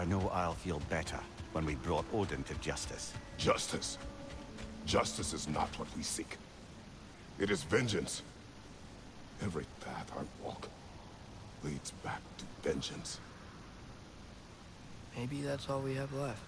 know I'll feel better when we brought Odin to justice. Justice? Justice is not what we seek. It is vengeance. Every path I walk leads back to vengeance. Maybe that's all we have left.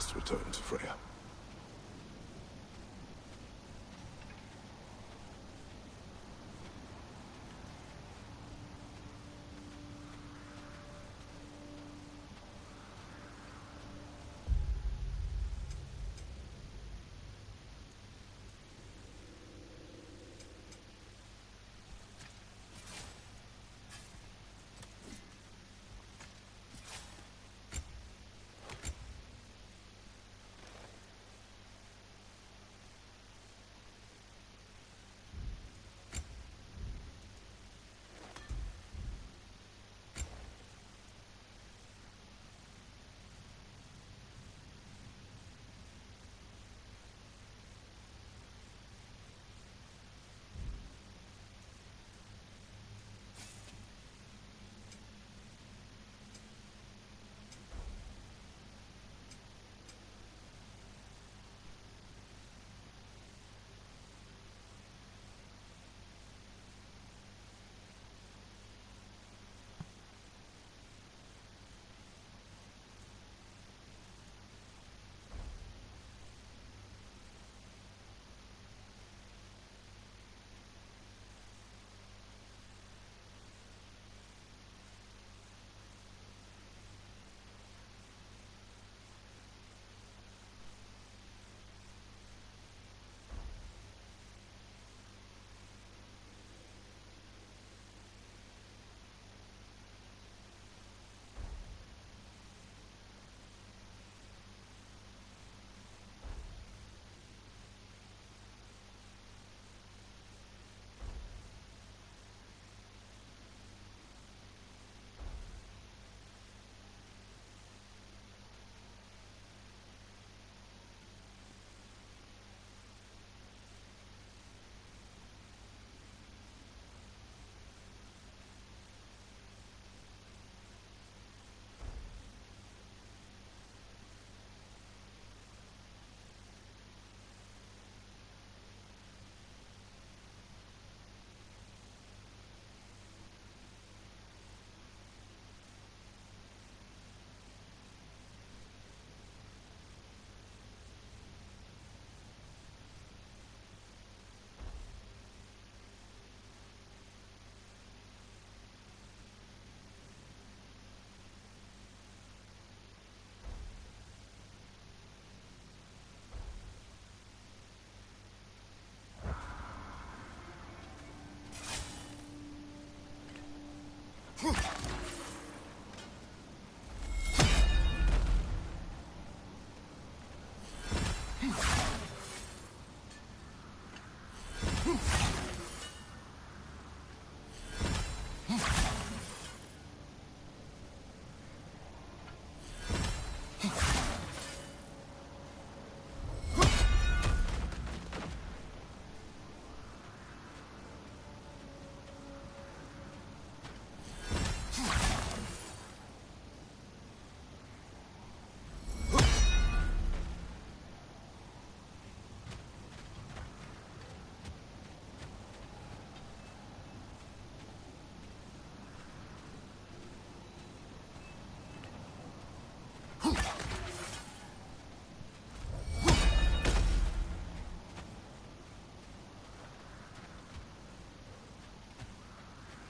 must return to Freya.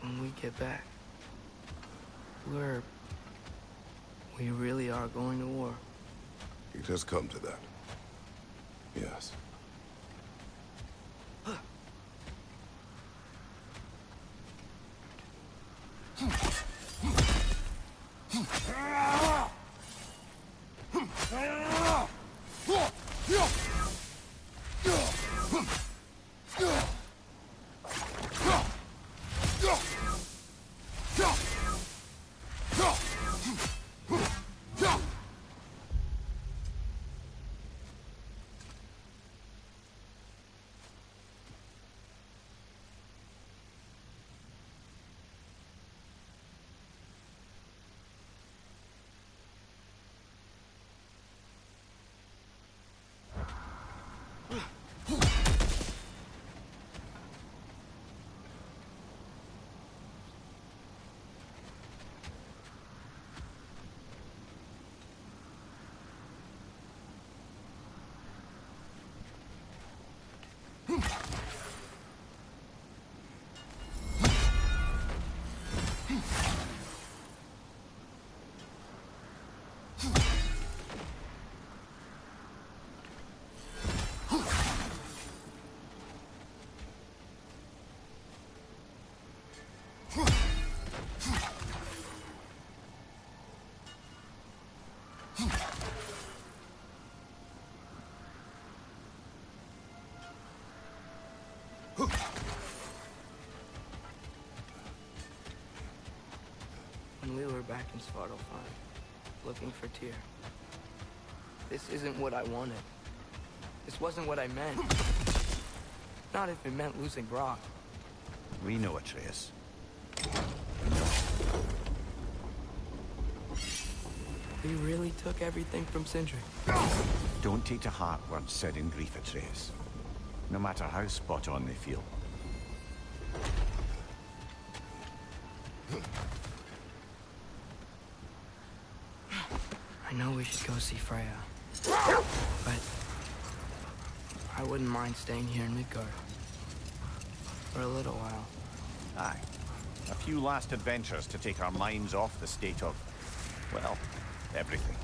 When we get back, we really are going to war. It has come to that. Yes. When we were back in Svartalfheim, looking for Tyr, this isn't what I wanted. This wasn't what I meant. Not if it meant losing Brock. We know Atreus. We really took everything from Sindri. Don't take to heart words said in grief, Atreus. No matter how spot on they feel. I know we should go see Freya. But I wouldn't mind staying here in Midgard. For a little while. Aye. A few last adventures to take our minds off the state of, well, everything.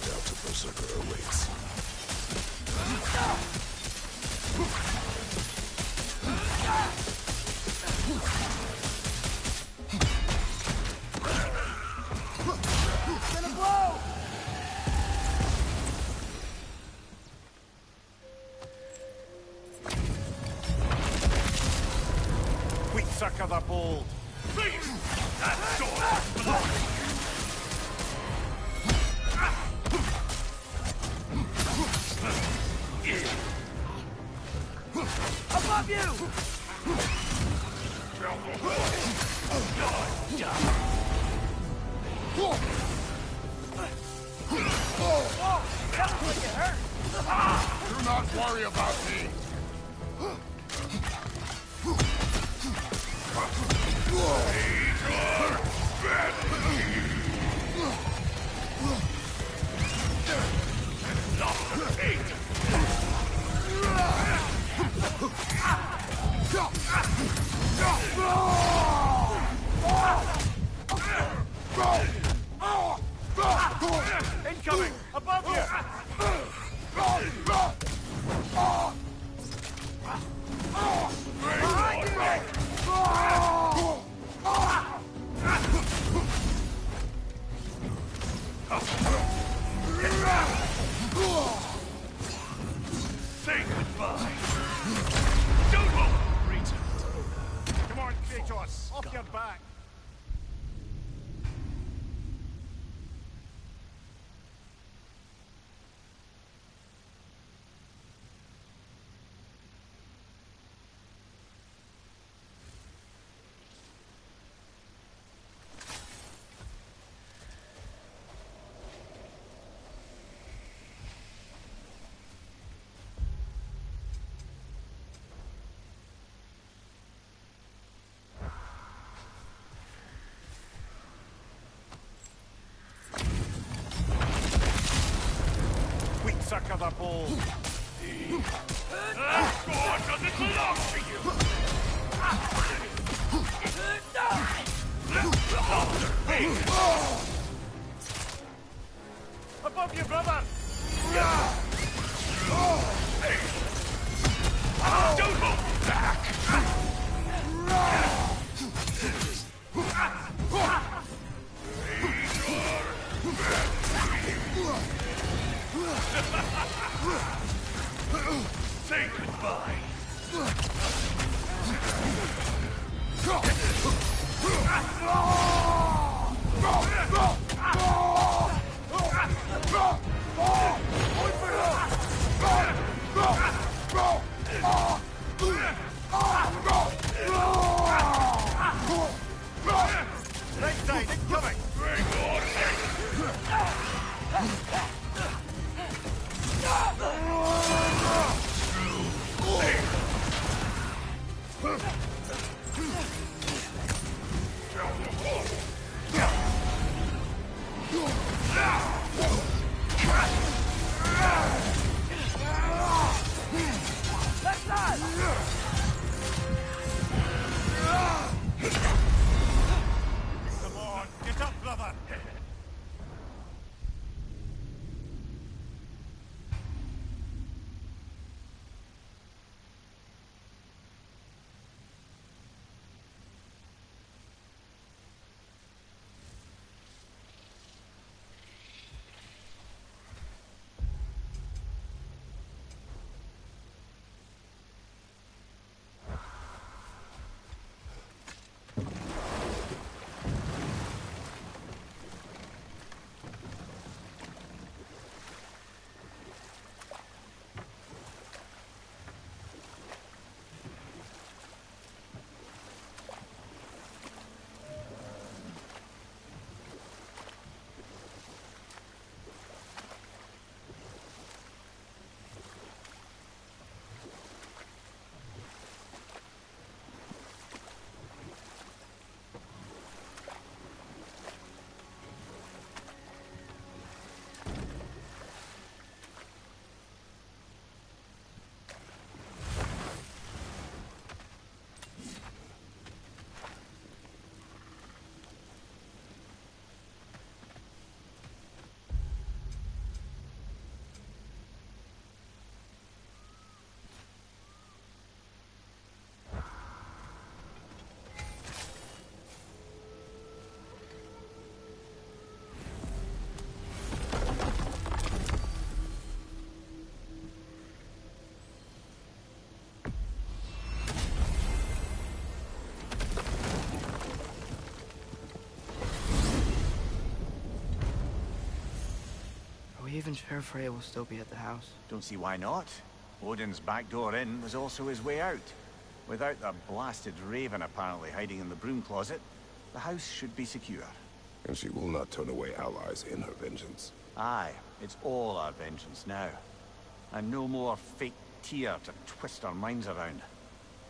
down to Berserker awaits. Gonna blow! Wheat sucker the bold. That sword belongs to you. Above you! That looks like it hurt. Do not worry about me. Incoming! Above you! Say goodbye. Don't hope. Reach out. Come on, Kratos! Off your back! Wheat sucker the bold. That sword doesn't belong to you. Above you, brother! Don't hold back. Say goodbye. Right side, incoming! Left side! Come on, get up even sure Freya will still be at the house. Don't see why not. Odin's back door in was also his way out. Without the blasted raven apparently hiding in the broom closet, the house should be secure. And she will not turn away allies in her vengeance. Aye, it's all our vengeance now. And no more fake Tyr to twist our minds around.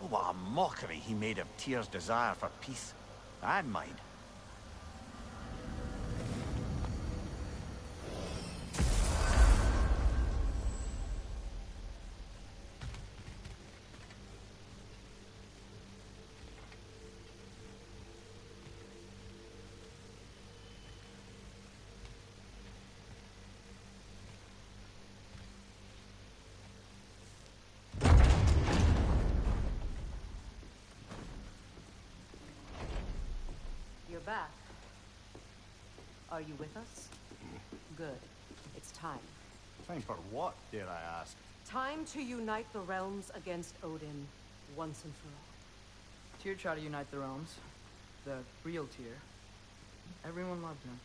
Oh, what a mockery he made of Tyr's desire for peace. And mine. You're back. Are you with us? Good. It's time. Time for what, dare I ask? Time to unite the realms against Odin, once and for all. Tyr tried to unite the realms. The real Tyr. Everyone loved him.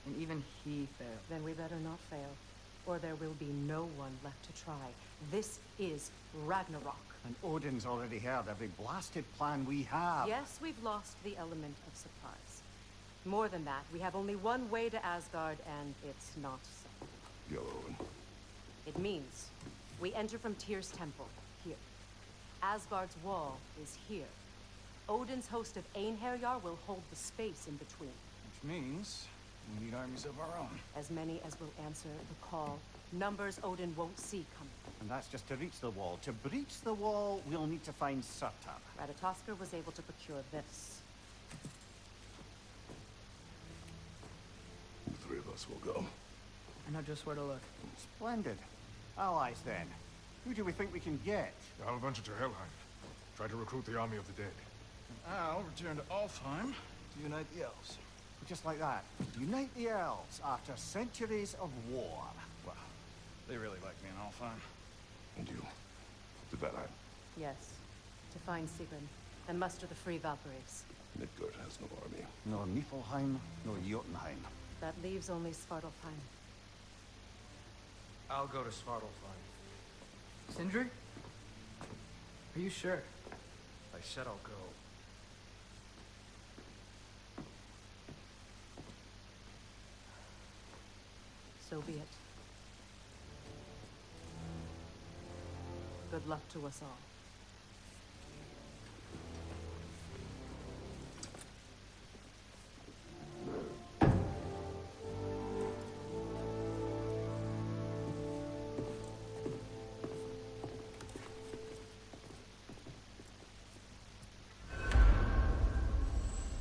And even he failed. Then we better not fail, or there will be no one left to try. This is Ragnarok. And Odin's already heard every blasted plan we have. Yes, we've lost the element of surprise. More than that, we have only one way to Asgard, and it's not so. Yellow. It means we enter from Tyr's temple, here. Asgard's wall is here. Odin's host of Einherjar will hold the space in between. Which means we need armies of our own. As many as will answer the call. Numbers Odin won't see coming. And that's just to reach the wall. To breach the wall, we'll need to find Surtur. Ratatoskr was able to procure this. The three of us will go. I know just where to look. Splendid. Allies, then. Who do we think we can get? I'll venture to Helheim. Try to recruit the army of the dead. I'll return to Alfheim to unite the elves. Just like that. Unite the elves after centuries of war. Wow, they really like me in Alfheim. And you? To Valheim. Yes. To find Sigurd and muster the free Valkyries. Midgard has no army. Nor Niflheim, nor Jotunheim. That leaves only Svartalfheim. I'll go to Svartalfheim. Sindri? Are you sure? I said I'll go. So be it. Good luck to us all.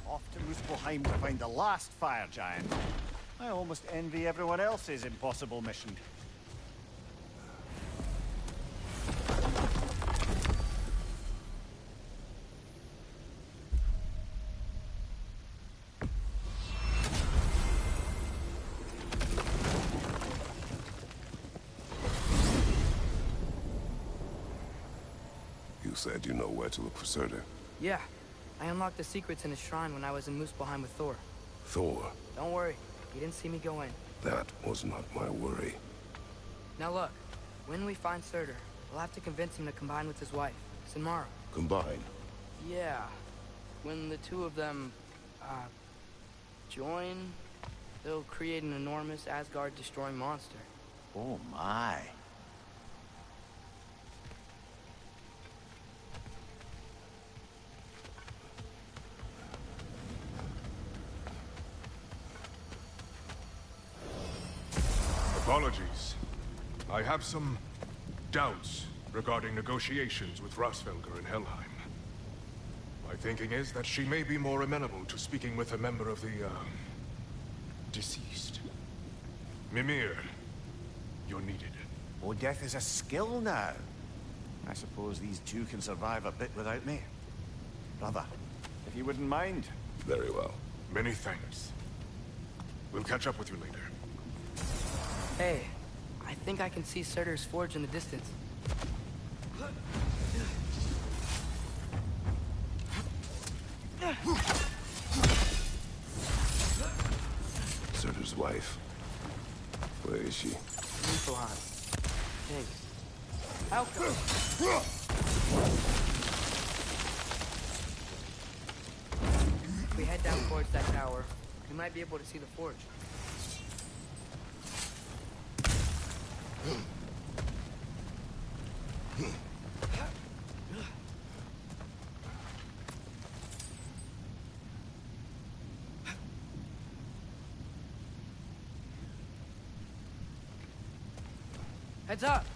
Off to Muspelheim to find the last fire giant. I almost envy everyone else's impossible mission. You said you know where to look for Surtur. Yeah. I unlocked the secrets in his shrine when I was in Muspelheim with Thor. Thor. Don't worry. He didn't see me go in. That was not my worry. Now look. When we find Surtur, we'll have to convince him to combine with his wife, Sinmara. Combine. Yeah. When the two of them, join, they'll create an enormous Asgard-destroying monster. Oh my. Apologies. I have some doubts regarding negotiations with Rasfelger in Helheim. My thinking is that she may be more amenable to speaking with a member of the, deceased. Mimir, you're needed. Oh, death is a skill now. I suppose these two can survive a bit without me. Brother, if you wouldn't mind. Very well. Many thanks. We'll catch up with you later. Hey, I think I can see Surtur's forge in the distance. Surtur's wife. Where is she? Niflheim. Think. Outcome! If we head down towards that tower, we might be able to see the forge. Heads up!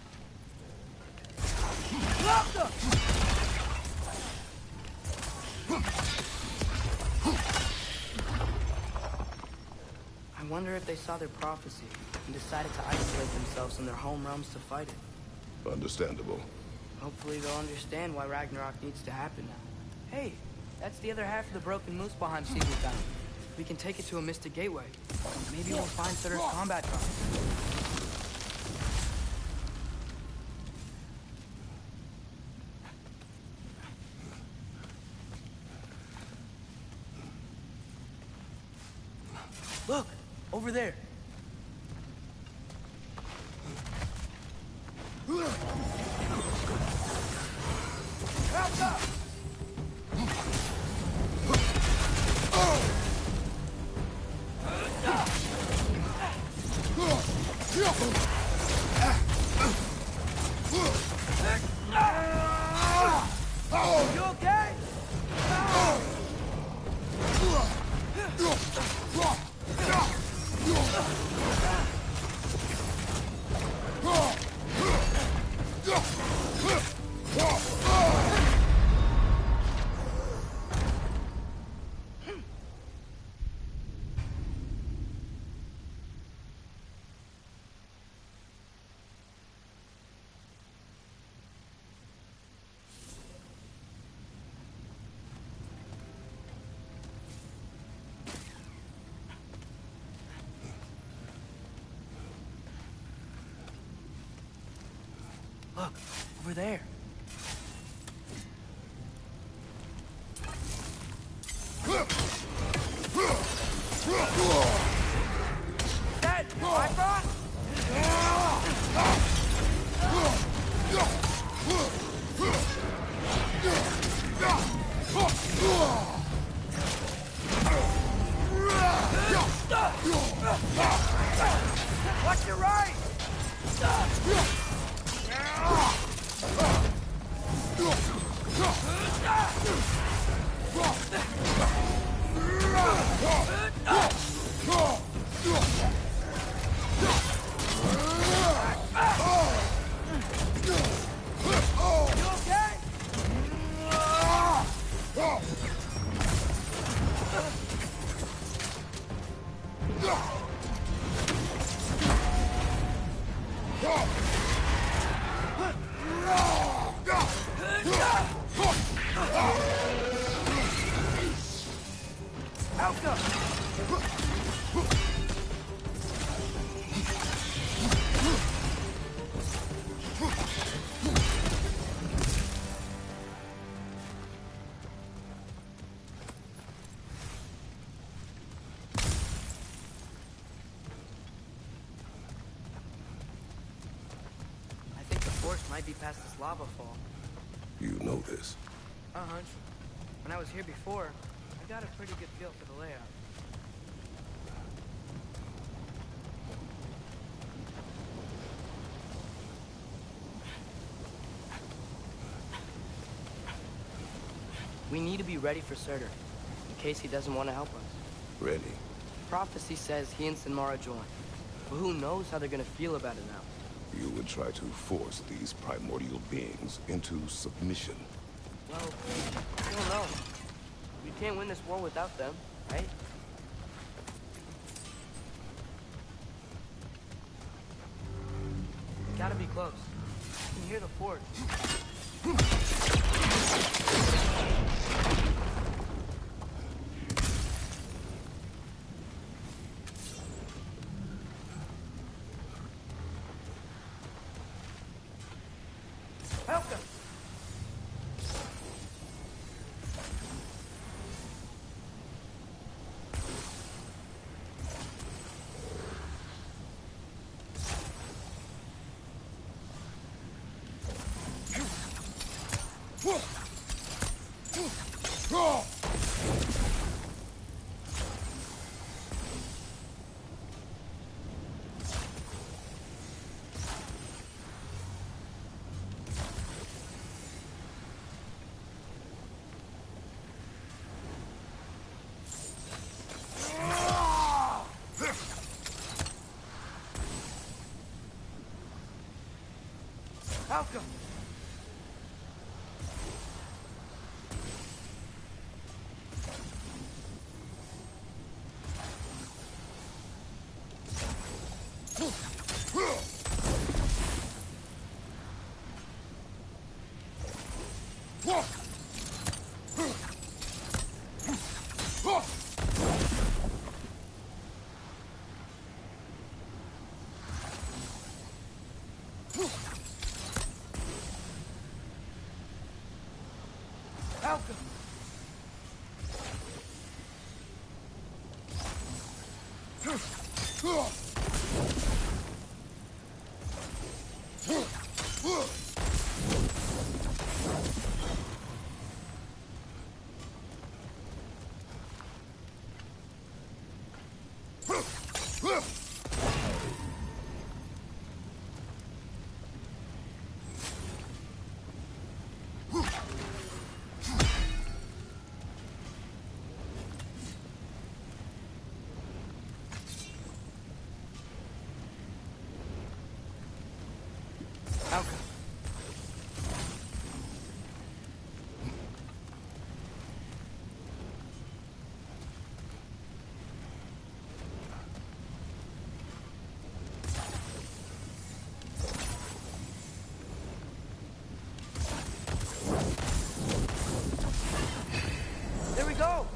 I wonder if they saw their prophecy and decided to isolate themselves in their home realms to fight it. Understandable. Hopefully they'll understand why Ragnarok needs to happen now. Hey, that's the other half of the broken Muspelheim seed we found. We can take it to a Mystic Gateway. Maybe we'll find Surtur's combat drops. Look! Over there! Back up! You okay? Look, over there. That, my boss? Watch your right! Might be past this lava fall. You know this? A hunch. When I was here before, I got a pretty good feel for the layout. We need to be ready for Surtur, in case he doesn't want to help us. Ready? Prophecy says he and Sinmara join, but who knows how they're gonna feel about it now. You would try to force these primordial beings into submission. Well, I don't know. We can't win this war without them, right? Gotta be close. I can hear the forge. Help us! Falco! Falco! Falco. There we go!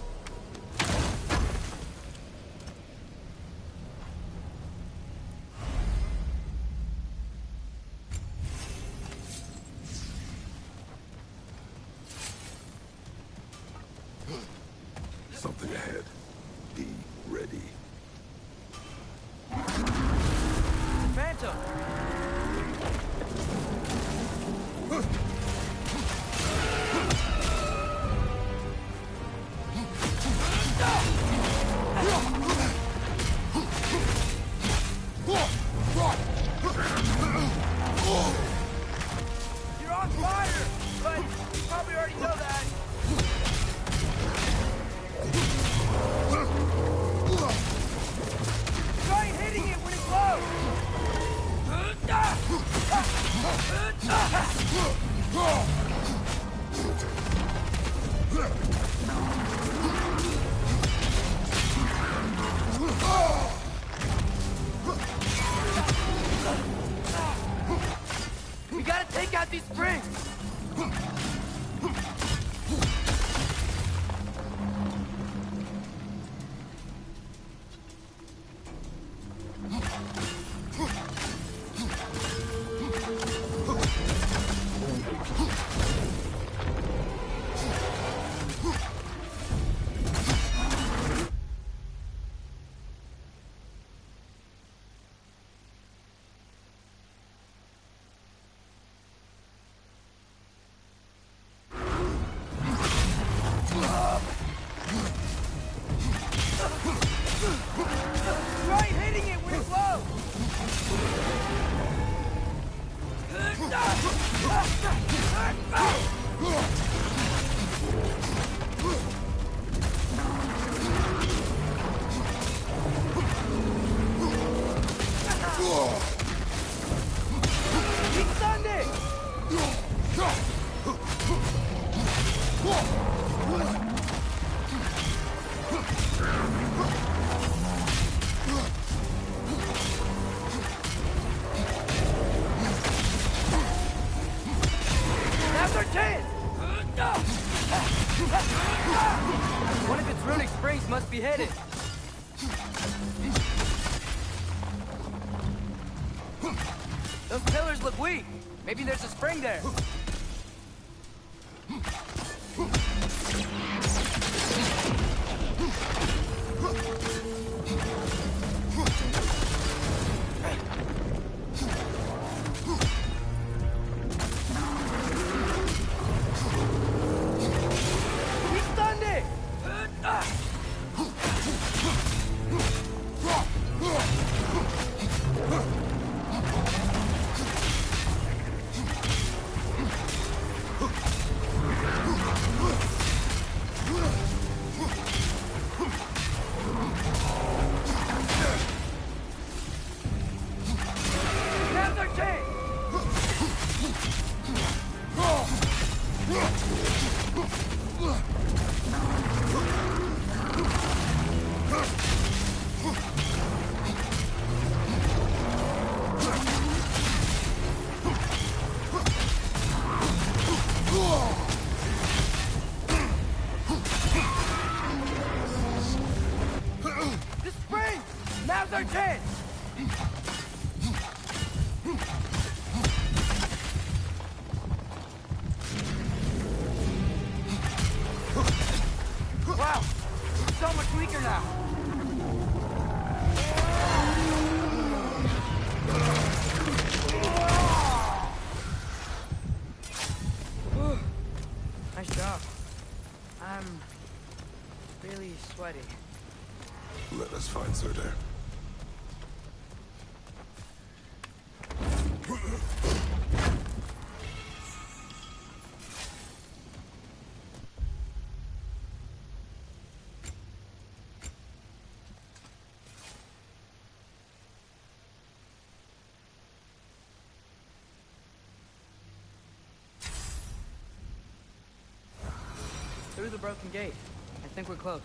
Something ahead. Be ready. Phantom! You're on fire! But you probably already know that. Try hitting it when it's low! We gotta take out these springs! Try hitting it when it's low! He's stunned it! Now's our chance! One of its runic springs must be hidden. Those pillars look weak. Maybe there's a spring there. He stunned it! Now's our chance! Wow, so much weaker now. Nice job. I'm really sweaty. Let us find Surtur. Through the broken gate. I think we're close.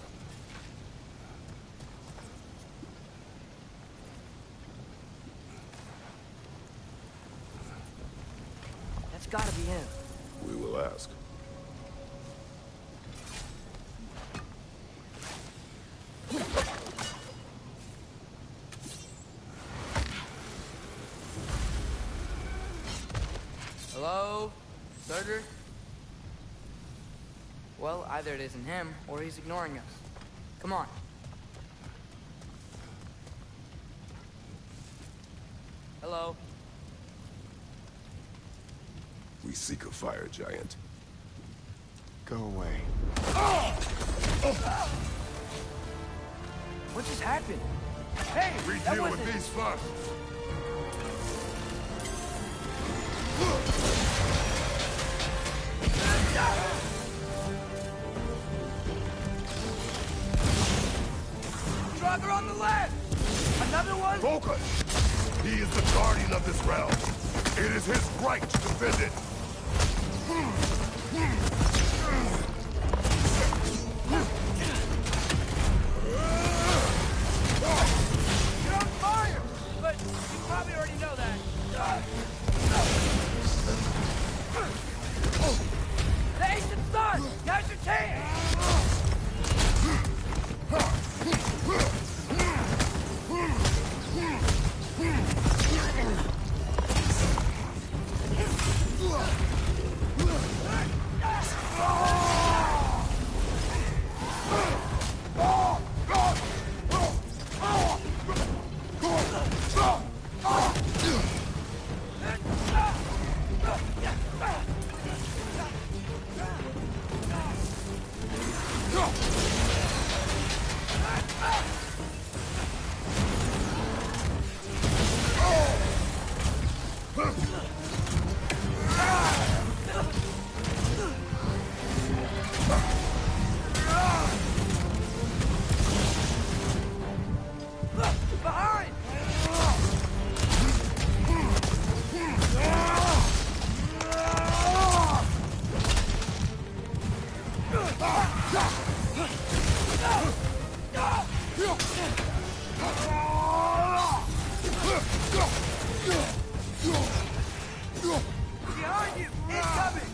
That's gotta be him. We will ask. Hello? Surtur? Well, either it isn't him, or he's ignoring us. Come on. Hello? We seek a fire giant. Go away. What just happened? Hey, We that deal wasn't... with these first. Draugr on the left! Another one? Focus! He is the guardian of this realm. It is his right to defend it. You're on fire! But you probably already know that. The ancient sun! Now's your chance! Behind! Behind you! Incoming!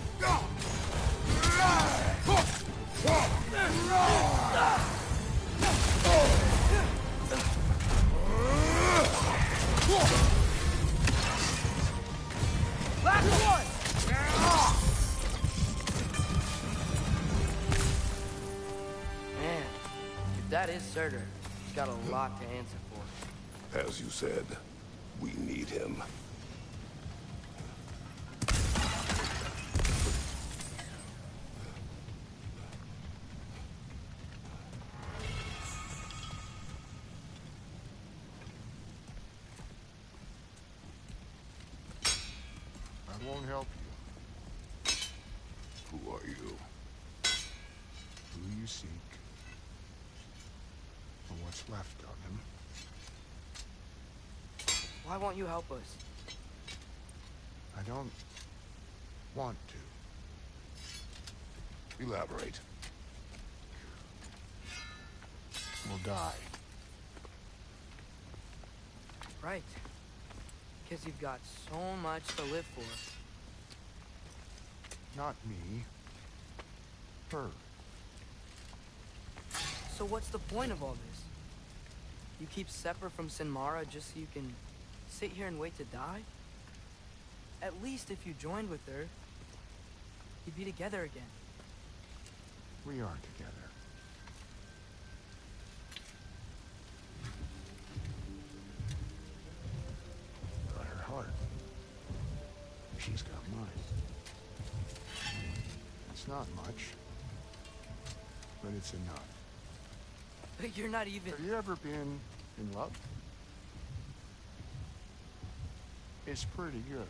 Last one! Man, if that is Surtur, he's got a lot to answer for. As you said, we need him. I won't help you. Who are you? Who you seek, or what's left of him. Why won't you help us? I don't want to. Elaborate. We'll die. Right. Because you've got so much to live for. Not me. Her. So what's the point of all this? You keep separate from Sinmara just so you can sit here and wait to die? At least if you joined with her, you'd be together again. We are together. Got her heart. She's got mine. It's not much, but it's enough. But you're not even... Have you ever been in love? It's pretty good.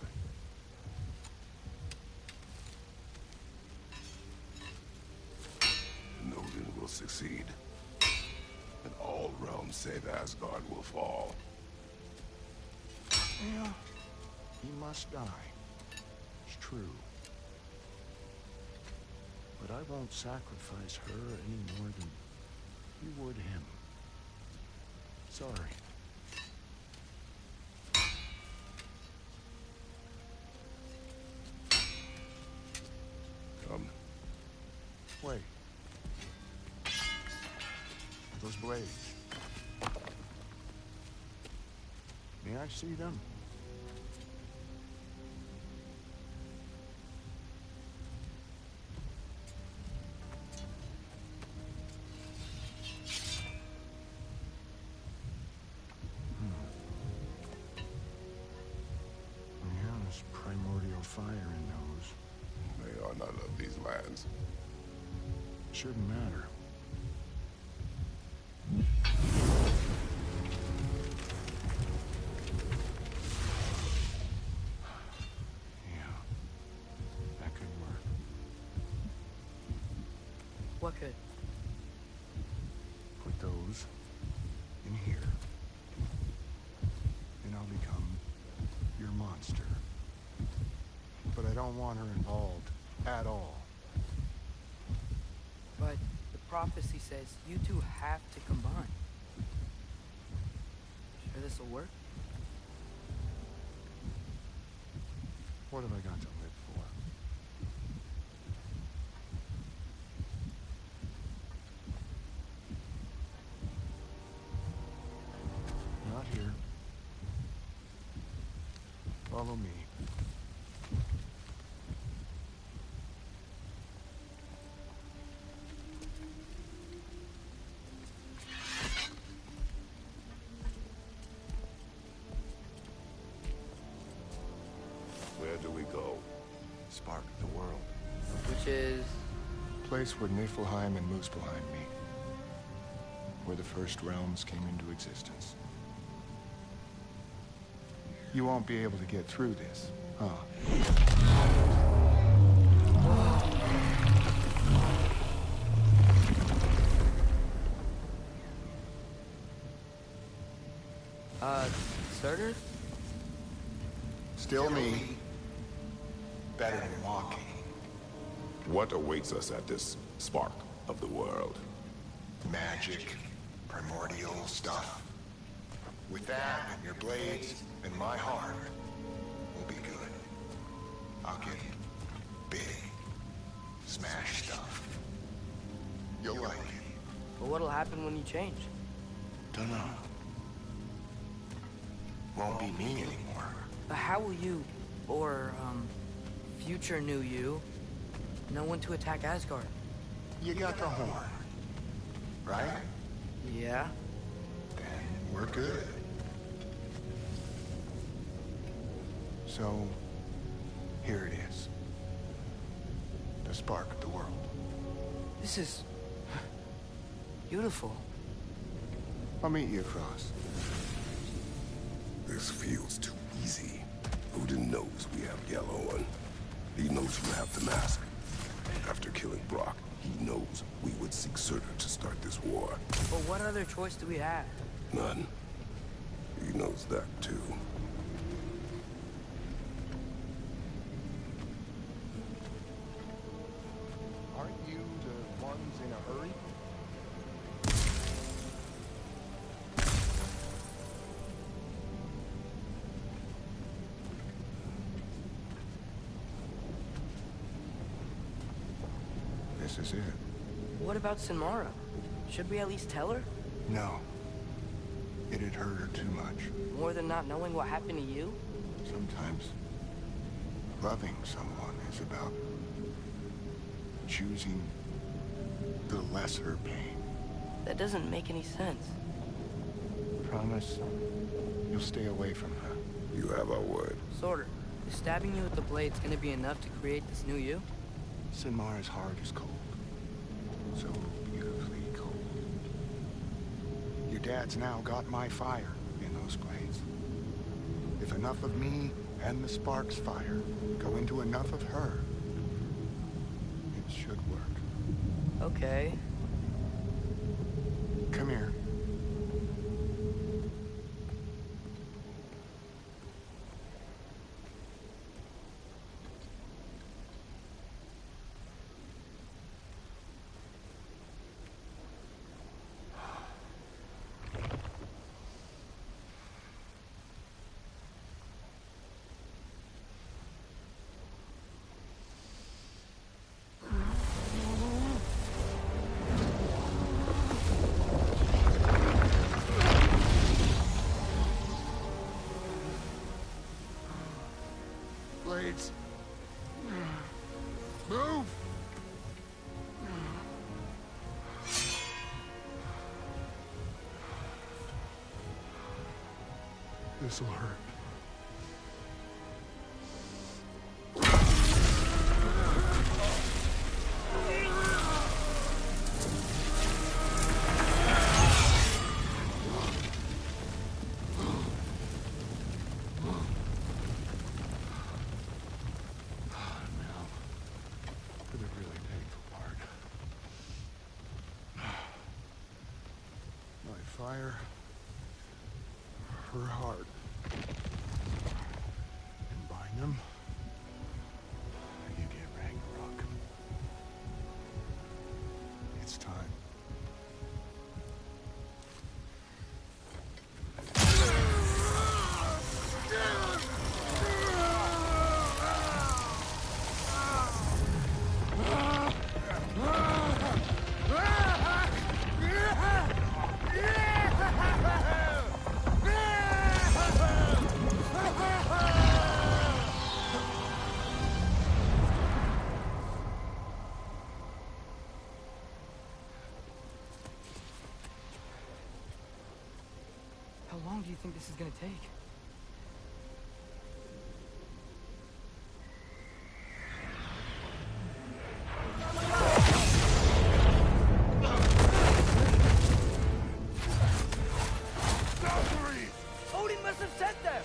Odin will succeed. And all realms save Asgard will fall. Yeah, he must die. It's true. But I won't sacrifice her any more than you would him. Sorry. Come. Wait. Those blades. May I see them? Yeah, there's primordial fire in those. They are not of these lands. Shouldn't matter. Yeah, that could work. What could? Put those in here. And I'll become your monster. But I don't want her involved at all. But the prophecy says you two have to combine. Sure this'll work? What have I got to live for? Not here. Follow me. Where do we go? Spark the world. Which is... Place where Niflheim and Muspelheim meet. Where the first realms came into existence. You won't be able to get through this, huh? Surtur? Still me. Better than walking. What awaits us at this spark of the world? Magic, primordial stuff. With that and your blades and my heart, we'll be good. I'll get big. Smash stuff. You'll like it. But what'll happen when you change? Dunno. Won't be me anymore. But how will you, or, future new you, know when to attack Asgard? You got the horn, right? Yeah? Then we're good. So, here it is. The spark of the world. This is... beautiful. I'll meet you across. This feels too easy. Odin knows we have Yellow One. He knows you have the mask. After killing Brock, he knows we would seek Surtur to start this war. But what other choice do we have? None. He knows that too. Aren't you the ones in a hurry? This is it. What about Sinmara? Should we at least tell her? No. It'd hurt her too much. More than not knowing what happened to you? Sometimes loving someone is about choosing the lesser pain. That doesn't make any sense. Promise you'll stay away from her. You have our word. Sorter, is stabbing you with the blade's gonna be enough to create this new you? Sinmar's heart is cold. So beautifully cold. Your dad's now got my fire in those blades. If enough of me and the spark's fire go into enough of her, it should work. Okay. Come here. Blades. Move! This'll hurt. Fire, her heart. Combine them, you get ragnarok. It's time. How long do you think this is gonna take? Odin must have sent them!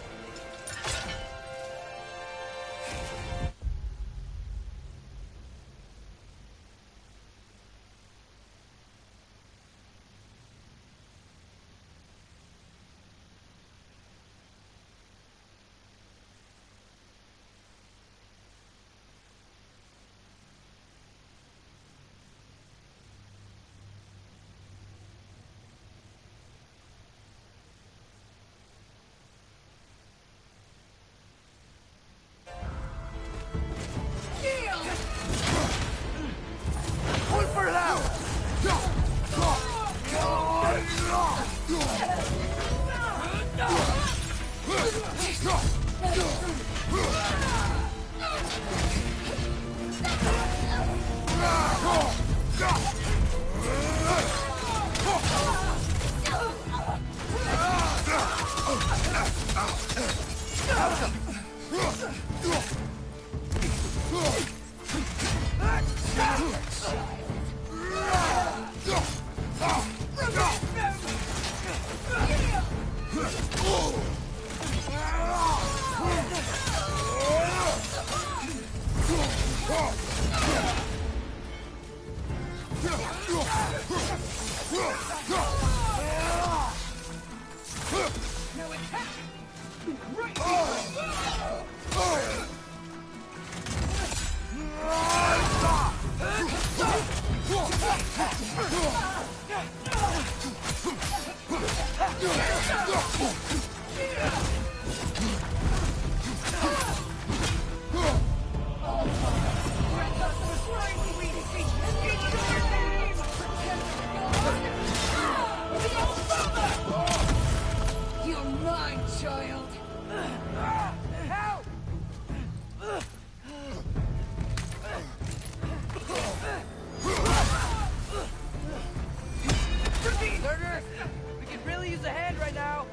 use a hand right now.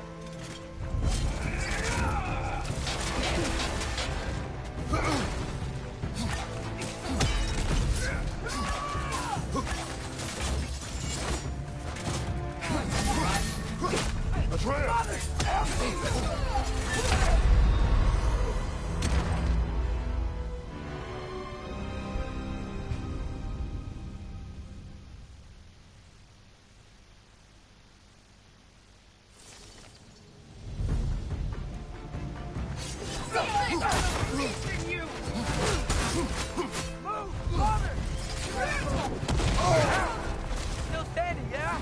Still standing, yeah?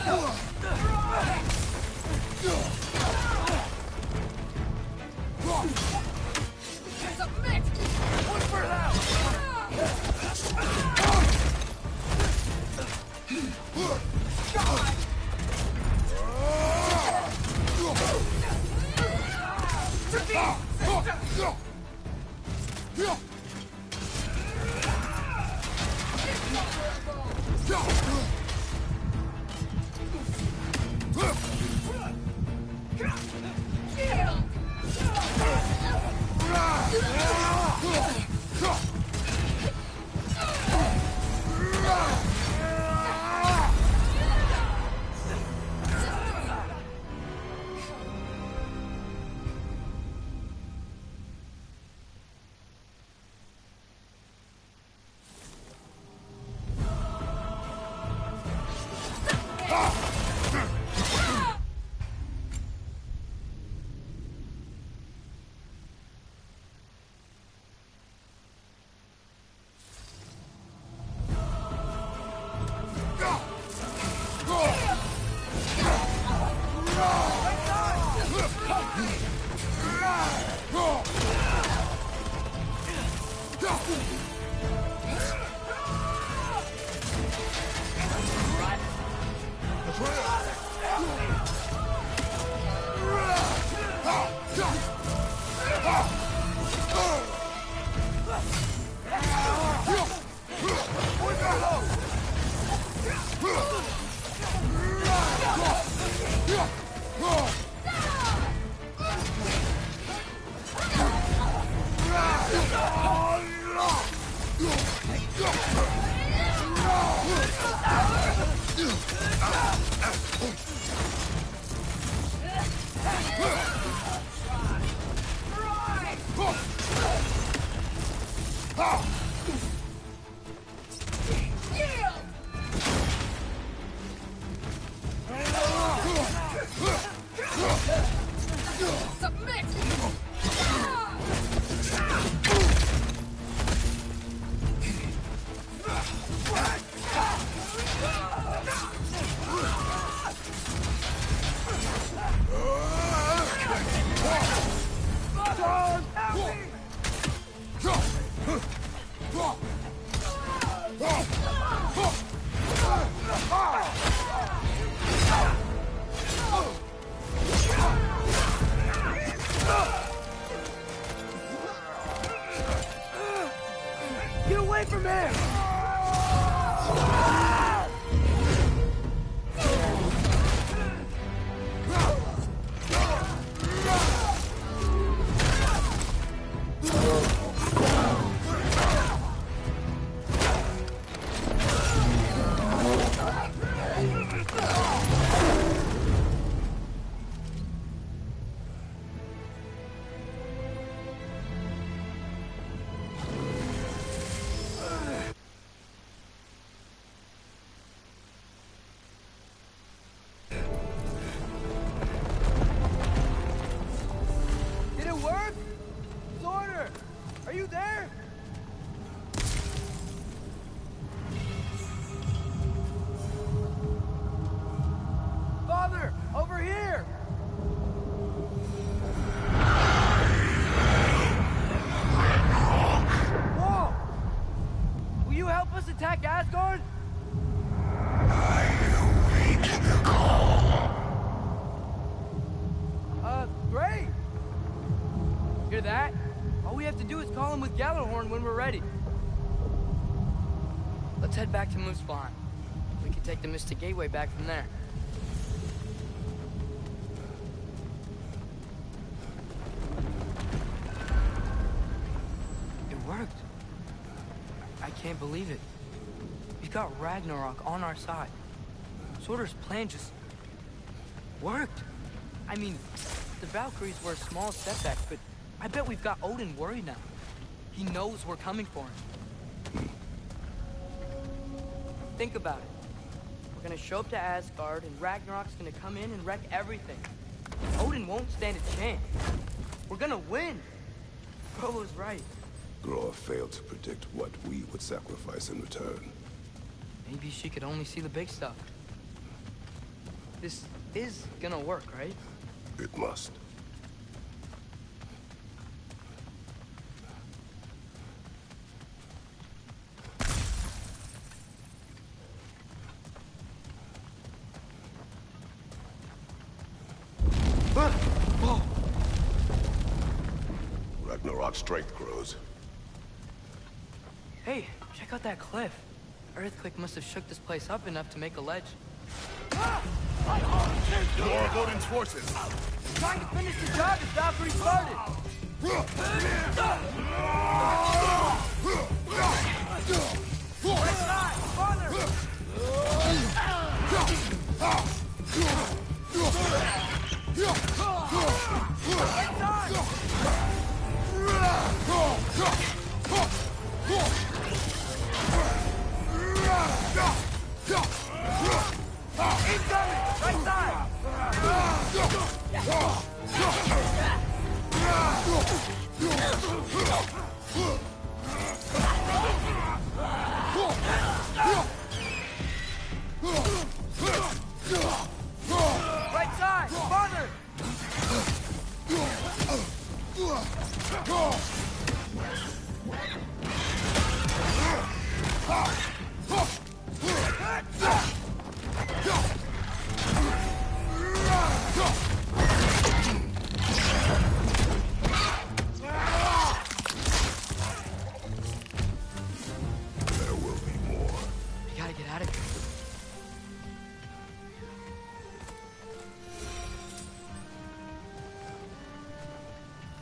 Help! Get away from him! Did it work? Sorter! Are you there? Father! Over here! Whoa! Will you help us attack Asgard? Great! Hear that? All we have to do is call him with Gjallarhorn when we're ready. Let's head back to Muspelheim. We can take the Mystic Gateway back from there. It worked. I can't believe it. We've got Ragnarok on our side. Sorter's plan just worked. I mean, the Valkyries were a small setback, but I bet we've got Odin worried now. He knows we're coming for him. Think about it. We're gonna show up to Asgard, and Ragnarok's gonna come in and wreck everything. Odin won't stand a chance. We're gonna win. Frollo's right. Groa failed to predict what we would sacrifice in return. Maybe she could only see the big stuff. This is gonna work, right? It must. Ragnarok's strength grows. Hey, check out that cliff. Earthquake must have shook this place up enough to make a ledge. Ah! More of Odin's forces. Trying to finish the job as Valkyrie started. Right side, farther. Right side. Incoming! Right side! Right side! Farther! There will be more. We gotta get out of here.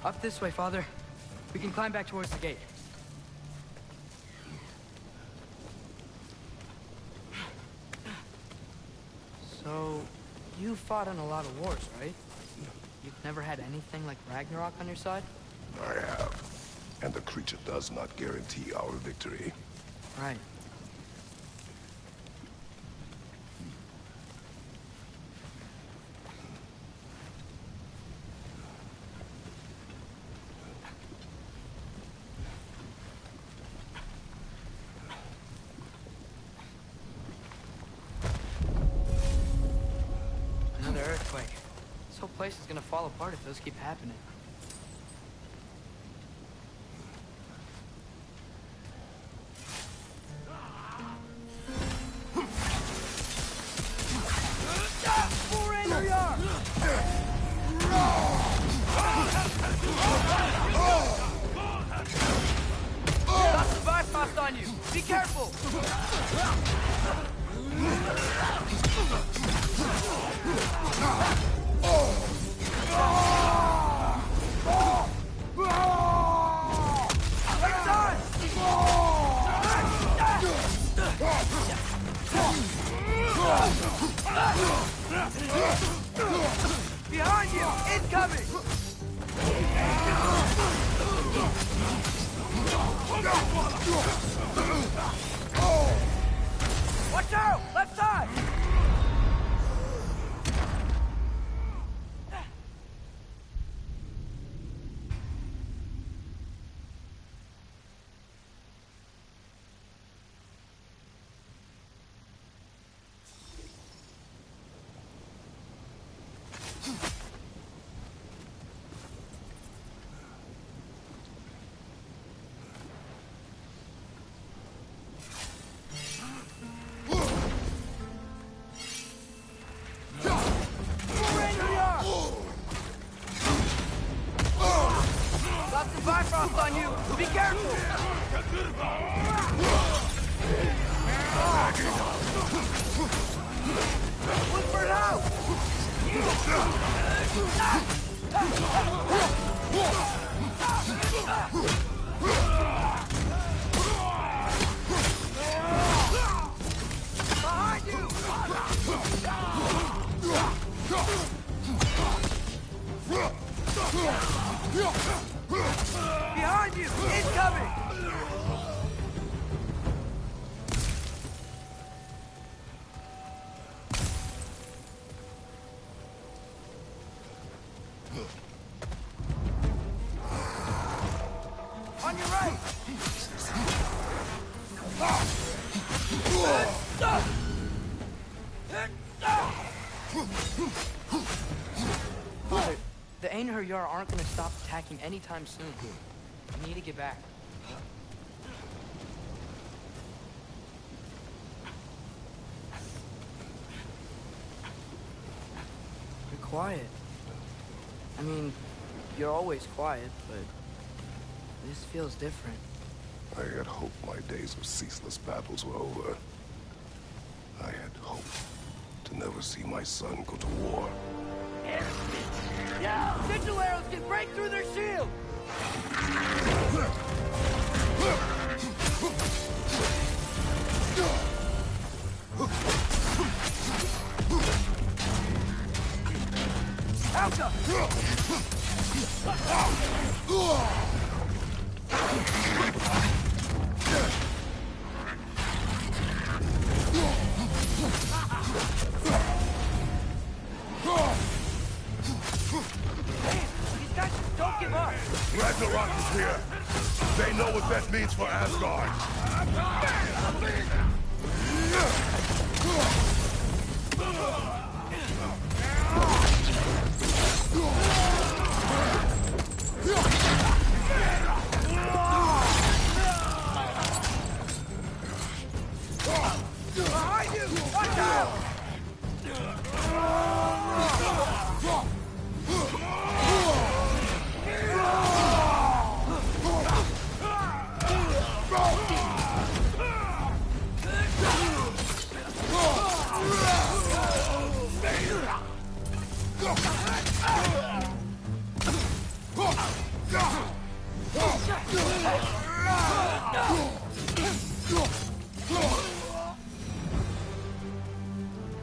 Up this way, Father. We can climb back towards the gate. So, you fought in a lot of wars, right? You've never had anything like Ragnarok on your side? I have. And the creature does not guarantee our victory. Right. Another earthquake. This whole place is gonna fall apart if those keep happening. Lots of Bifrost on you! Be careful! Right side! Behind you! Incoming! Watch out! Left side! Lots of Bifrost on you! Be careful! Look for it out! Behind you! Behind you! Incoming! On your right! Father, the Einherjar aren't gonna stop attacking anytime soon. We need to get back. You're quiet. I mean, you're always quiet, but this feels different. I had hoped my days of ceaseless battles were over. I had hoped to never see my son go to war. Yeah! Sigil arrows can break through their shield! Alka! These guys just don't give up! Ragnarok is here! They know what that means for Asgard! Behind you! Watch out!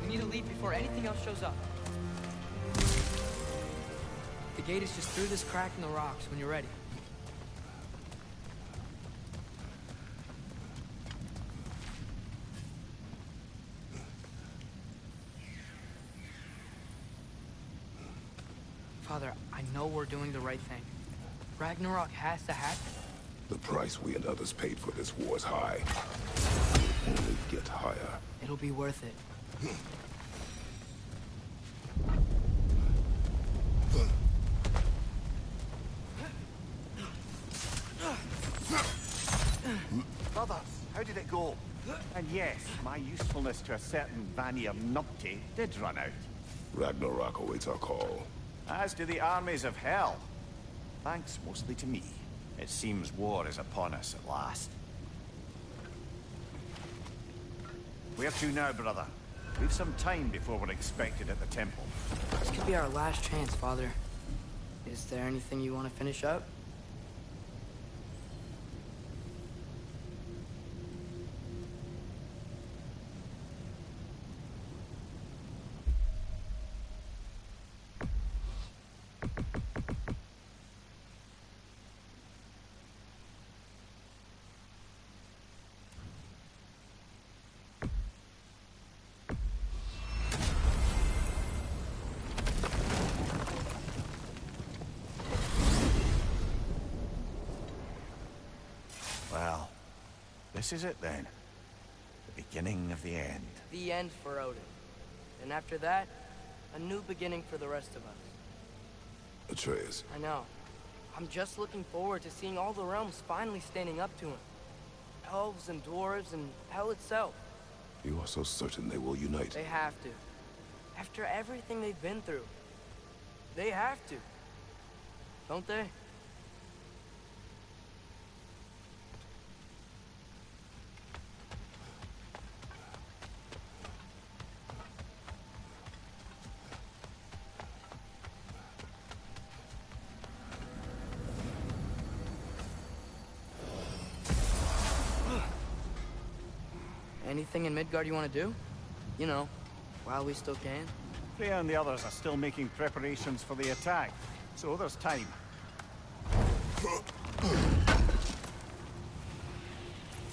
We need to leave before anything else shows up. The gate is just through this crack in the rocks when you're ready. Father, I know we're doing the right thing. Ragnarok has to happen. The price we and others paid for this war is high. It will only get higher. It'll be worth it. Brother, how did it go? And yes, my usefulness to a certain Vanir numpty did run out. Ragnarok awaits our call. As do the armies of hell. Thanks mostly to me. It seems war is upon us at last. Where to now, brother? We've some time before we're expected at the temple. This could be our last chance, Father. Is there anything you want to finish up? Well, this is it then. The beginning of the end. The end for Odin. And after that, a new beginning for the rest of us. Atreus, I know. I'm just looking forward to seeing all the realms finally standing up to him. Elves and dwarves and hell itself. you are so certain they will unite. They have to. After everything they've been through. They have to. Don't they? Anything in Midgard you want to do? You know, while we still can. Freya and the others are still making preparations for the attack, so there's time.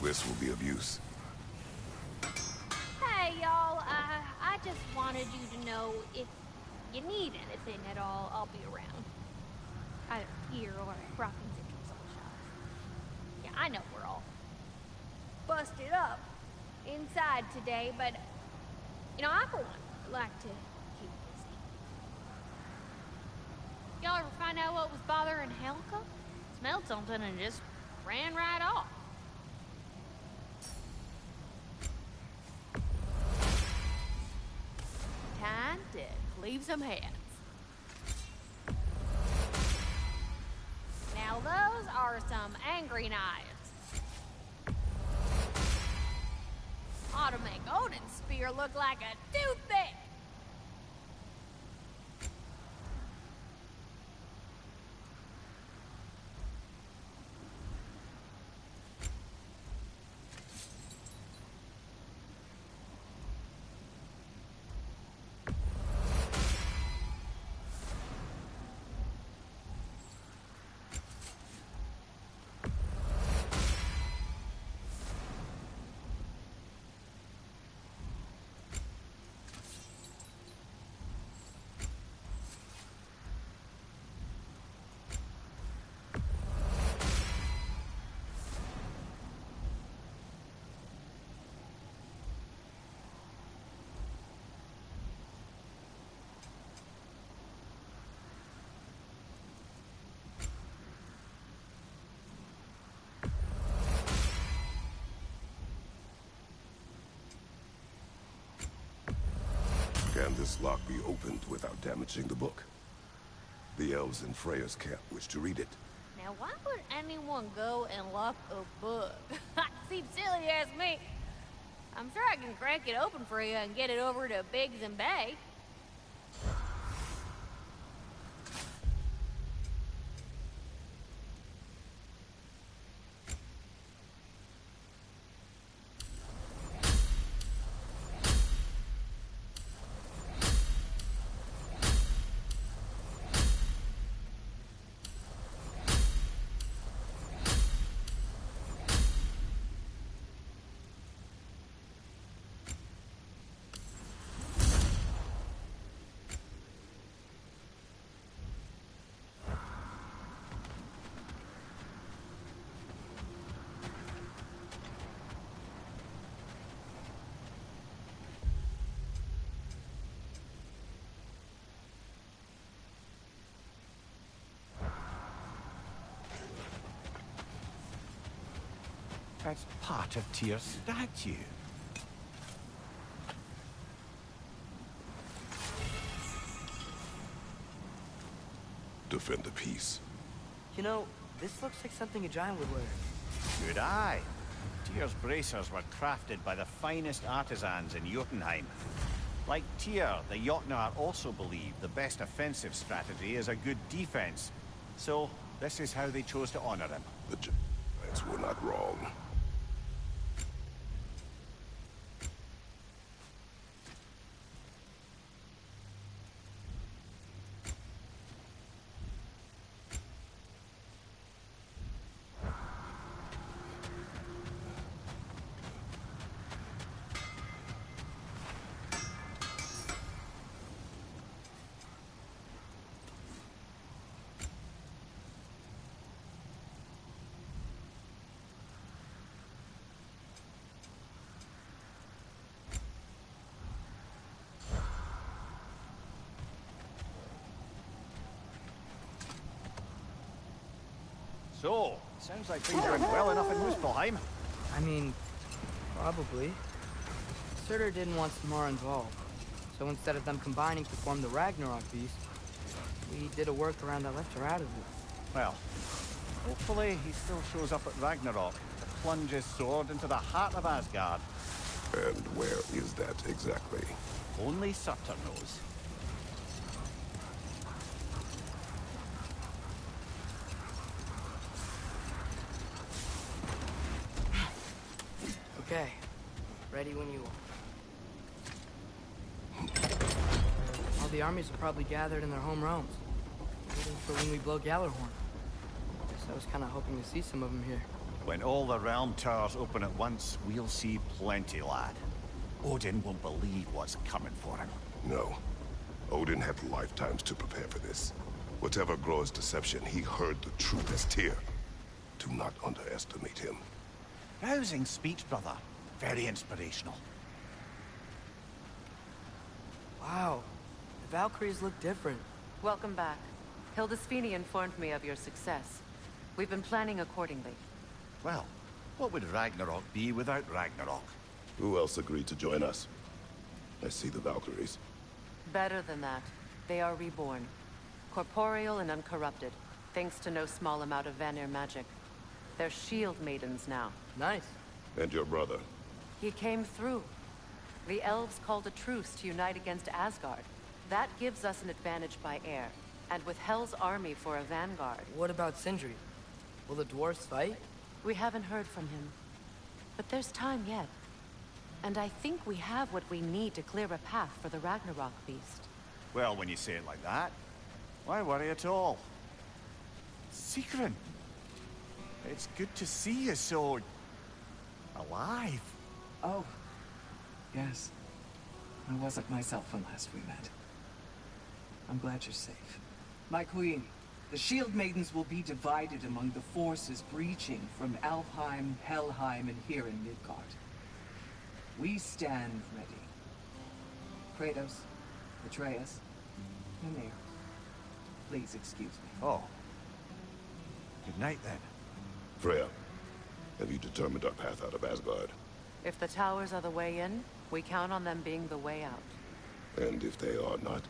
This will be of use. Hey, y'all. I just wanted you to know if you need anything at all, I'll be around. Either here or at Rockin' Central's old shop. Yeah, I know we're all busted up inside today, but, you know, I for one like to keep busy. Y'all ever find out what was bothering Helga? Smelled something and just ran right off. Time to cleave some heads. Now those are some angry knives. Ought to make Odin's spear look like a toothpick. Can this lock be opened without damaging the book? The elves in Freya's camp wish to read it. Now, why would anyone go and lock a book? Seems silly to ask me. I'm sure I can crack it open for you and get it over to Biggs and Bay. That's part of Tyr's statue. Defend the peace. You know, this looks like something a giant would wear. Good eye. Tyr's bracers were crafted by the finest artisans in Jotunheim. Like Tyr, the Jotnar also believe the best offensive strategy is a good defense. So, this is how they chose to honor him. The giants were not wrong. So, sounds like things are going well enough in Muspelheim. I mean, probably. Surtur didn't want Samara involved. So instead of them combining to form the Ragnarok beast, we did a workaround that left her out of it. Well, hopefully he still shows up at Ragnarok to plunge his sword into the heart of Asgard. And where is that exactly? Only Surtur knows. Okay. Ready when you are. All the armies are probably gathered in their home realms, waiting for when we blow Gjallarhorn. Guess I was kind of hoping to see some of them here. When all the realm towers open at once, we'll see plenty, lad. Odin won't believe what's coming for him. No. Odin had lifetimes to prepare for this. Whatever Groa's deception, he heard the truth as Tyr. Do not underestimate him. Rousing speech, brother. Very inspirational. Wow. The Valkyries look different. Welcome back. Hildisvini informed me of your success. We've been planning accordingly. Well, what would Ragnarok be without Ragnarok? Who else agreed to join us? I see the Valkyries. Better than that. They are reborn. Corporeal and uncorrupted, thanks to no small amount of Vanir magic. They're shield maidens now. Nice. And your brother? He came through. The elves called a truce to unite against Asgard. That gives us an advantage by air. And with Hell's army for a vanguard. What about Sindri? Will the dwarves fight? We haven't heard from him. But there's time yet. And I think we have what we need to clear a path for the Ragnarok beast. Well, when you say it like that, why worry at all? Sigrun! It's good to see you so... alive. Oh. Yes. I wasn't myself when last we met. I'm glad you're safe. My queen, the Shield Maidens will be divided among the forces breaching from Alfheim, Helheim, and here in Midgard. We stand ready. Kratos, Atreus, Mimir, please excuse me. Oh. Good night, then. Freya, have you determined our path out of Asgard? If the towers are the way in, we count on them being the way out. And if they are not?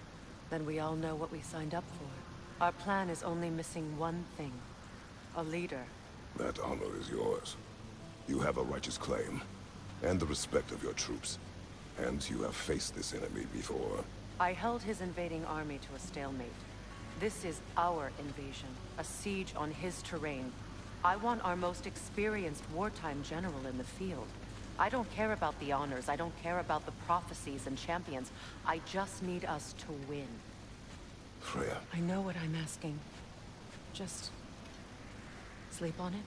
Then we all know what we signed up for. Our plan is only missing one thing. A leader. That honor is yours. You have a righteous claim, and the respect of your troops. And you have faced this enemy before. I held his invading army to a stalemate. This is our invasion, a siege on his terrain. I want our most experienced wartime general in the field. I don't care about the honors, I don't care about the prophecies and champions. I just need us to win. Freya. I know what I'm asking. Just... sleep on it?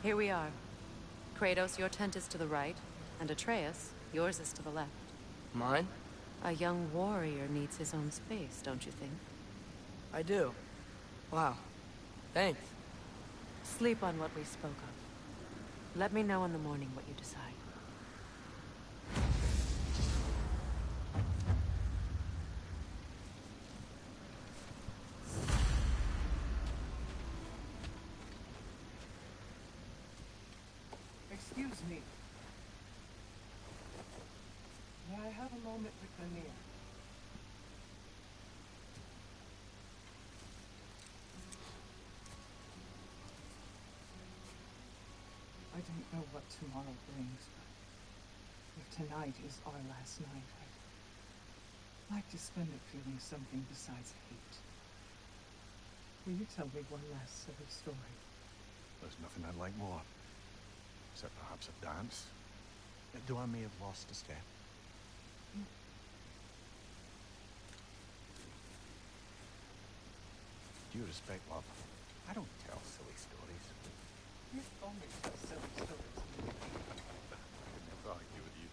Here we are. Kratos, your tent is to the right, and Atreus, yours is to the left. Mine? A young warrior needs his own space, don't you think? I do. Wow. Thanks. Sleep on what we spoke of. Let me know in the morning what you decide. Excuse me. May I have a moment with Mimir? I don't know what tomorrow brings, but if tonight is our last night, I'd like to spend it feeling something besides hate. Will you tell me one last silly story? There's nothing I'd like more. Except perhaps a dance. Though I may have lost a step. Due respect, love, I don't tell silly stories. You only tell silly stories. I would never argue with you.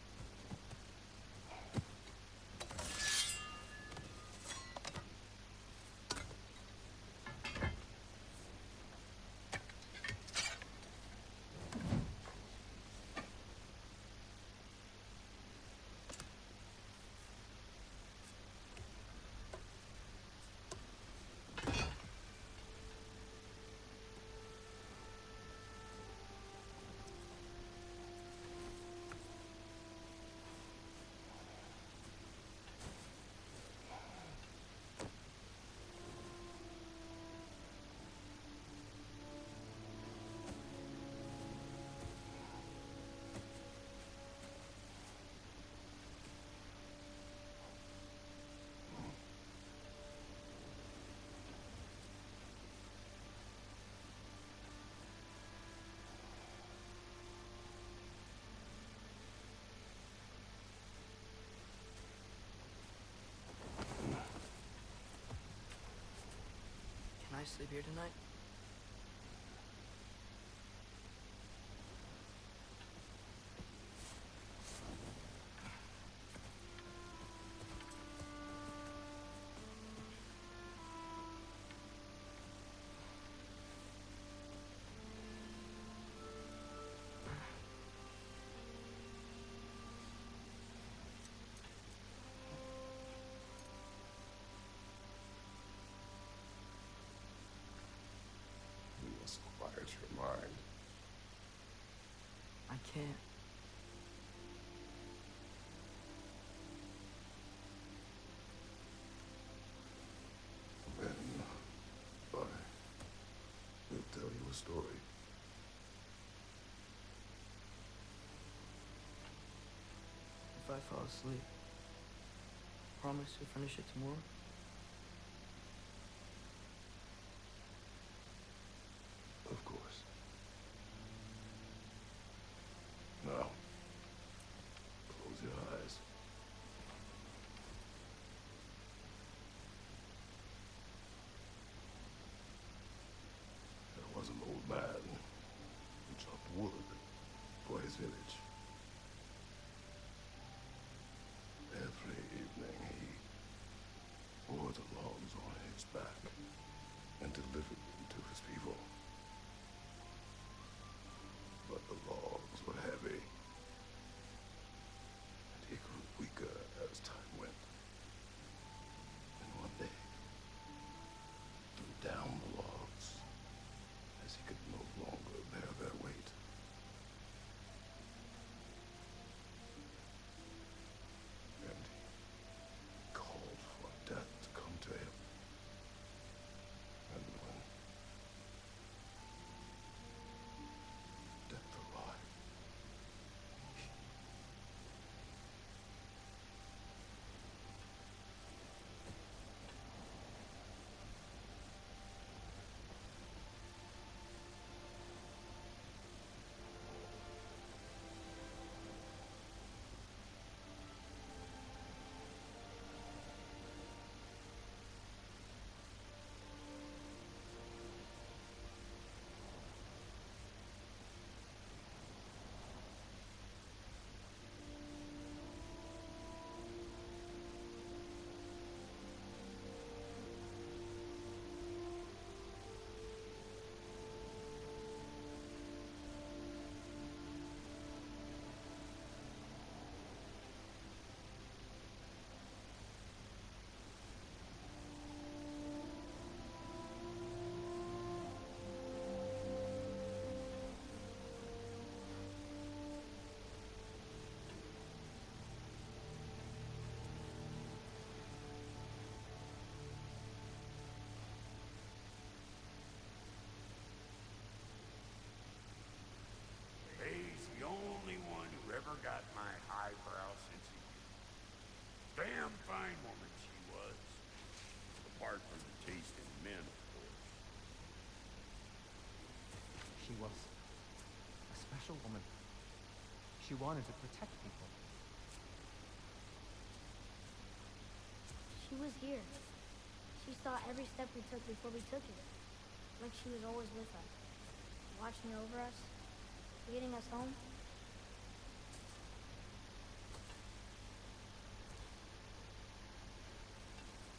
Can I sleep here tonight? You must quiet your mind. I can't. Then I will tell you a story. fell asleep. Promise to finish it tomorrow? Of course. Now, close your eyes. There was an old man who chopped wood for his village. Every evening he bore the logs on his back and delivered them to his people. But the logs were heavy, and he grew weaker as time went. And one day, threw down the logs as he could no longer bear their weight. And he called for death to come to him. And when death arrived, He's the only one who ever got my highbrow sense of humor. Damn fine woman she was. Apart from the taste in men, of course. She was a special woman. She wanted to protect people. She was here. She saw every step we took before we took it. Like she was always with us, watching over us, leading us home.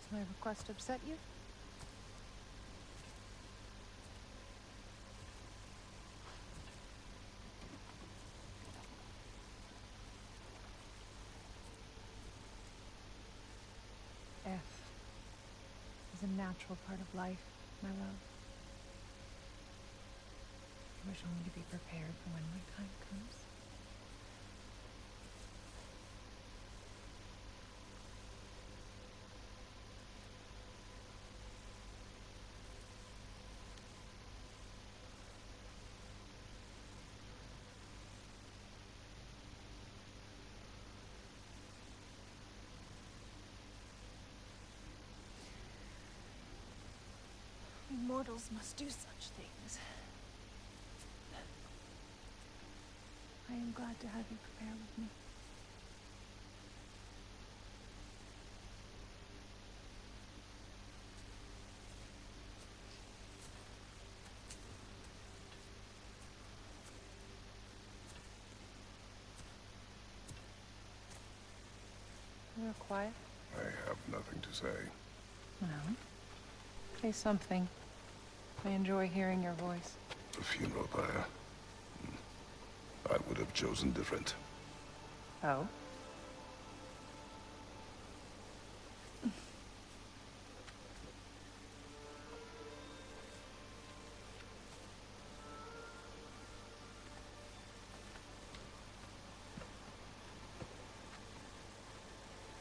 Does my request upset you? Death is a natural part of life, my love. I wish only to be prepared for when my time comes. Mortals must do such things. I am glad to have you prepare with me. You're quiet. I have nothing to say. Well, say something. I enjoy hearing your voice. The funeral pyre. I would have chosen different. Oh?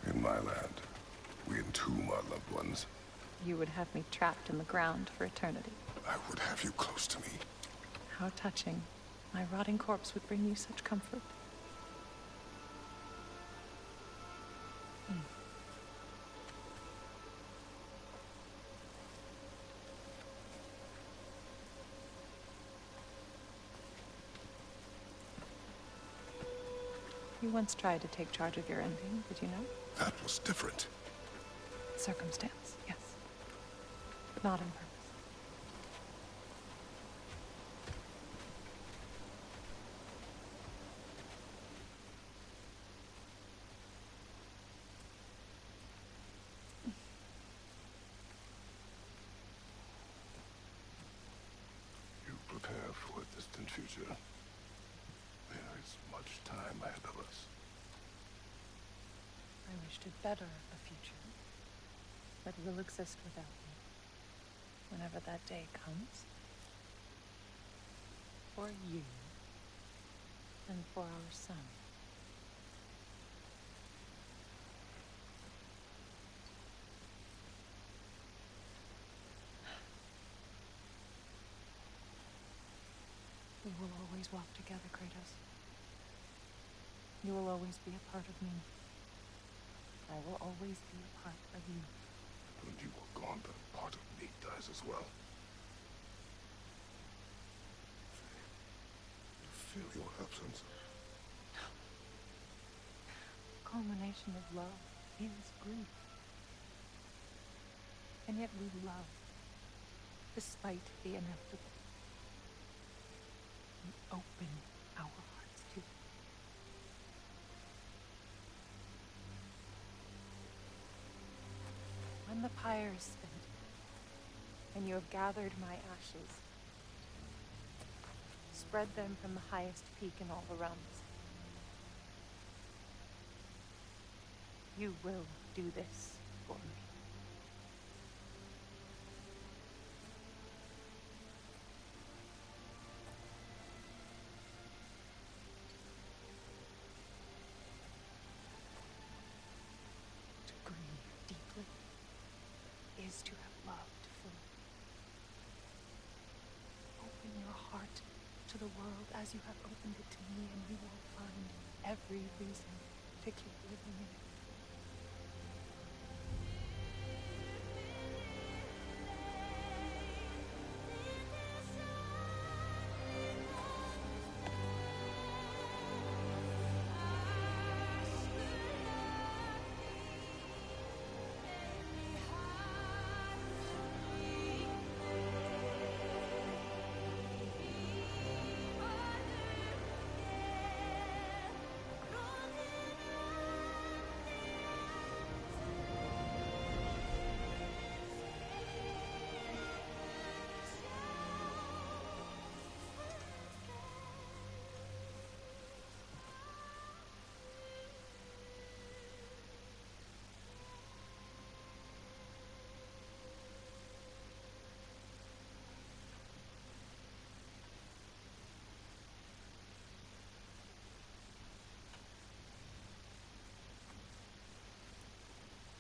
In my land, we entomb our loved ones. You would have me trapped in the ground for eternity. I would have you close to me. How touching. My rotting corpse would bring you such comfort. You once tried to take charge of your ending, did you know? That was different. Circumstance, yes. But not in purpose. You prepare for a distant future. There is much time ahead of us. I wish to better a future that will exist without me, whenever that day comes. For you, and for our son. We will always walk together, Kratos. You will always be a part of me. I will always be a part of you. When you are gone, that part of me dies as well. I feel your absence. Culmination of love is grief. And yet we love, despite the inevitable. We open our hearts to it. When the pyre is spent, and you have gathered my ashes, spread them from the highest peak in all the realms. You will do this for me. To grieve deeply is to have loved fully. Open your heart to the world as you have opened it to me, and you will find every reason to keep living in it.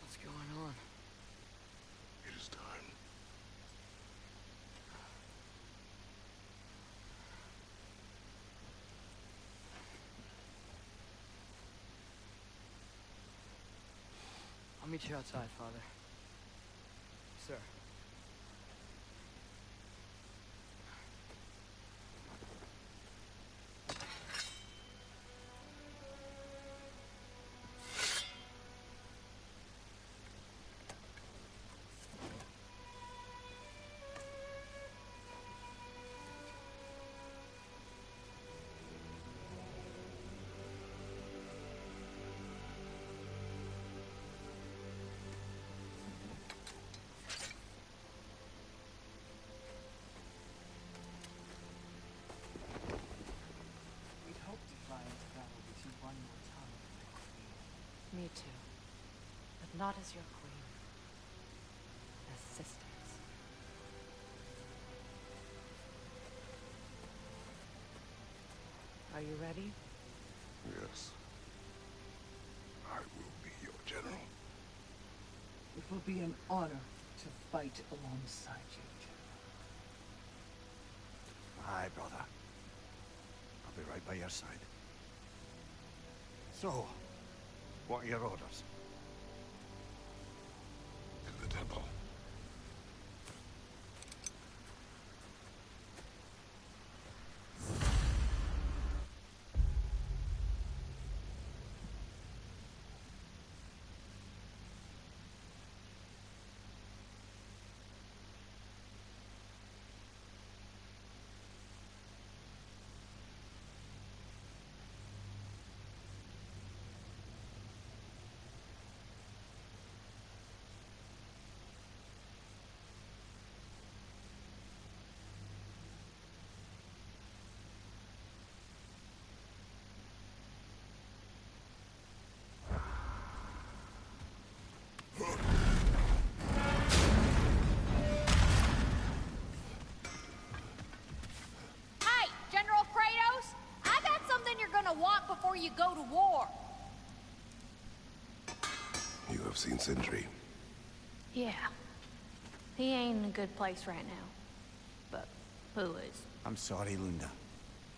What's going on? It is time. I'll meet you outside, Father. Sir. We'd hoped to fly into battle with you one more time, my queen. Me too. But not as your queen. As sisters. Are you ready? Yes. I will be your general. It will be an honor to fight alongside you, General. Aye, brother. I'll be right by your side. So, what are your orders? To the temple. seen Sindri. Yeah. He ain't in a good place right now. But who is? I'm sorry, Lunda.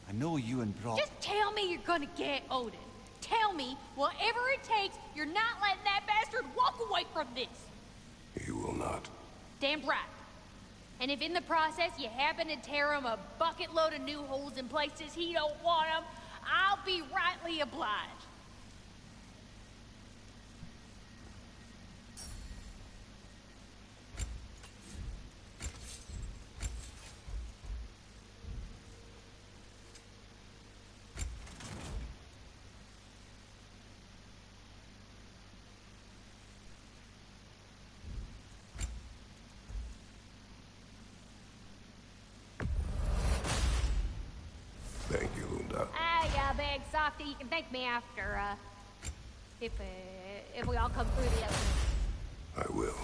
I know you and Brock... Just tell me you're gonna get Odin. Tell me, whatever it takes, you're not letting that bastard walk away from this. He will not. Damn right. And if in the process you happen to tear him a bucket load of new holes in places he don't want them, I'll be rightly obliged. Thank you, Lunda. Yeah, big softy, you can thank me after, if we all come through the other I will.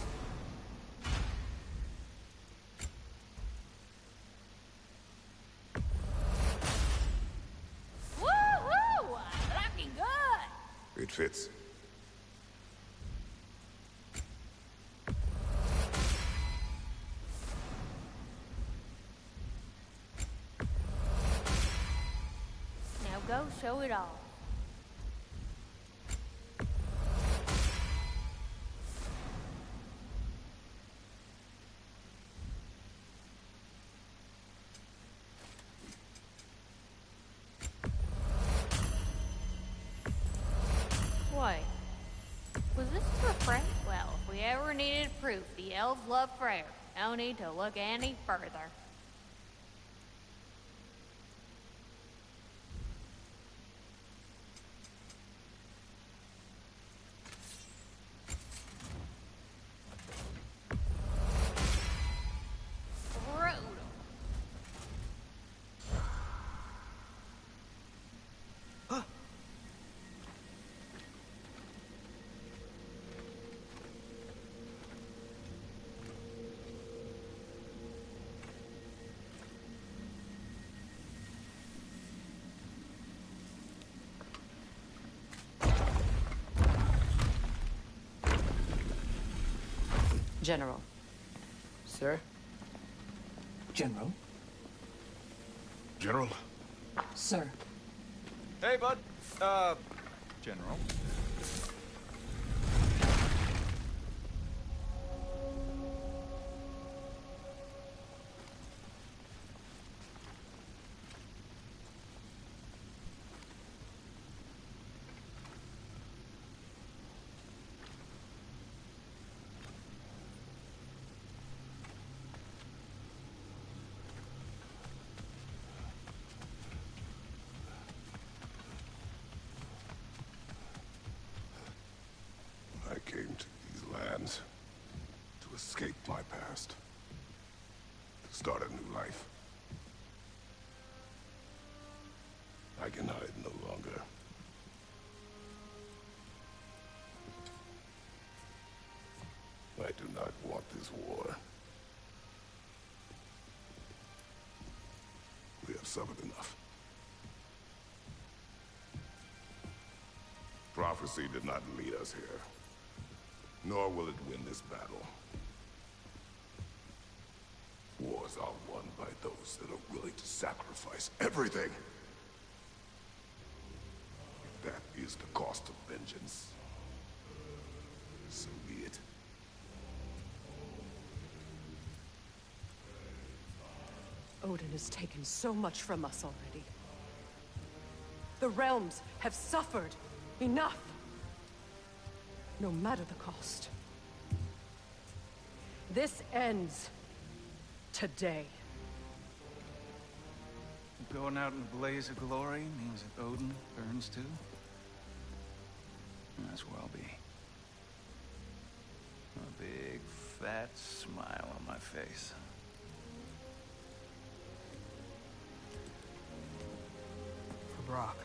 Woohoo! Looking good! It fits. Now go show it all. Wait. Was this for Frey? Well, if we ever needed proof the elves love Freyr, no need to look any further. Brutal. General. Sir? General? General? Sir. Hey, bud. General. I came to these lands to escape my past, to start a new life. I can hide no longer. I do not want this war. We have suffered enough. Prophecy did not lead us here, nor will it win this battle. Wars are won by those that are willing to sacrifice everything. If that is the cost of vengeance, so be it. Odin has taken so much from us already. The realms have suffered enough. No matter the cost. This ends today. Going out in a blaze of glory means that Odin burns too? That's where I'll be. A big, fat smile on my face. For Brock.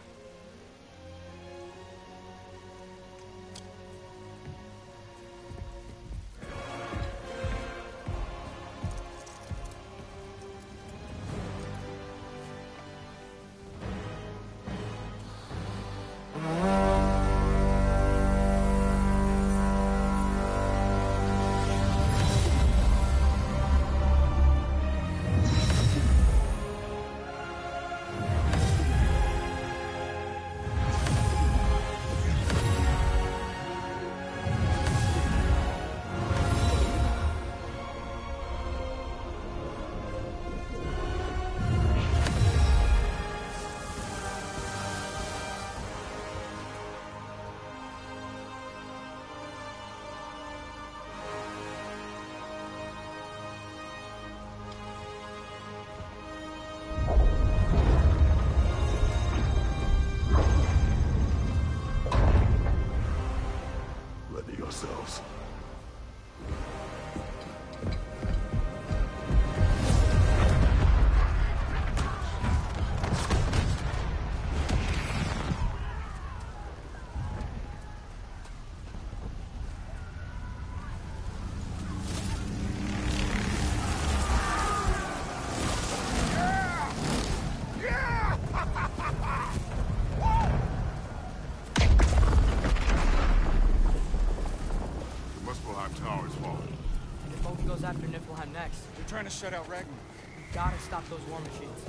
trying to shut out Ragnarok. We gotta stop those war machines.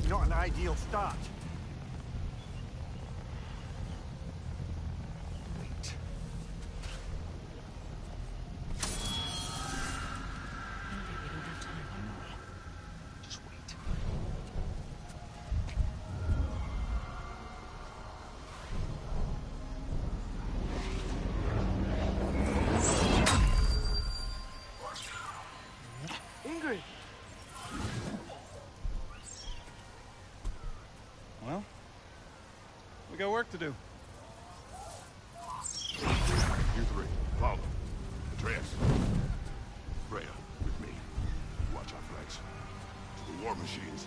Not an ideal start. Wait. We don't have time. I know. Just wait. Ingrid! Well, we got work to do. You three, follow. Atreus. Freya, with me. Watch our flanks. To the war machines.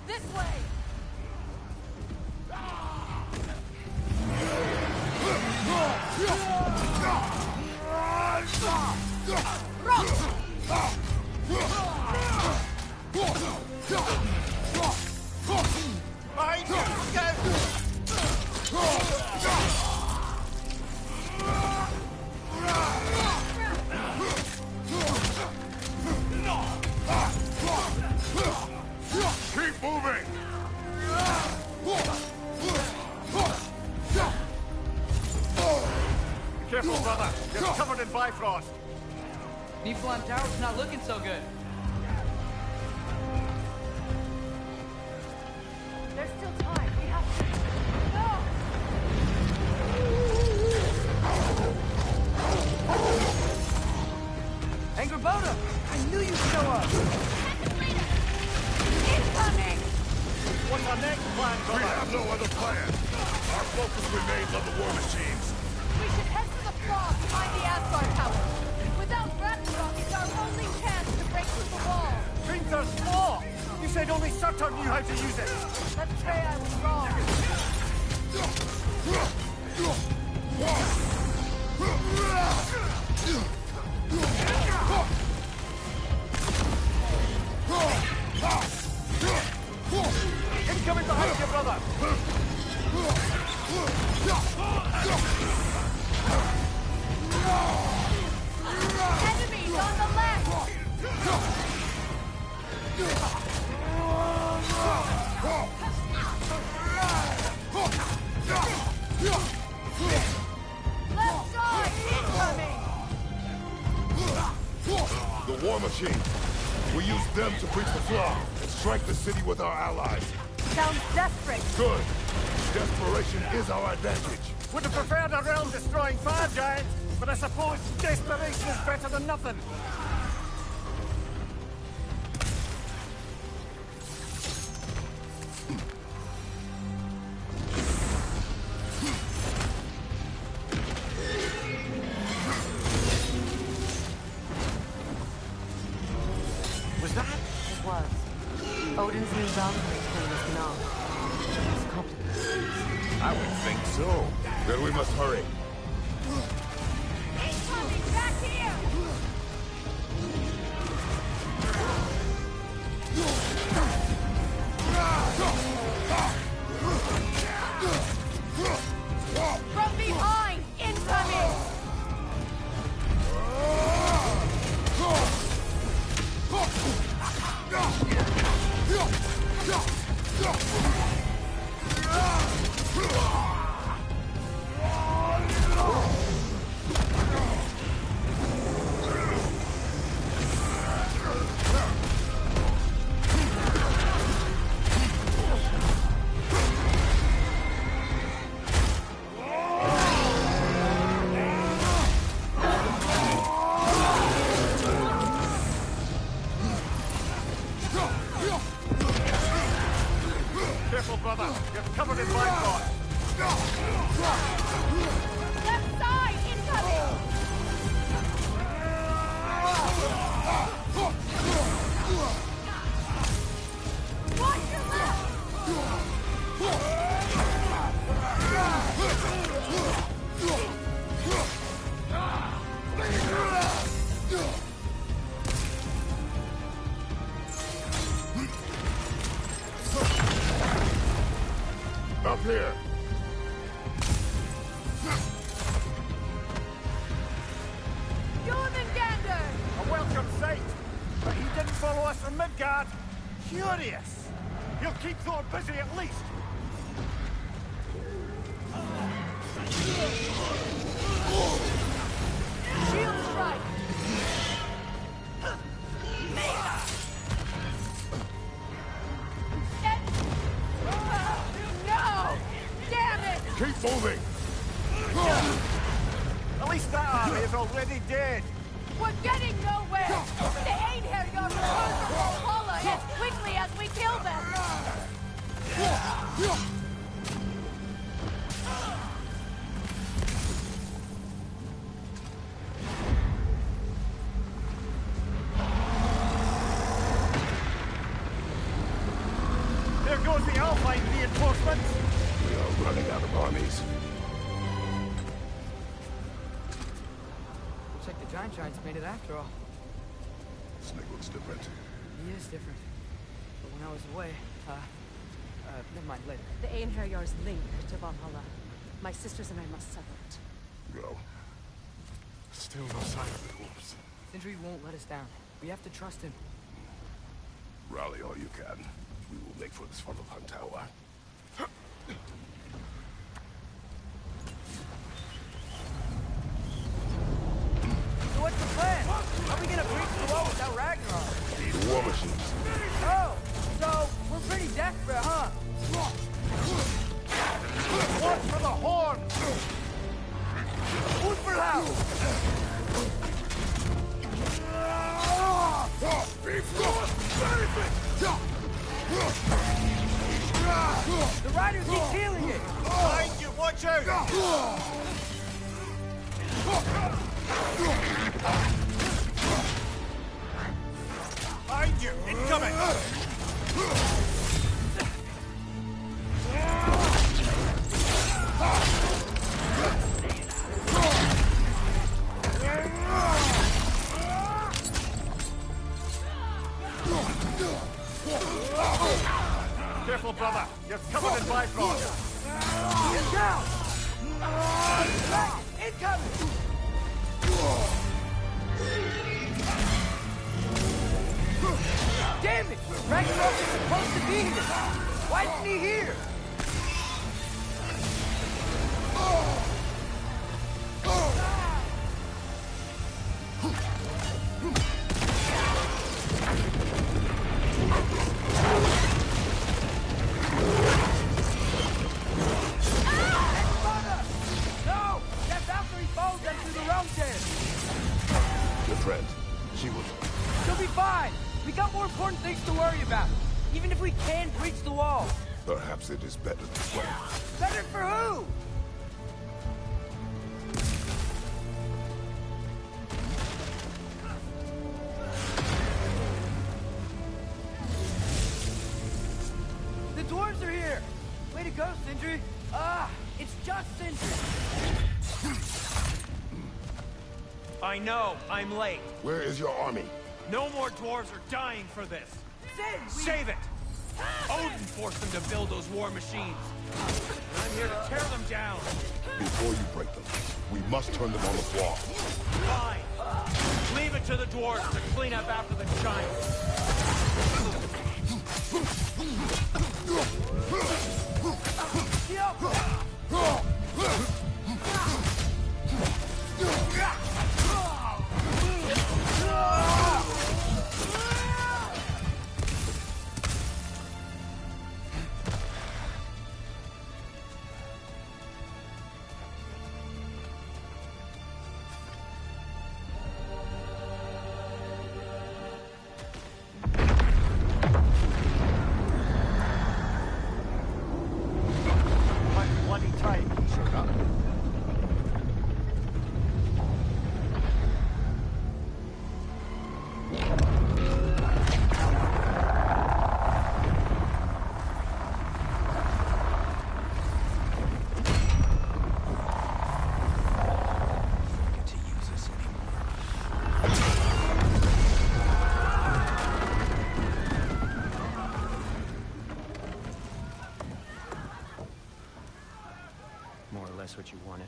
This way! Keep moving! Be careful, brother. You're covered in Bifrost. Niflheim Tower's not looking so good. There's still time. We have to... No! Angrboda! I knew you'd show up! Incoming! What's our next plan, We brother? have no other plan. Our focus remains on the war machines. We should head to the frog behind the Asgard Tower. Without Ragnarok, it's our only chance to break through the wall. Things are small. You said only Surtur knew how to use it. Let's say I was wrong. Incoming behind you, brother. Enemies on the left! Left side, incoming! The war machines. We use them to breach the flaw and strike the city with our allies. Sounds desperate. Good. Desperation is our advantage. Would have preferred a realm-destroying fire giant, but I suppose desperation is better than nothing. Was that? It was. Odin's new Valkyrie claim is not. It's complicated. I would think so. Then we must hurry. Incoming, back here! From behind, incoming! Careful, brother. You're covered in Bifrost. Left side, incoming! Watch your left! here. Jormungandr! A welcome sight, but he didn't follow us from Midgard. Curious. He'll keep Thor busy at least. Shield strike! No! Damn it! Keep moving! At least that army is already dead. We're getting nowhere! The Einherjar return to Valhalla as quickly as we kill them! There goes the Alpine reinforcements. We are running out of armies. Looks like the Giants made it after all. Snake looks different. He is different. But when I was away, never mind, later. The Einherjar's link to Valhalla. My sisters and I must sever it. Go. Still no sign of the dwarves. Sindri won't let us down. We have to trust him. Rally all you can. We will make for this Svartalfheim tower. So what's the plan? How are we gonna breach the wall without Ragnarok? Need war machines. Oh, so we're pretty desperate, huh? One for the horn! The riders keep healing it! Behind you, watch out! Behind you, incoming! Careful, brother. You're covered in Bifrost. Get down! Incoming! Damn it! Ragnarok is supposed to be here! Why isn't he here? No! That Valkyrie followed them through the realm there! Your friend, she was... She'll be fine! We got more important things to worry about. Even if we can breach the wall. Perhaps it is better this way. Better for who? The dwarves are here! Way to go, Sindri! It's just Sindri! I know, I'm late. Where is your army? No more dwarves are dying for this. Save it! Odin forced them to build those war machines. And I'm here to tear them down. Before you break them, we must turn them on the floor. Fine. Leave it to the dwarves to clean up after the giants. that's what you wanted.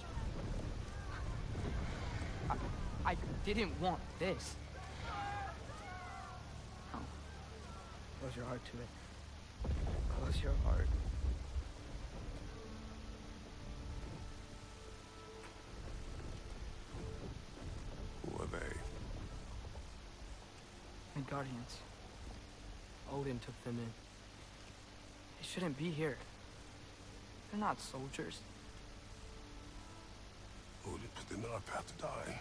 I didn't want this. Oh. Close your heart to it. Close your heart. Who are they? Guardians. Odin took them in. They shouldn't be here. They're not soldiers. Odin put them in our path to die.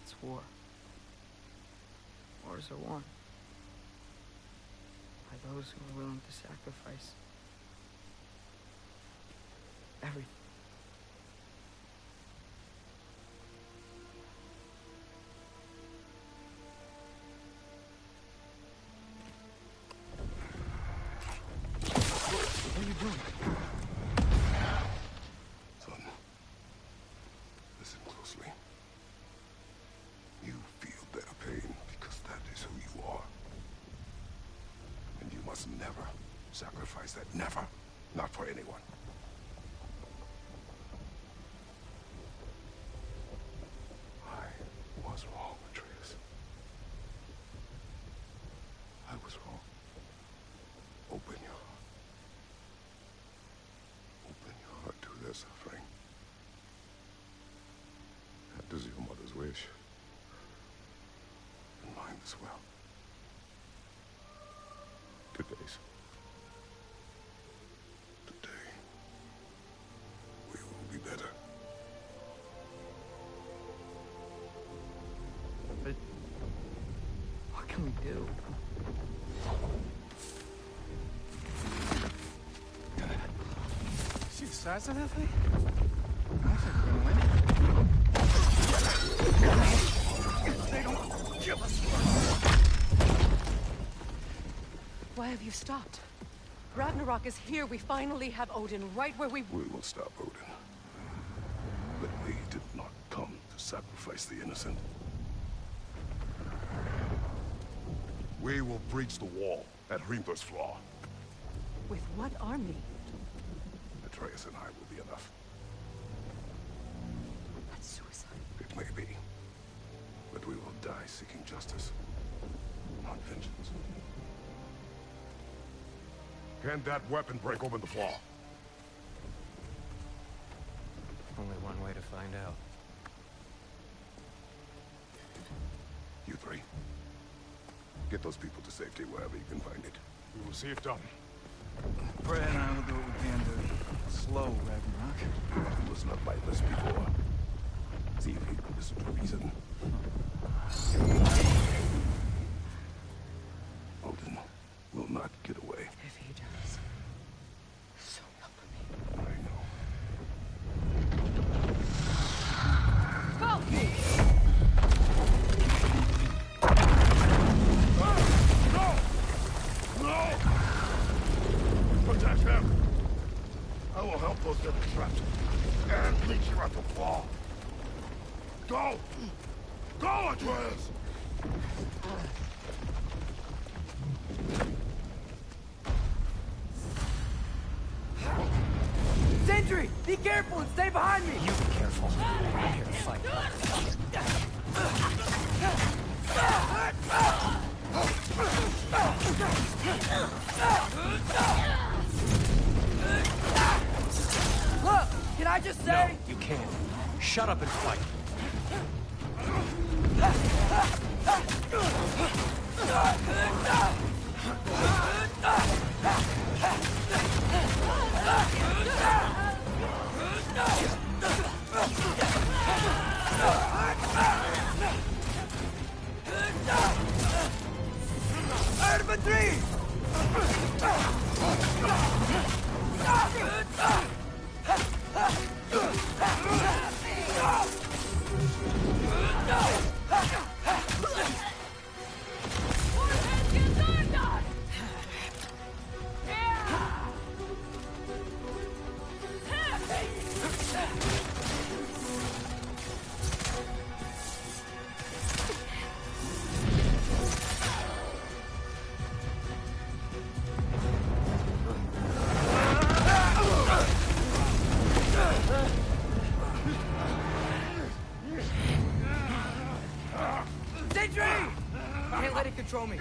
It's war. Wars are won by those who are willing to sacrifice everything. What are you doing? Son, listen closely. You feel their pain because that is who you are. And you must never sacrifice that. Never. Not for anyone. I was wrong, Atreus. I was wrong. Open your heart. Open your heart to their suffering. That is your mother's wish. And mine as well. Today's. Today. We will be better. But what can we do? See the size of that thing? I think we're gonna win. They don't kill us first. Why have you stopped? Ragnarok is here. We finally have Odin right where we... We will stop Odin. But we did not come to sacrifice the innocent. We will breach the wall at Hrimthor's Flaw. With what army? Atreus and I will be enough. That's suicide. It may be. But we will die seeking justice, not vengeance. Can that weapon break open the flaw? Only one way to find out. You three. Get those people to safety wherever you can find it. We will see it done. Fred and I will do what we can to slow Ragnarok. He was not mindless before. See if he can listen to reason. Odin will not get away. If he does, so help me. I know. Go! No! Protect him! I will help those that are trapped. And lead you at the flaw. Go! Go, Atreus! Sentry! Be careful and stay behind me! You be careful. I'm here to fight. Look! Can I just say... No, you can't. Shut up and fight. Infantry! can't let it control me.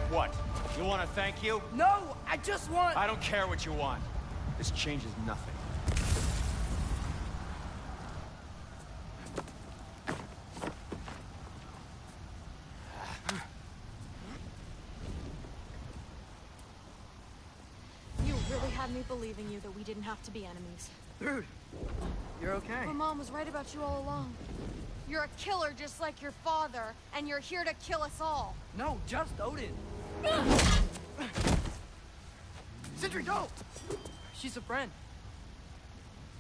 What? You want to thank you? No, I just want... I don't care what you want. This changes nothing. You really had me believing you that we didn't have to be enemies. Dude, you're okay. My mom was right about you all along. You're a killer just like your father, and you're here to kill us all. No, just Odin. Sentry, don't! She's a friend.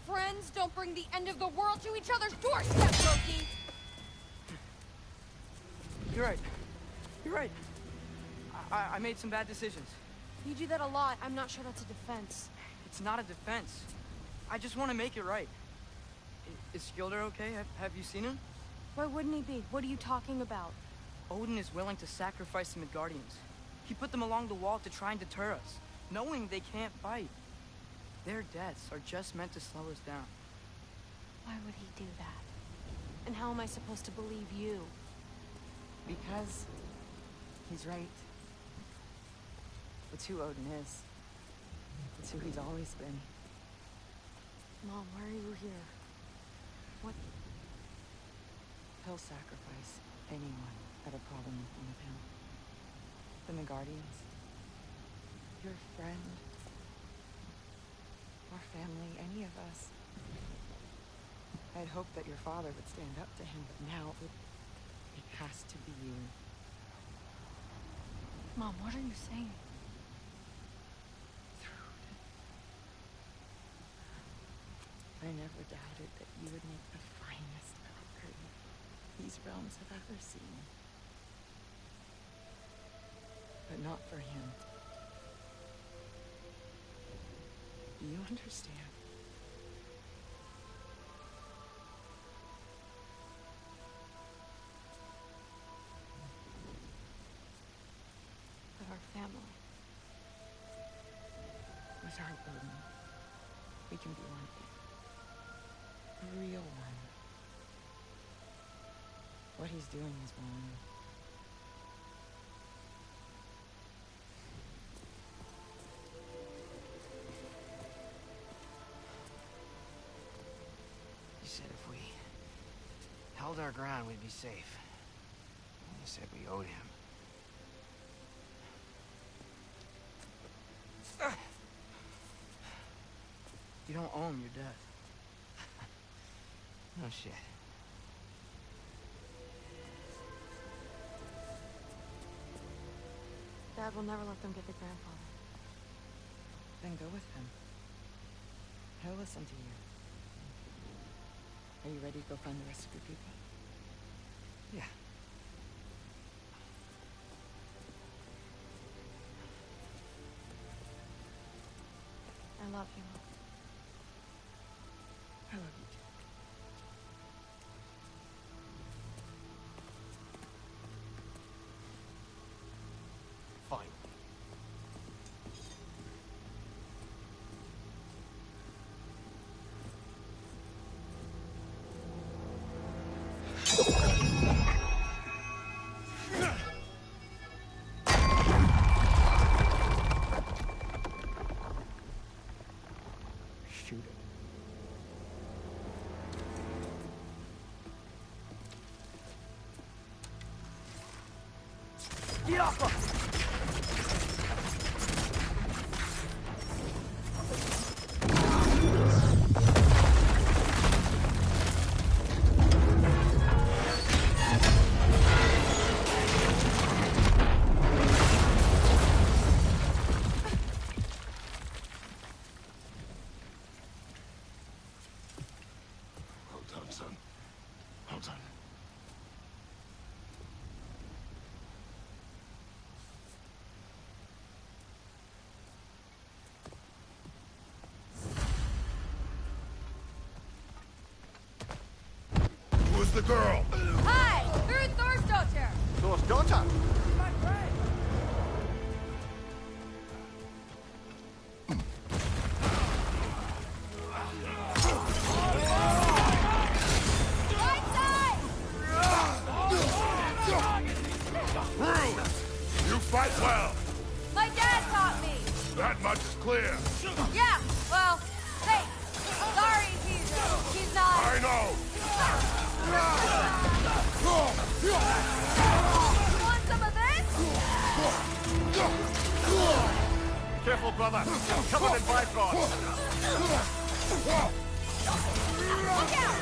Friends don't bring the end of the world to each other's doorstep, Loki! You're right. You're right. I made some bad decisions. You do that a lot. I'm not sure that's a defense. It's not a defense. I just want to make it right. Is Skilder okay? Have you seen him? Why wouldn't he be? What are you talking about? Odin is willing to sacrifice the Midgardians. He put them along the wall to try and deter us, knowing they can't fight. Their deaths are just meant to slow us down. Why would he do that? And how am I supposed to believe you? Because he's right. It's who Odin is. It's who he's always been. Mom, why are you here? What? He'll sacrifice anyone had a problem with one of him. The Midgardians. Your friend. Our family, any of us. I had hoped that your father would stand up to him, but now it has to be you. Mom, what are you saying? I never doubted that you would make the finest Valkyrie these realms have ever seen. But not for him. Do you understand? But our family. With our Odin, we can be one again. A real one. What he's doing is wrong. He said if we held our ground, we'd be safe. He said we owed him. You don't owe him your death. No shit. Dad will never let them get the grandfather. Then go with him. He'll listen to you. Are you ready to go find the rest of your people? Yeah. I love you, Mom. I love you too. Fine. Shoot it. Get off her! Who's the girl? Hi! Who's Thor's daughter? Thor's daughter? My friend! Right side! Rude! You fight well. My dad taught me. That much is clear. Yeah, well, hey, sorry he's not... I know. You want some of this? Careful, brother. You're covered in Bifrost. Look out!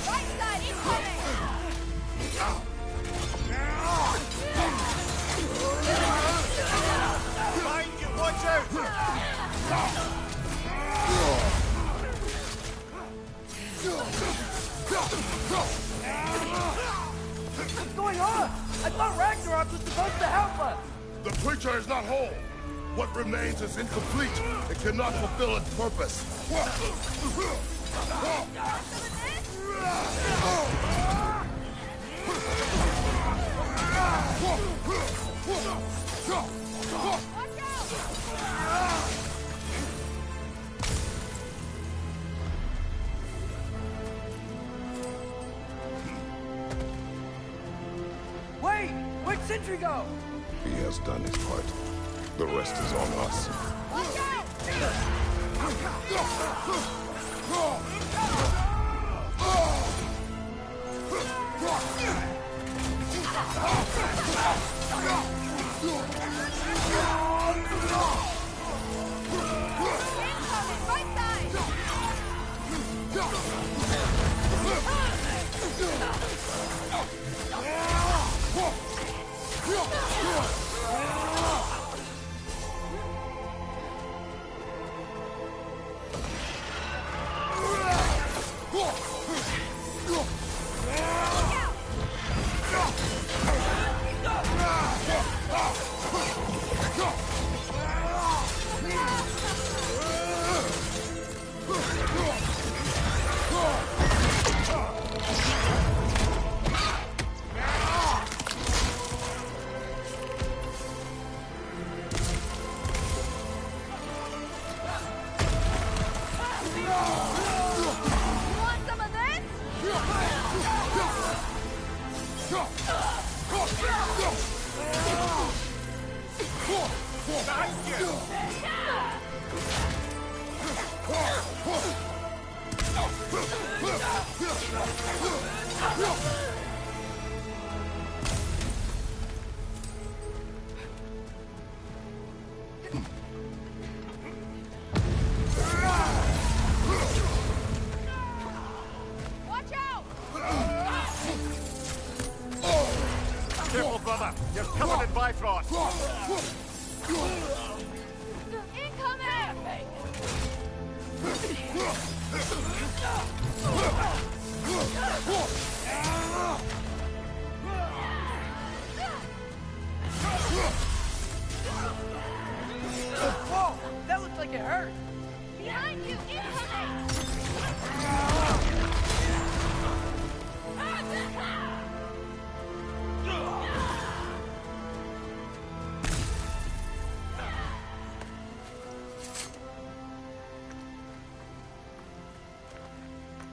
Right side, incoming! Behind you, watch out! What's going on? I thought Ragnarok was supposed to help us! The preacher is not whole. What remains is incomplete. It cannot fulfill its purpose. Wait! Where'd Sentry go? He has done his part. The rest is on us. Watch out! Incoming, right side! You want some of this? Watch out! Careful, brother. You're covered in Bifrost. Incoming! Whoa! That looks like it hurt! Behind you, incoming!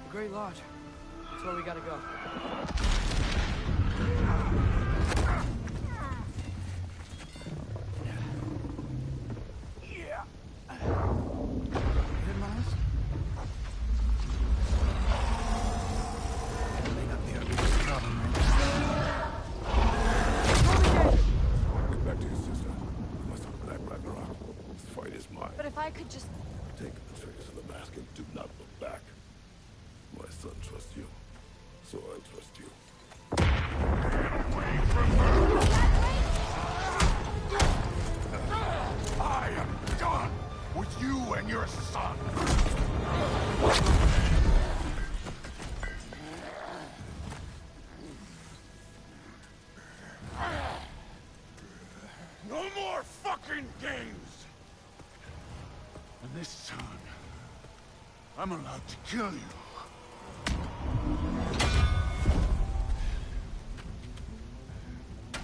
The Great Lodge. That's where we gotta go. Get back to your sister. Must have black Ragnarok. This fight is mine. But if I could just... Take the trace of the mask and do not look back. My son trusts you, so I'll trust you. I am done with you and your son. fucking games! And this time, I'm allowed to kill you.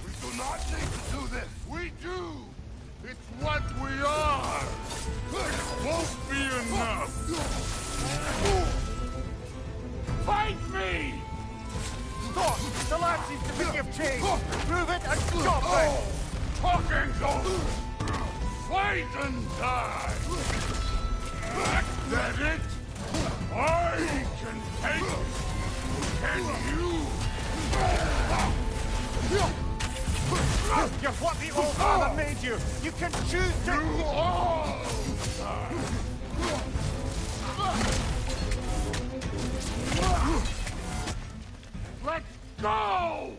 We do not need to do this. We do. It's what we are. It won't be enough. Fight me! Thor, the lad seems to think you've changed. Prove it and stop it! Talking's over. Fight and die. That it? I can take it. Can you? You're what the old father made you. You can choose to... You all Let's go!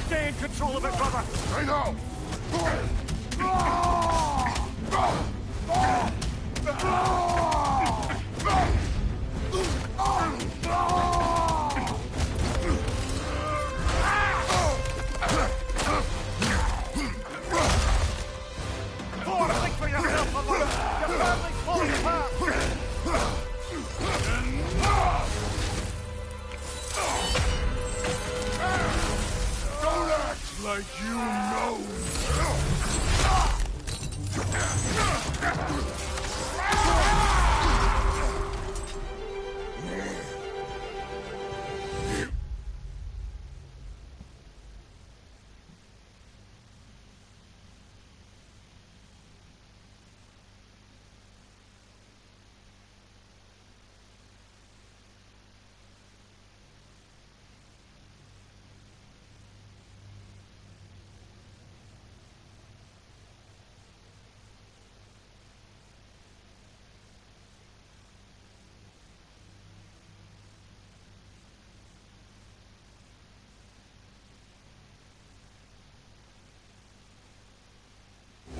Stay in control of it, brother. I know. Thor, think for yourself, brother. Your family's falling apart. Don't act like you know.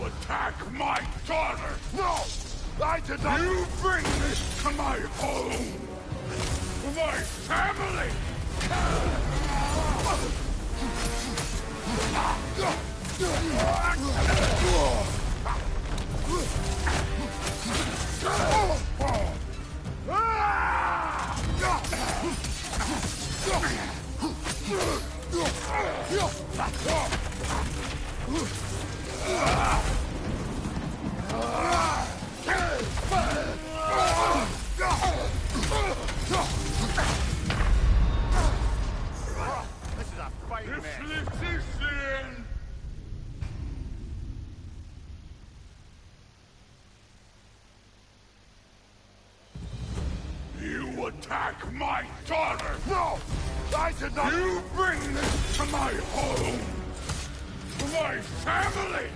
Attack my daughter! No! I did not... You bring this to my home! To my family! This is a fight, man. You attack my daughter! No! I did not... You bring this to my home! To my family!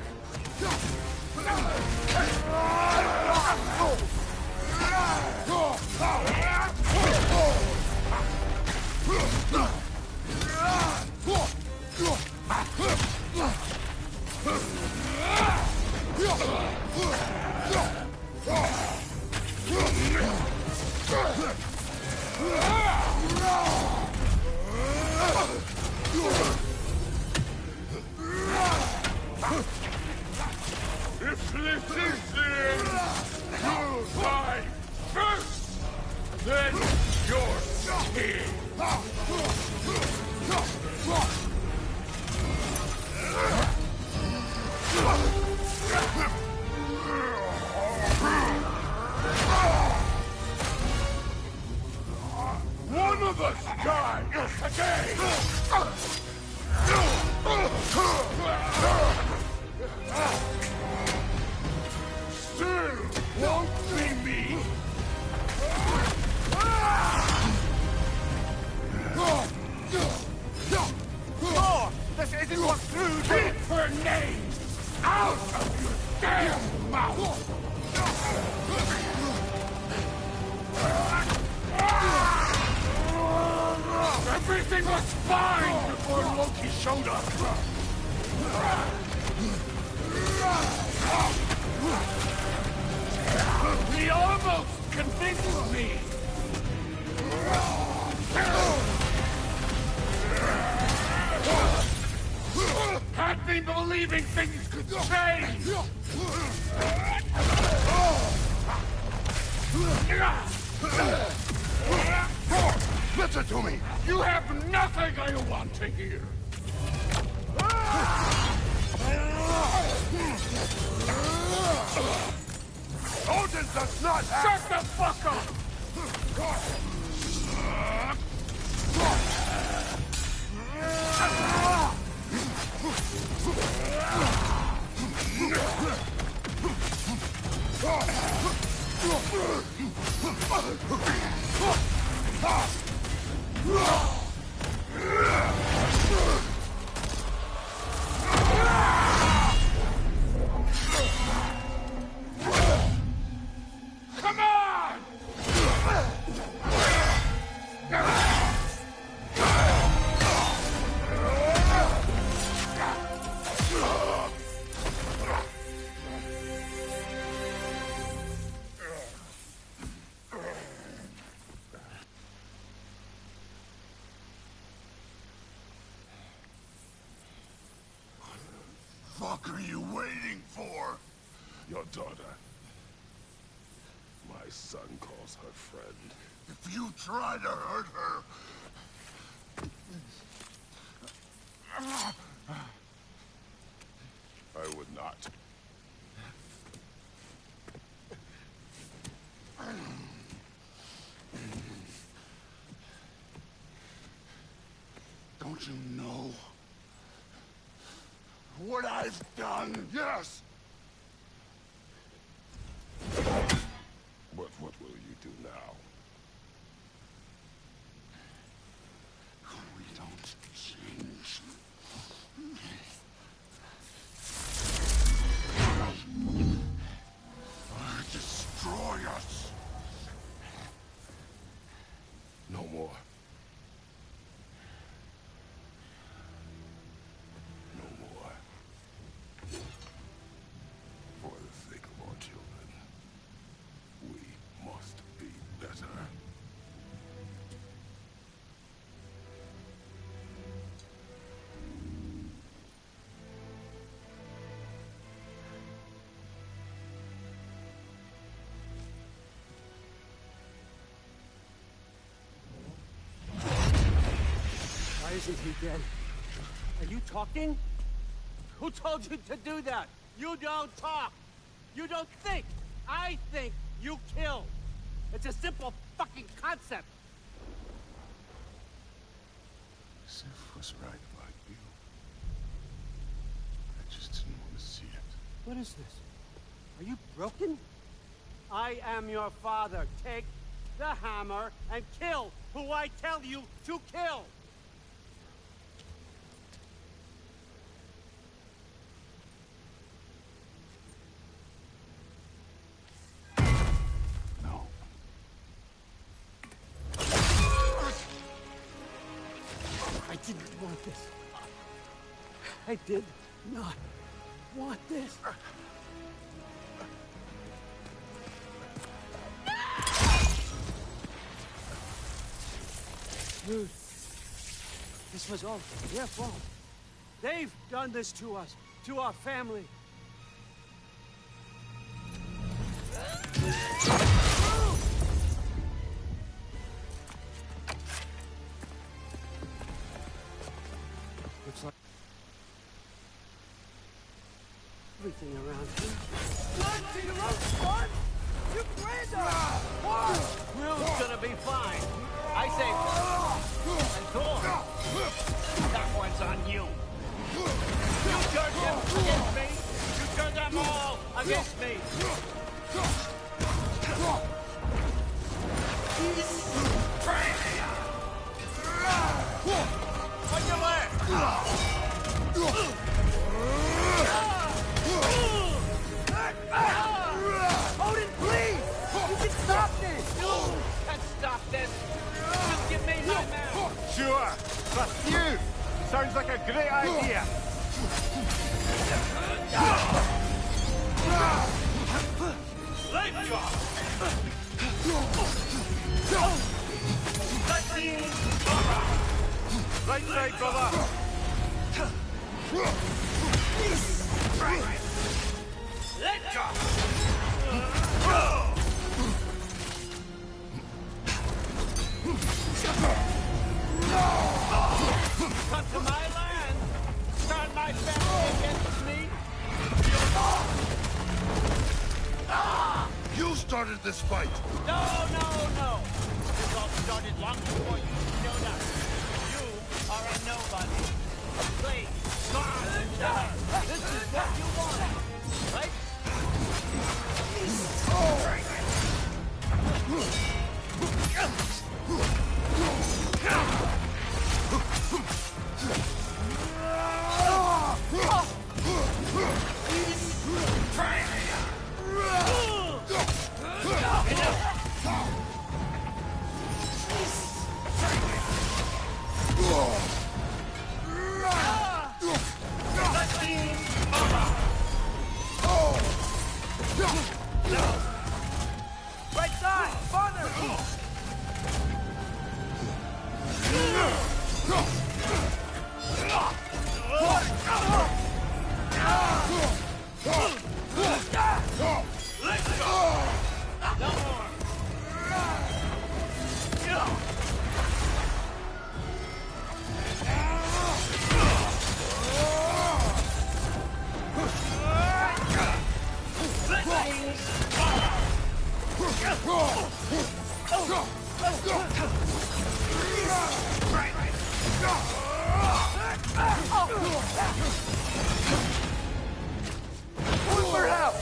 If this is the end, you'll die first, then your king. One of us dies today! Still won't be me! Thor, this isn't what Thru did! Keep her name out of your damn mouth! Everything was fine before Loki showed up! He almost convinced me! Had me believing things could change! Listen to me! You have nothing I want to hear! Odin does not have... Shut the fuck up! Come on! What are you waiting for? Your daughter. My son calls her friend. If you try to hurt her... I would not. Don't you know what I've done? Yes! But what will you do now? We don't change. Destroy us. No more. No more. For the sake of our children, we must be better. Why isn't he dead? Are you talking? Who told you to do that? You don't talk. You don't think. I think. You kill. It's a simple fucking concept. Sif was right about you. I just didn't want to see it. What is this? Are you broken? I am your father. Take the hammer and kill who I tell you to kill. No. I didn't want this. I did not want this. Dude, this was all their fault. They've done this to us, to our family. Looks like everything around here. Run to your own son! You granddaughter! Will's gonna be fine. I say, and Thor, that one's on you. You turned him against me. You turned them all against me. On your Odin, please! You can stop this! You can stop this! Just give me my man! Sure! Trust you! Sounds like a great idea! Let go! Right side, brother! Let go! Come to my land! Turn my family against me! You started this fight! No, no, no! This all started long before you showed up. You are a nobody. Please, this is what you want, right? Right side! Farther! Let's go! No more! We're out!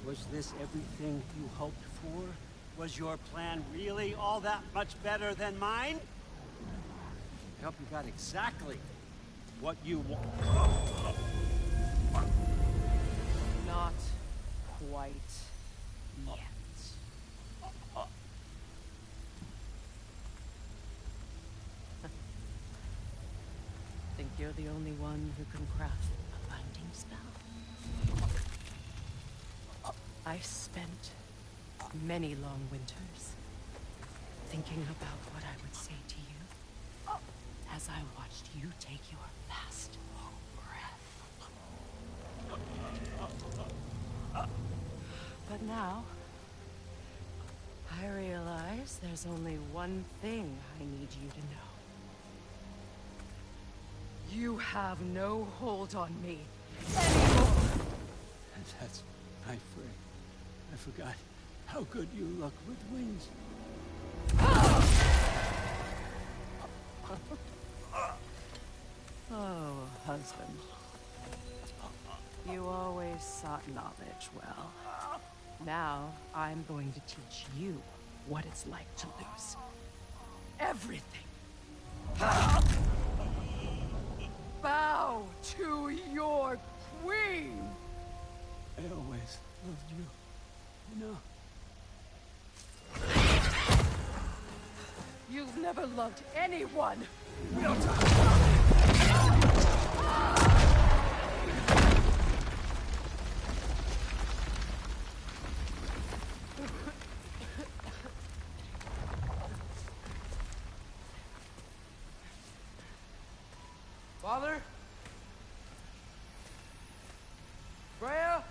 Was this everything you hoped for? Was your plan really all that much better than mine? I hope you got exactly what you want. Not quite yet. Think you're the only one who can craft a binding spell? I've spent many long winters thinking about what I would say to you as I watched you take your last breath. But now, I realize there's only one thing I need you to know. You have no hold on me anymore. That's my friend. I forgot how good you look with wings. Oh, husband. You always sought knowledge well. Now, I'm going to teach you what it's like to lose everything. Bow to your queen! I always loved you. You know. You've never loved anyone! Father? Freya?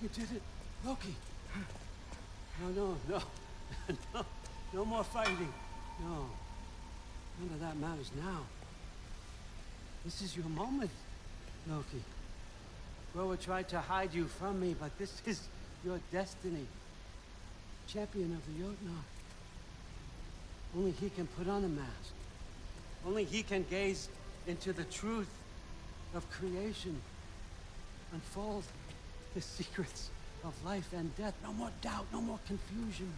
You did it, Loki. No, no, no. No, no more fighting. No. None of that matters now. This is your moment, Loki. Groa tried to hide you from me, but this is your destiny. Champion of the Jotnar. Only he can put on a mask. Only he can gaze into the truth of creation. Unfold the secrets of life and death. No more doubt, no more confusion.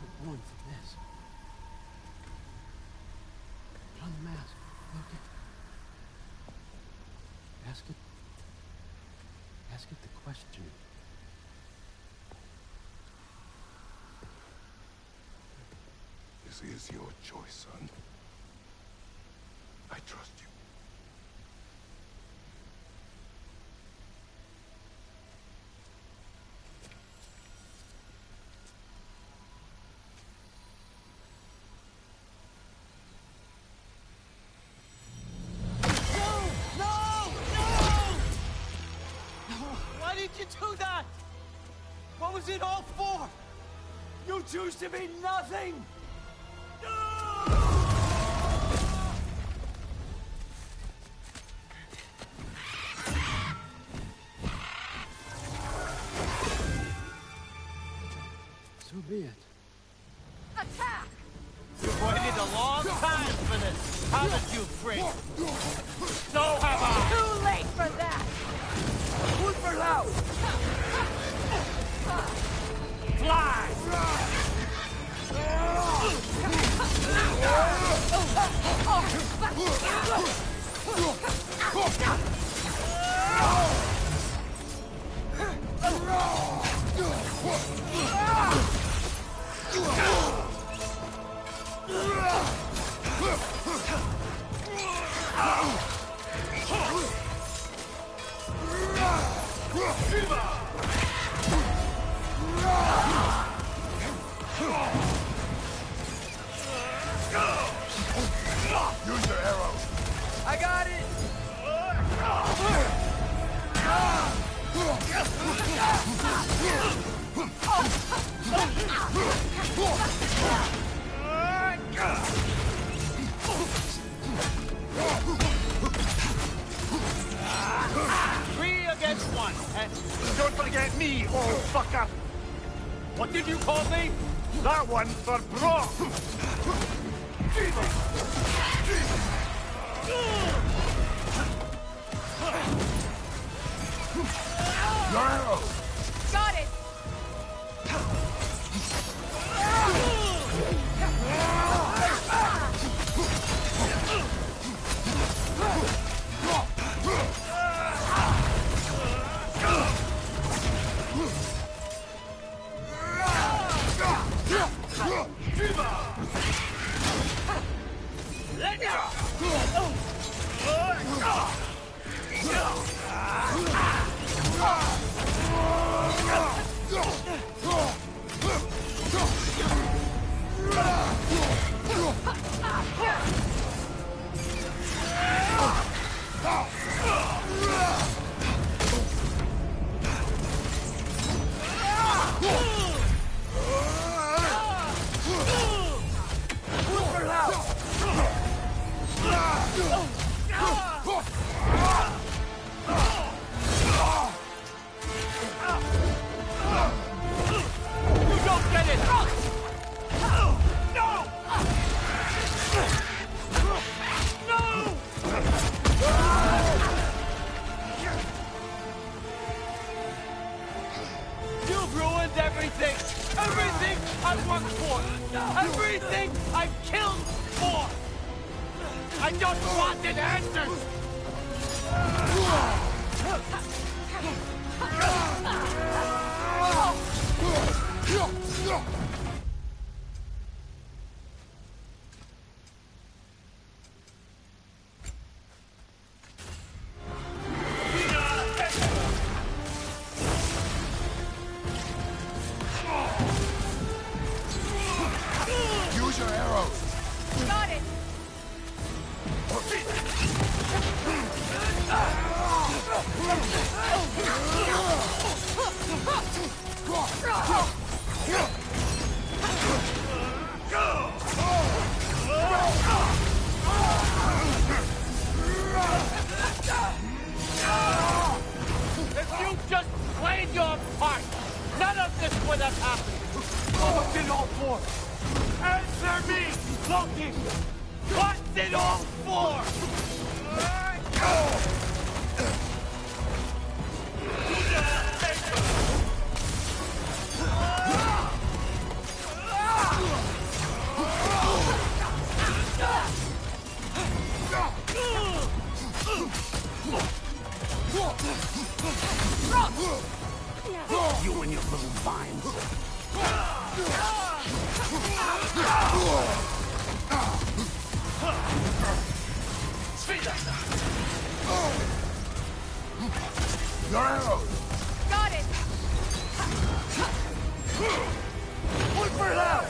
We're born for this. Put on the mask, Loki. Ask it the question. This is your choice, son. I trust you. Why did you do that? What was it all for? You choose to be nothing! So be it. Attack! You've waited a long time for this, haven't you, Freak? So have I! Too late for that! Who's for loud? Fly! Use your arrows. I got it! Three against one, and don't forget me, old fucker! What did you call me? That one for Brock! Your arrows. Got it! Everything I worked for! Everything I killed for! I just wanted answers! Use your arrows. Got it! what has happened? What's it all for? Answer me, Loki! What's it all for? You and your little vines. Your arrows! Got it! Look for that!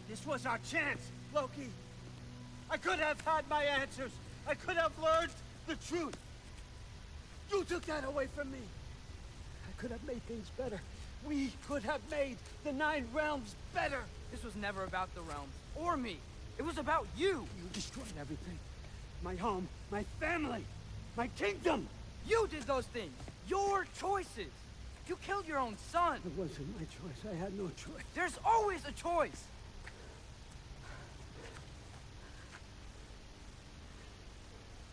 This was our chance, Loki. I could have had my answers. I could have learned the truth. You took that away from me. I could have made things better. We could have made the Nine Realms better. This was never about the realms, or me. It was about you. You destroyed everything. My home, my family, my kingdom. You did those things. Your choices. You killed your own son. It wasn't my choice. I had no choice. There's always a choice.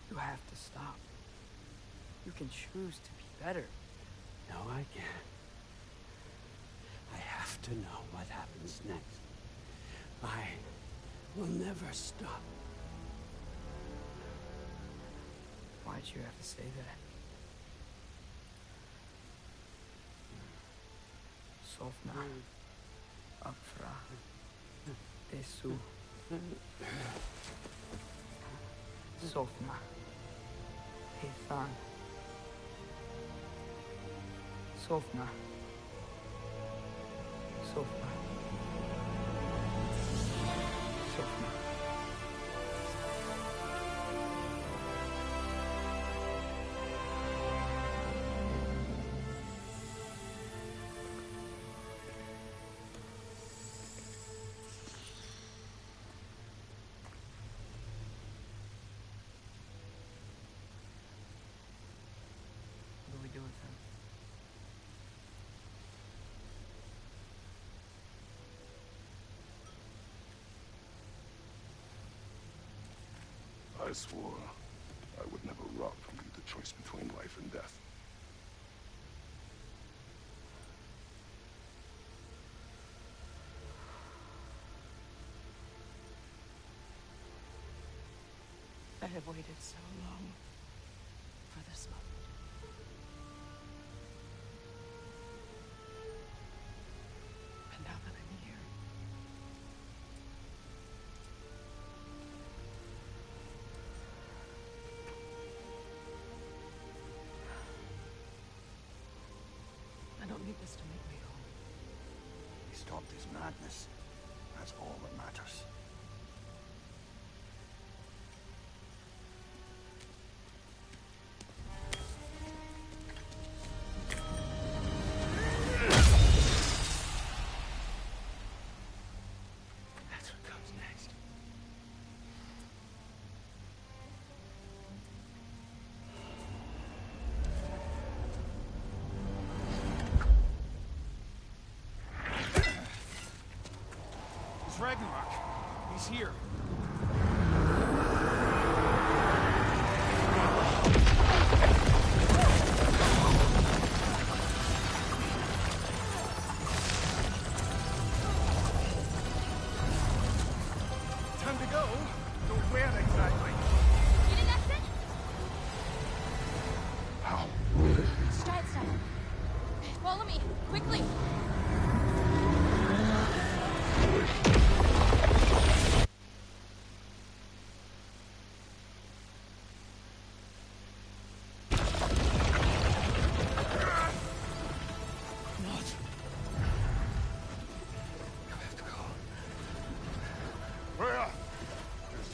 You have to stop. You can choose to be better. No, I can't. I have to know what happens next. I will never stop. Why'd you have to say that? Sofna. Afra. Desu. Sofna. Ethan. Sofna. Sofna. Sofna. What do we do with him? I swore I would never rob from you the choice between life and death. I have waited so long for this moment. And now that I'm here, I don't need this to make me whole. He stopped his madness. That's all that matters. That's what comes next. It's Ragnarok. He's here.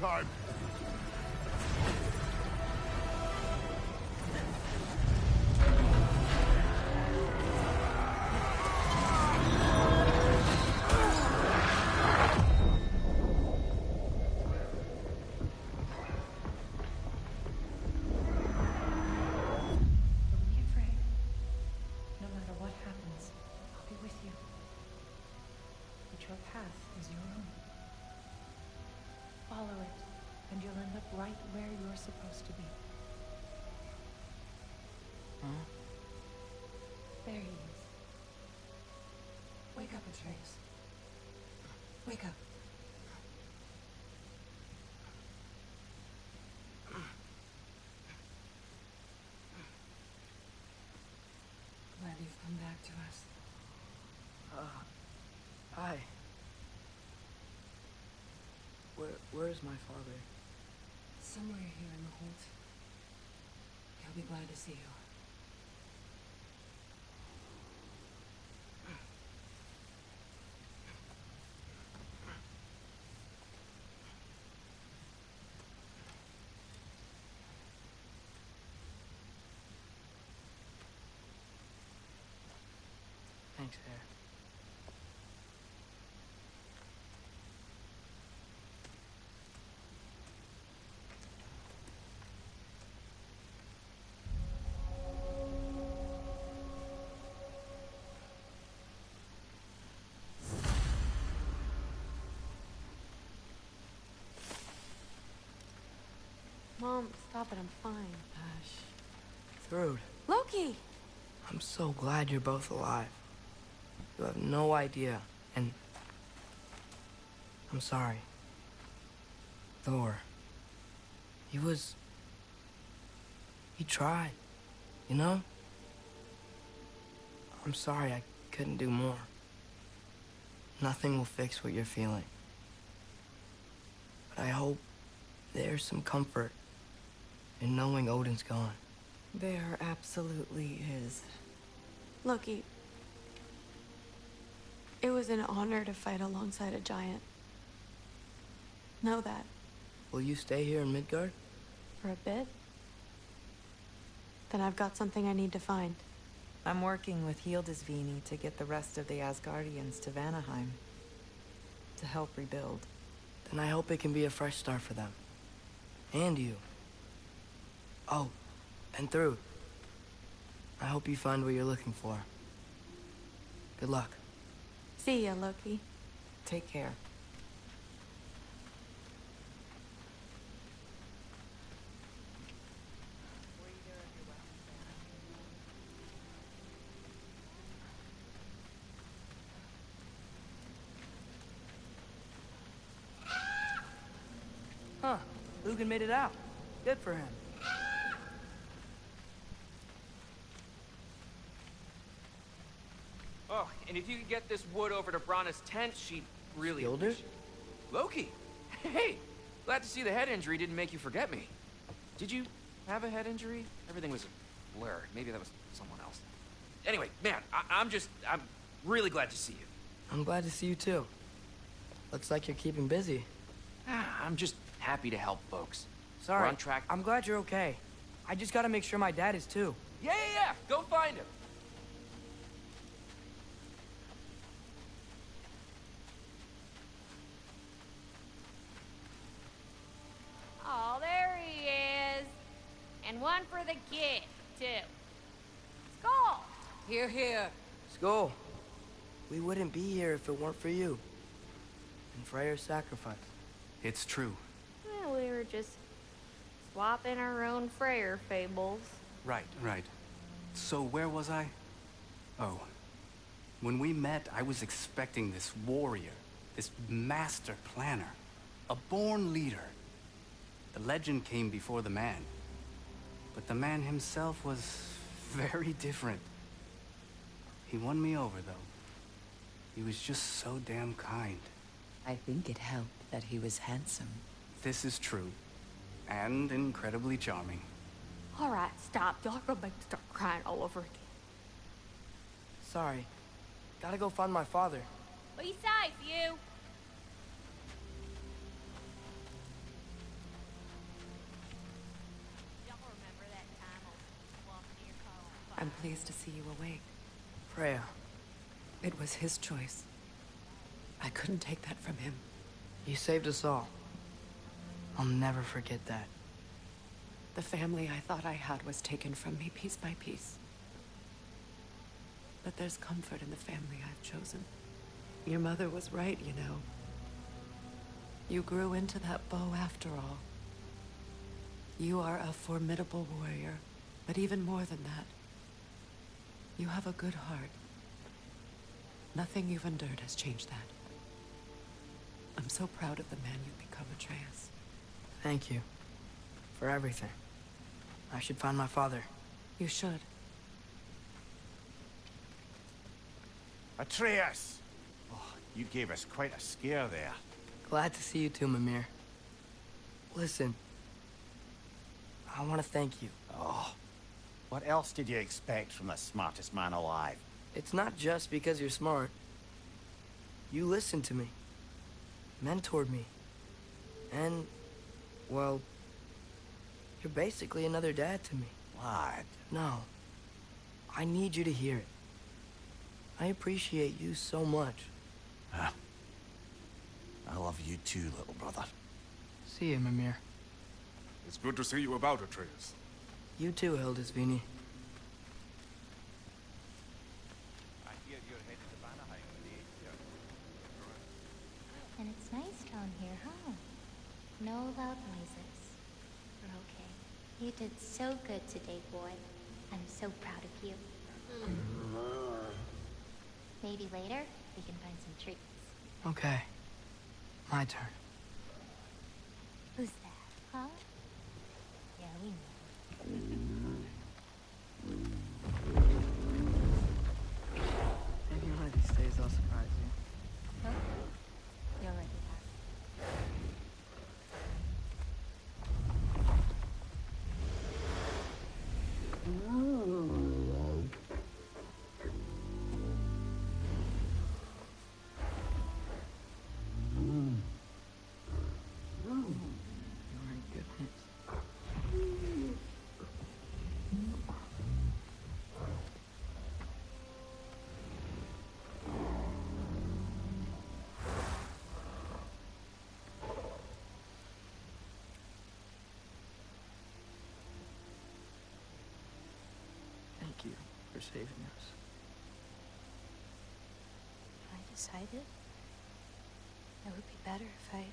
time. Don't be afraid. No matter what happens, I'll be with you. But your path is your own. Follow it, and you'll end up right where you're supposed to be. Huh? There he is. Wake up, Atreus. Wake up. Glad you've come back to us. Hi. Where's my father? Somewhere here in the hold. He'll be glad to see you. Thanks, Hare. Mom, stop it. I'm fine. Thrud, Loki! I'm so glad you're both alive. You have no idea, and I'm sorry. Thor, he tried, you know? I'm sorry I couldn't do more. Nothing will fix what you're feeling. But I hope there's some comfort in knowing Odin's gone. There absolutely is. Loki, it was an honor to fight alongside a giant. Know that. Will you stay here in Midgard? For a bit? Then I've got something I need to find. I'm working with Hildisvini to get the rest of the Asgardians to Vanaheim. To help rebuild. Then I hope it can be a fresh start for them. And you. Oh, and Thrud. I hope you find what you're looking for. Good luck. See ya, Loki. Take care. Huh. Lugan made it out. Good for him. Oh, and if you could get this wood over to Brana's tent, she'd really Skilder? appreciate it. Loki! Hey! Glad to see the head injury didn't make you forget me. Did you have a head injury? Everything was a blur. Maybe that was someone else. Anyway, man, I'm really glad to see you. I'm glad to see you too. Looks like you're keeping busy. I'm just happy to help folks. Sorry. We're on track. I'm glad you're okay. I just gotta make sure my dad is too. Yeah. Go find him. Oh, there he is. And one for the kid, too. Skull! Here, here. Skull. We wouldn't be here if it weren't for you. And Freyr's sacrifice. It's true. Well, we were just swapping our own Freyr fables. Right. So where was I? Oh. When we met, I was expecting this warrior, this master planner, a born leader. The legend came before the man. But the man himself was very different. He won me over, though. He was just so damn kind. I think it helped that he was handsome. This is true. And incredibly charming. All right, stop. Y'all are gonna make me start crying all over again. Sorry. Gotta go find my father. Be safe, you. pleased to see you awake. Freya. It was his choice. I couldn't take that from him. He saved us all. I'll never forget that. The family I thought I had was taken from me piece by piece. But there's comfort in the family I've chosen. Your mother was right, you know. You grew into that bow after all. You are a formidable warrior, but even more than that, you have a good heart. Nothing you've endured has changed that. I'm so proud of the man you've become, Atreus. Thank you. For everything. I should find my father. You should. Atreus! Oh, you gave us quite a scare there. Glad to see you too, Mimir. Listen. I want to thank you. Oh, what else did you expect from the smartest man alive? It's not just because you're smart. You listened to me. Mentored me. And, well, you're basically another dad to me. Lad. No. I need you to hear it. I appreciate you so much. I love you too, little brother. See you, Mimir. It's good to see you about, Atreus. You too, Hildisvini. I hear you're headed to Vanaheim with the Aesir. And it's nice down here, huh? No loud noises. We're okay. You did so good today, boy. I'm so proud of you. Maybe later, we can find some treats. Okay. My turn. Who's that, huh? Yeah, we know. Maybe one of these days I'll surprise you. Huh? You already have. Thank you for saving us. I decided it would be better if I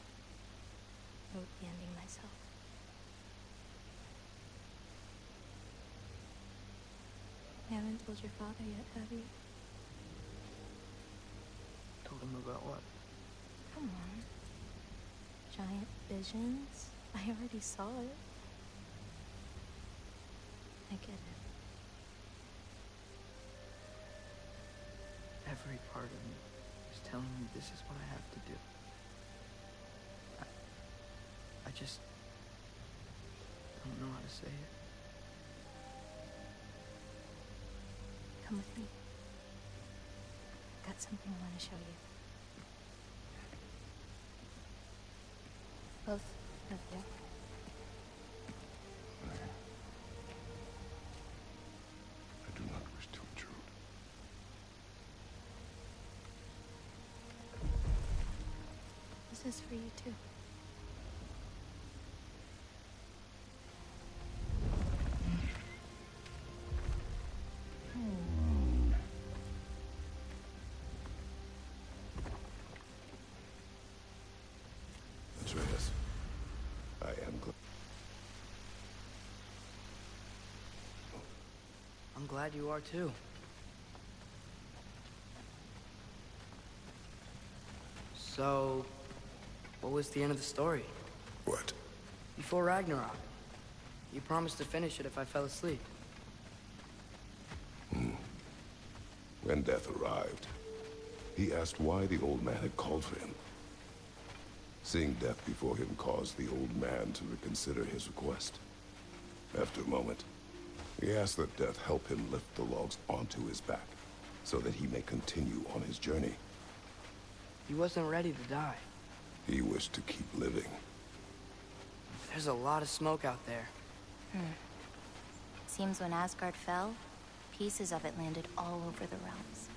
wrote the ending myself. You haven't told your father yet, have you? Told him about what? Come on. Giant visions? I already saw it. I get it. Every part of me is telling me this is what I have to do. I just don't know how to say it. Come with me. I've got something I want to show you. Both of you. I do not wish to intrude. This is for you too. Atreus, I am glad. I'm glad you are too. So, what was the end of the story? What? Before Ragnarok. You promised to finish it if I fell asleep. When death arrived, he asked why the old man had called for him. Seeing death before him caused the old man to reconsider his request. After a moment, he asked that death help him lift the logs onto his back, so that he may continue on his journey. He wasn't ready to die. He wished to keep living. There's a lot of smoke out there. Seems when Asgard fell, pieces of it landed all over the realms.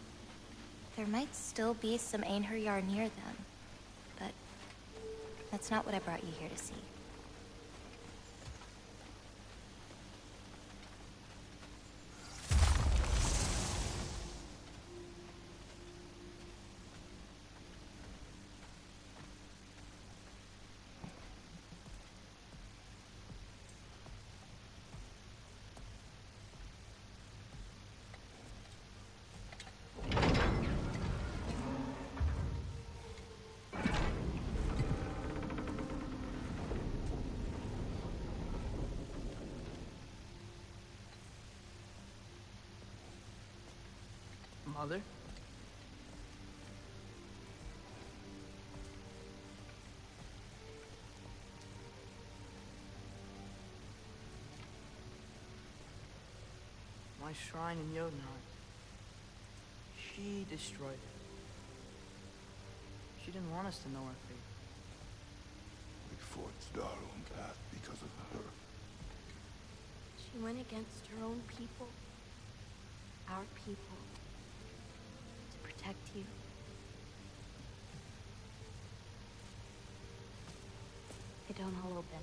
There might still be some Einherjar near them, but that's not what I brought you here to see. Mother? My shrine in Jotunheim. She destroyed it. She didn't want us to know our fate. We forged our own path because of her. She went against her own people. Our people. To protect you. They don't all open.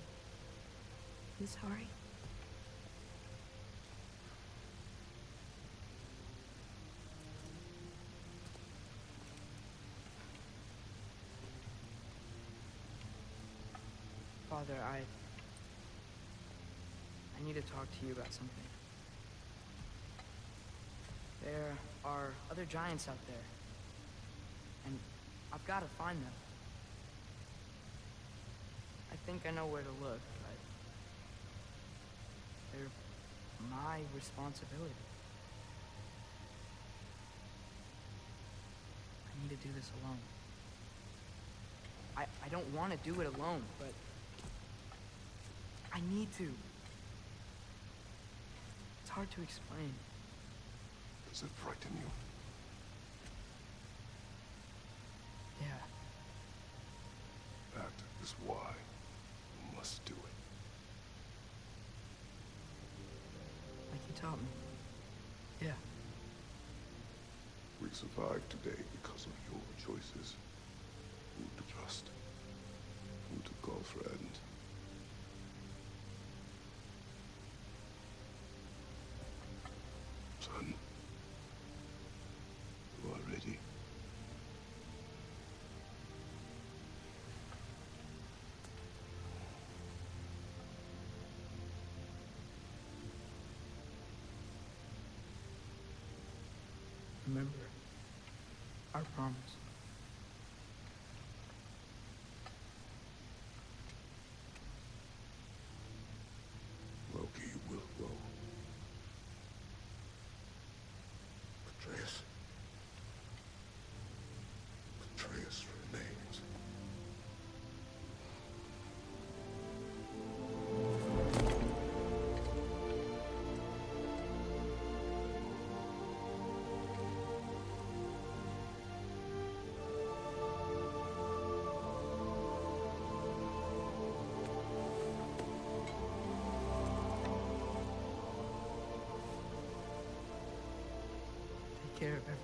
I'm sorry. Father, I need to talk to you about something. There are other giants out there, and I've got to find them. I think I know where to look, but they're my responsibility. I need to do this alone. I don't want to do it alone, but I need to. It's hard to explain. Does it frighten you? Yeah. That is why you must do it. Like you taught me. Yeah. We survived today because of your choices. Who to trust. Who to call friend. Son. You are ready. Remember our promise. Loki will go. Atreus. Atreus remains. Take care of everyone.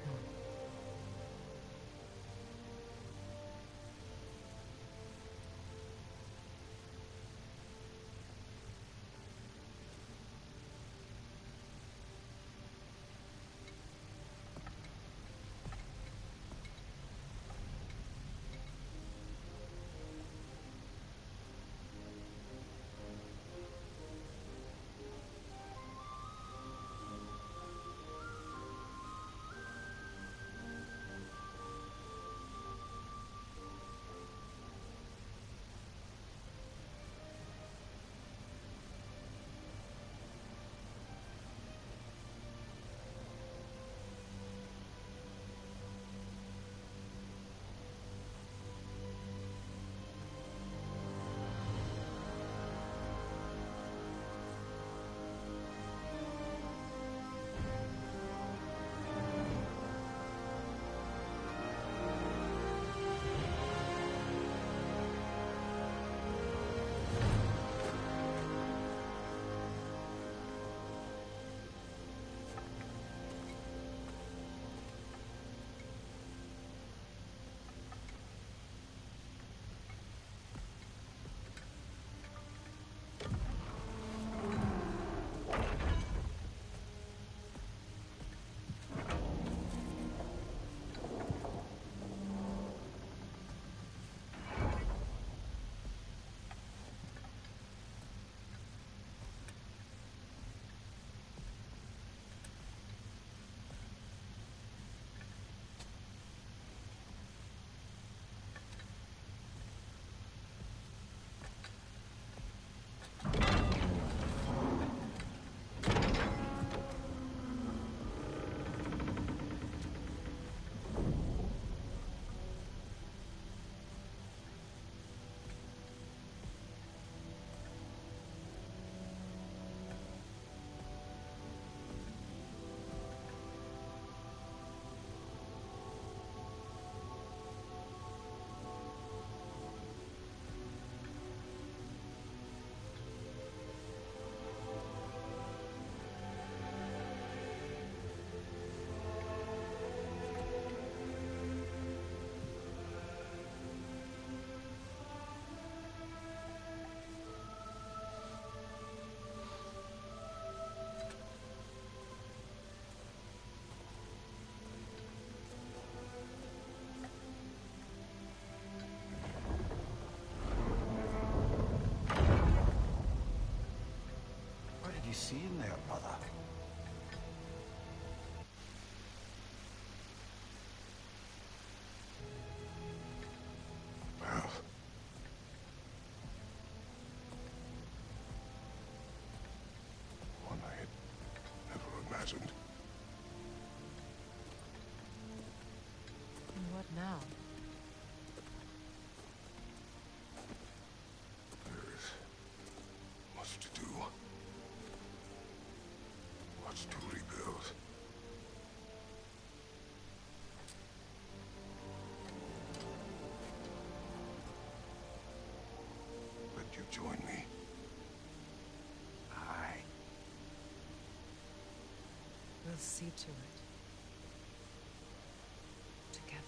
seeing there, brother? Well, one I had never imagined. And what now? There is much to do. Much to rebuild. Let you join me. Aye. We'll see to it. Together.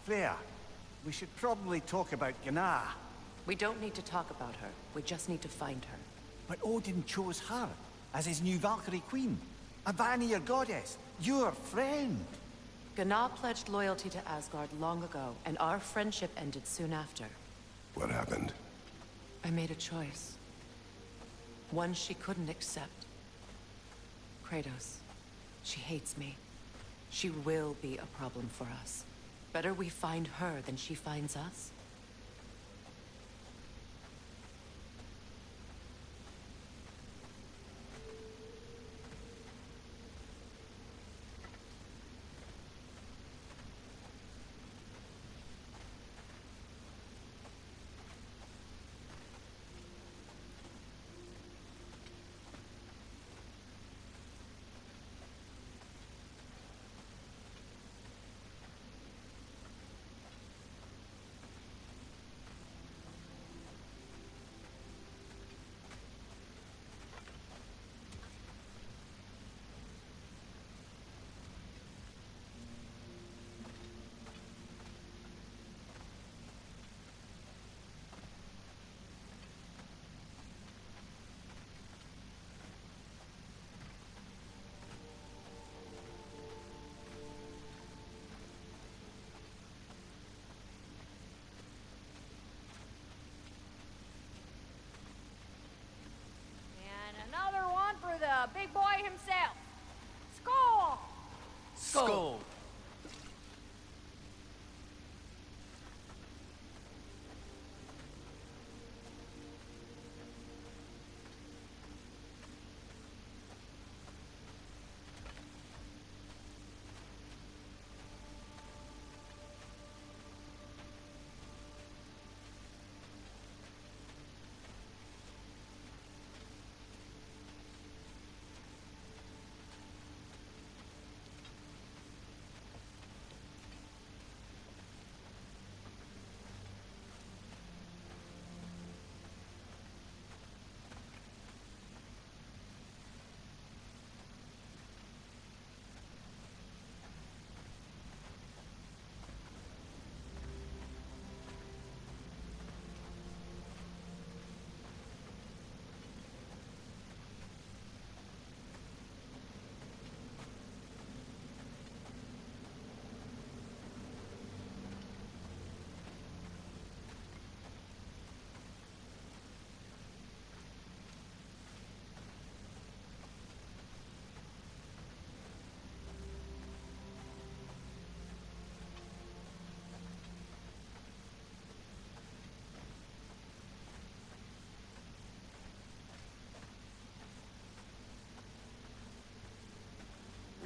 Freya, we should probably talk about Gná. We don't need to talk about her. We just need to find her. But Odin chose her as his new Valkyrie queen. A Vanir goddess, your friend. Gná pledged loyalty to Asgard long ago, and our friendship ended soon after. What happened? I made a choice. One she couldn't accept. Kratos. She hates me. She will be a problem for us. Better we find her than she finds us.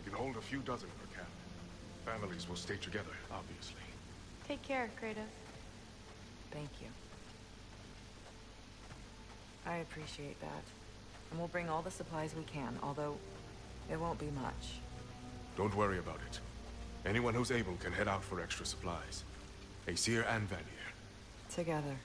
can hold a few dozen per camp. Families will stay together, obviously. Take care, Kratos. Thank you. I appreciate that. And we'll bring all the supplies we can, although it won't be much. Don't worry about it. Anyone who's able can head out for extra supplies. Aesir and Vanir. Together.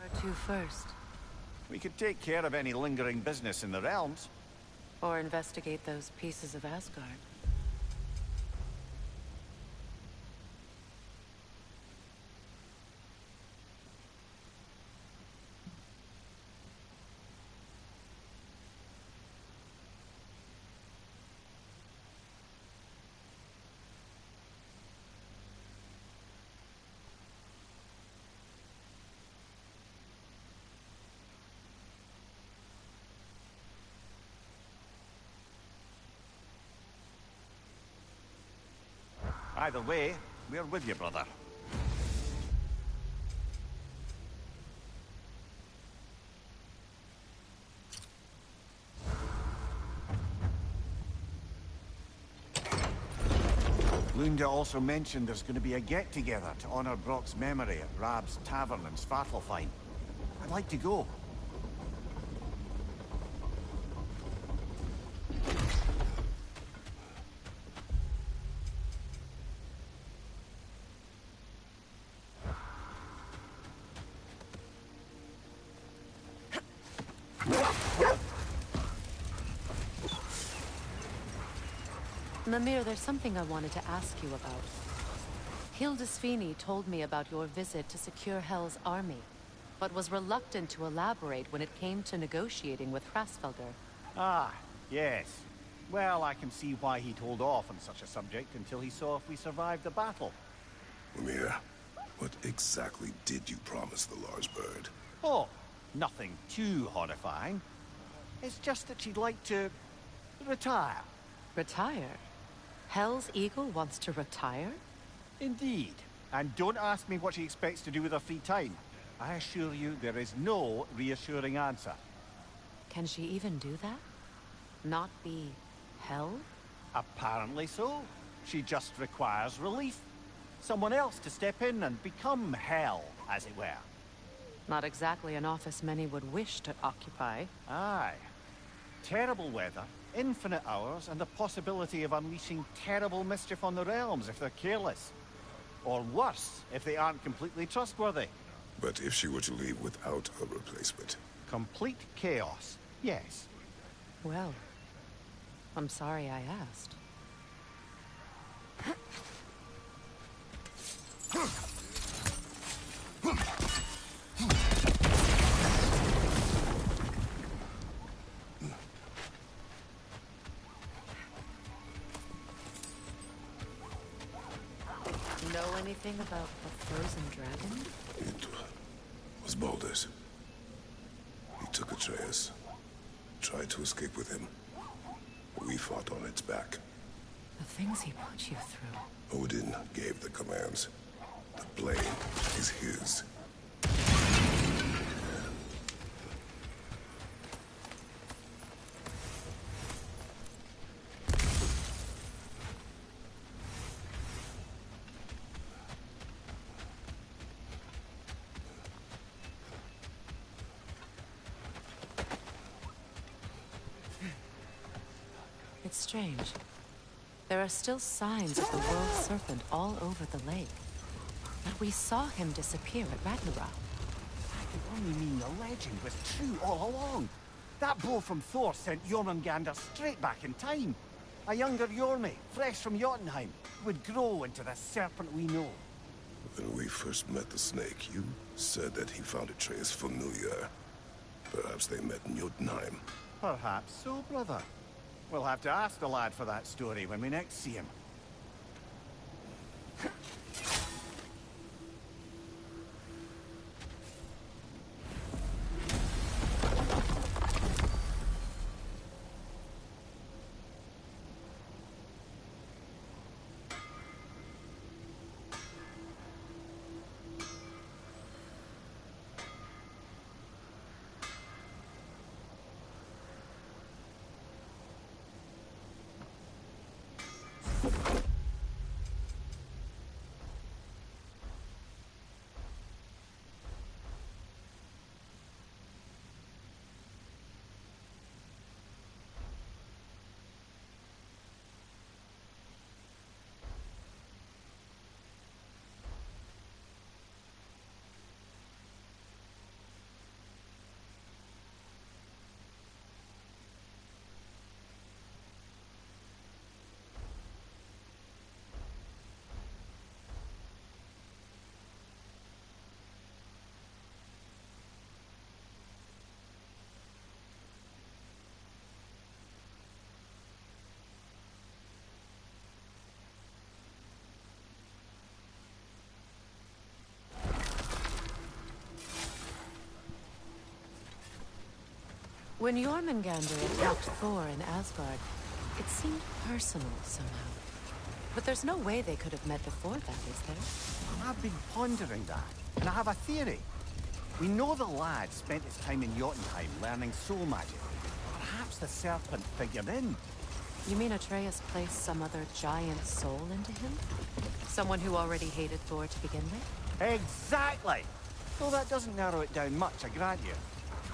Where to first? We could take care of any lingering business in the realms. Or investigate those pieces of Asgard. Either way, we're with you, brother. Lunda also mentioned there's going to be a get-together to honor Brock's memory at Rab's Tavern in Svartalfheim. I'd like to go. Mimir, there's something I wanted to ask you about. Hildisvini told me about your visit to secure Hell's army, but was reluctant to elaborate when it came to negotiating with Hrasfelger. Ah, yes. Well, I can see why he'd hold off on such a subject until he saw if we survived the battle. Mimir, what exactly did you promise the large bird? Oh, nothing too horrifying. It's just that she'd like to retire. Retire? Hell's Eagle wants to retire? Indeed. And don't ask me what she expects to do with her free time. I assure you there is no reassuring answer. Can she even do that? Not be hell? Apparently so. She just requires relief. Someone else to step in and become hell, as it were. Not exactly an office many would wish to occupy. Aye. Terrible weather, infinite hours, and the possibility of unleashing terrible mischief on the realms if they're careless. Or worse, if they aren't completely trustworthy. But if she were to leave without a replacement? Complete chaos, yes. Well, I'm sorry I asked. Know anything about the frozen dragon? It was Baldur's. He took Atreus, tried to escape with him. We fought on its back. The things he put you through. Odin gave the commands. The blame is his. It's strange. There are still signs of the world serpent all over the lake. But we saw him disappear at Ragnarok. That could only mean the legend was true all along. That blow from Thor sent Jormungandr straight back in time. A younger Jormi, fresh from Jotunheim, would grow into the serpent we know. When we first met the snake, you said that he found Atreus familiar. Perhaps they met in Jotunheim. Perhaps so, brother. We'll have to ask the lad for that story when we next see him. When Jormungandr attacked Thor in Asgard, it seemed personal somehow. But there's no way they could have met before that, is there? I've been pondering that, and I have a theory. We know the lad spent his time in Jotunheim learning soul magic. Perhaps the serpent figured in. You mean Atreus placed some other giant soul into him? Someone who already hated Thor to begin with? Exactly! Though that doesn't narrow it down much, I grant you.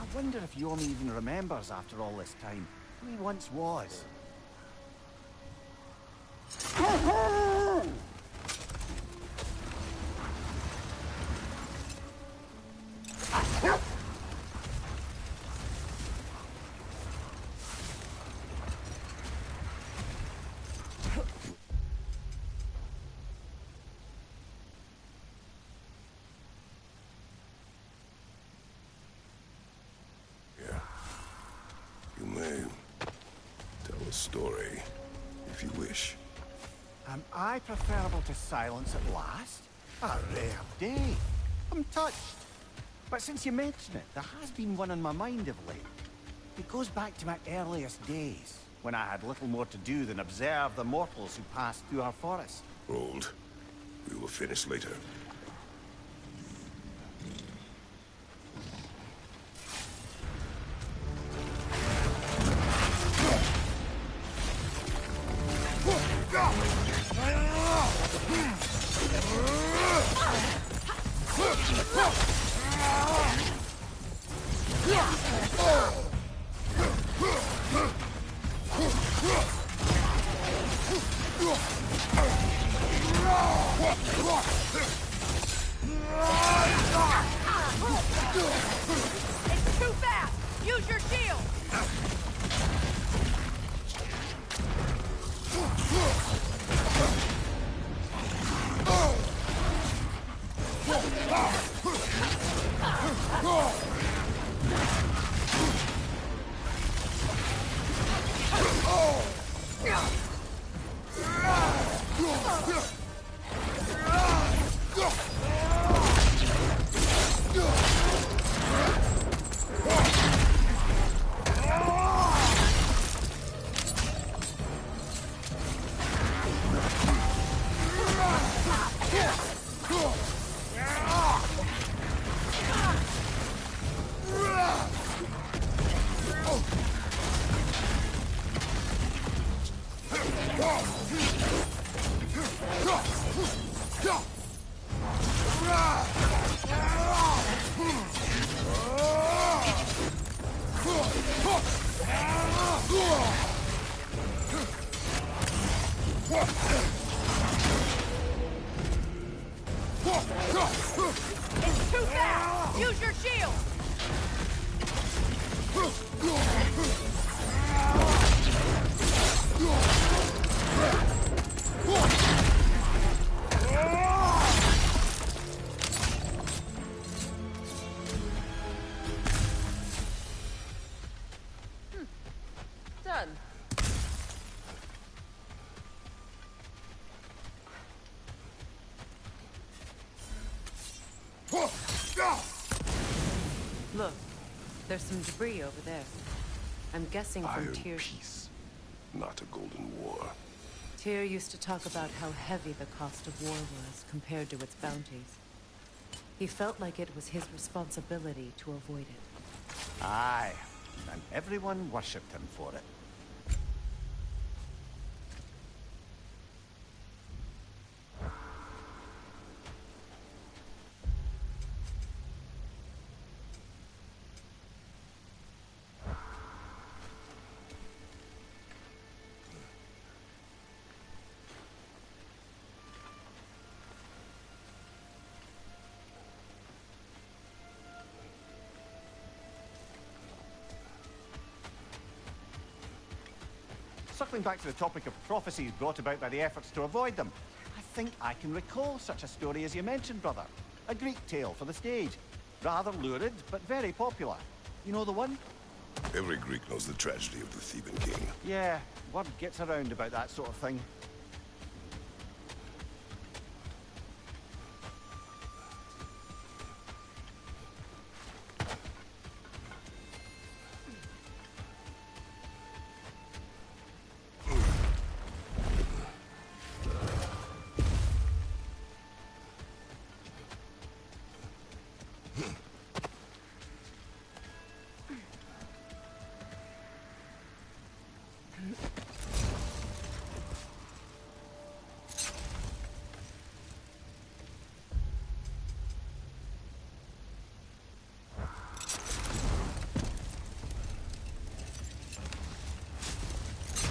I wonder if Yormi even remembers after all this time who he once was. name. Tell a story, if you wish. Am I preferable to silence at last? A rare day. I'm touched. But since you mention it, there has been one on my mind of late. It goes back to my earliest days, when I had little more to do than observe the mortals who passed through our forest. Hold. We will finish later. It's too fast! Use your shield! It's too fast! Use your shield! Done. Look, there's some debris over there. I'm guessing from Iron Tyr's... peace, not a golden war. Tyr used to talk about how heavy the cost of war was compared to its bounties. He felt like it was his responsibility to avoid it. Aye, and everyone worshipped him for it. Circling back to the topic of prophecies brought about by the efforts to avoid them, I think I can recall such a story as you mentioned, brother. A Greek tale for the stage. Rather lurid, but very popular. You know the one? Every Greek knows the tragedy of the Theban king. Yeah, word gets around about that sort of thing.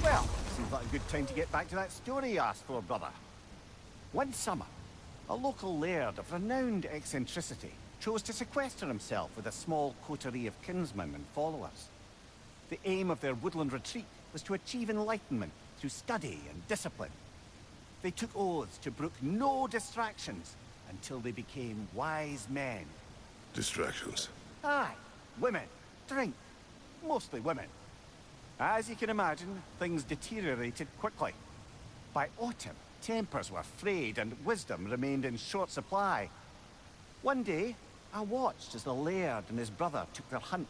Well, seems like a good time to get back to that story you asked for, brother. One summer, a local laird of renowned eccentricity chose to sequester himself with a small coterie of kinsmen and followers. The aim of their woodland retreat was to achieve enlightenment through study and discipline. They took oaths to brook no distractions until they became wise men. Distractions. Aye, women, drink, mostly women. As you can imagine, things deteriorated quickly. By autumn, tempers were frayed and wisdom remained in short supply. One day, I watched as the laird and his brother took their hunt.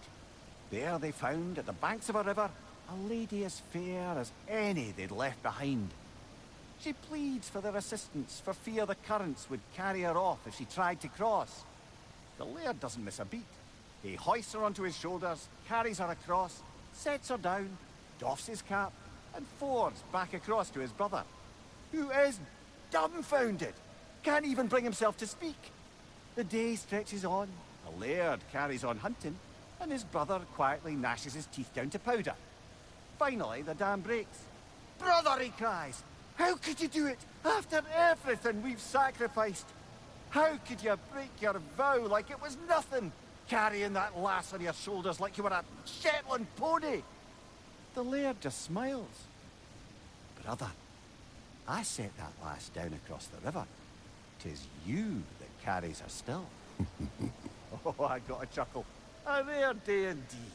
There they found, at the banks of a river, a lady as fair as any they'd left behind. She pleads for their assistance, for fear the currents would carry her off if she tried to cross. The laird doesn't miss a beat. He hoists her onto his shoulders, carries her across, sets her down, doffs his cap, and fords back across to his brother, who is dumbfounded, can't even bring himself to speak. The day stretches on, the laird carries on hunting, and his brother quietly gnashes his teeth down to powder. Finally, the dam breaks. "Brother," he cries, "how could you do it after everything we've sacrificed? How could you break your vow like it was nothing, carrying that lass on your shoulders like you were a Shetland pony?" The laird just smiles. "Brother, I set that lass down across the river. 'Tis you that carries her still." Oh, I got a chuckle. A rare day indeed.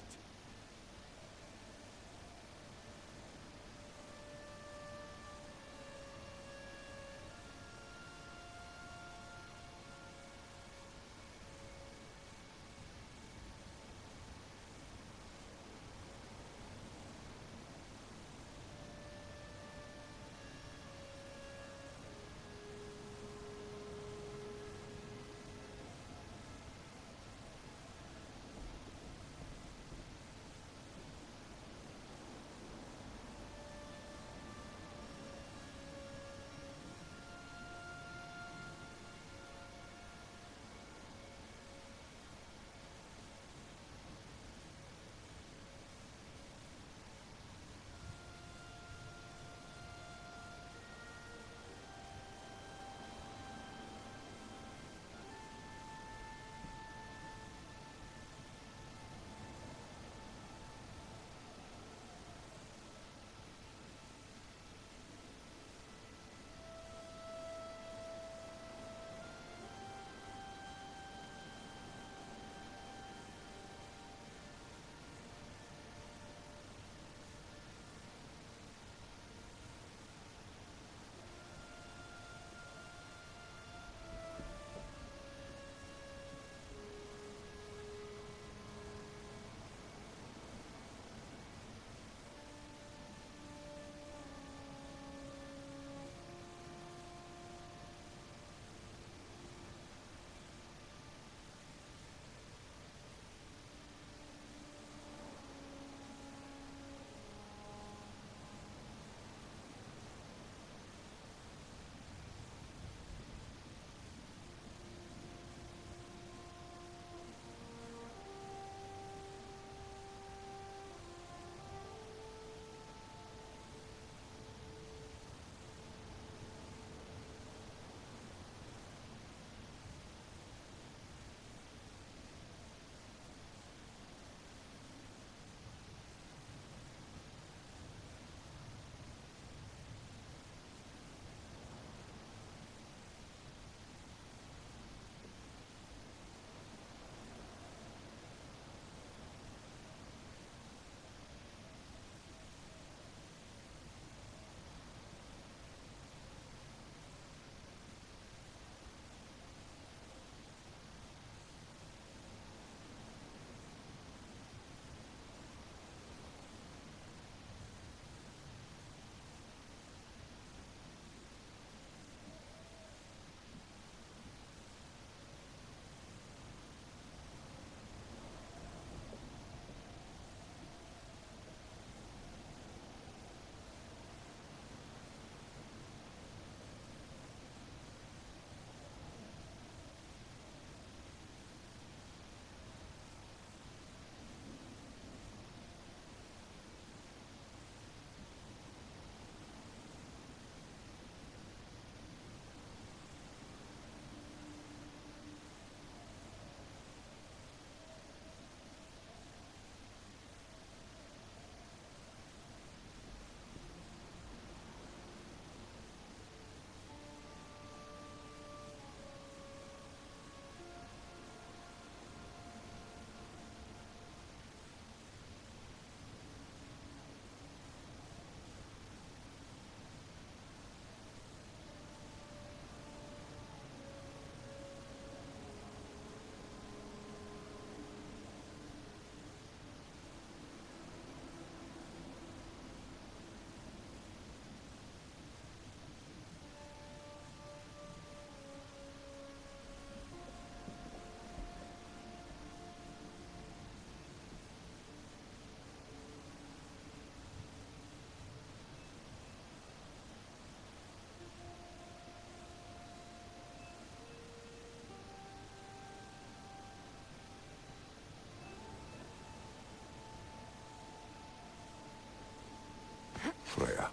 Freya,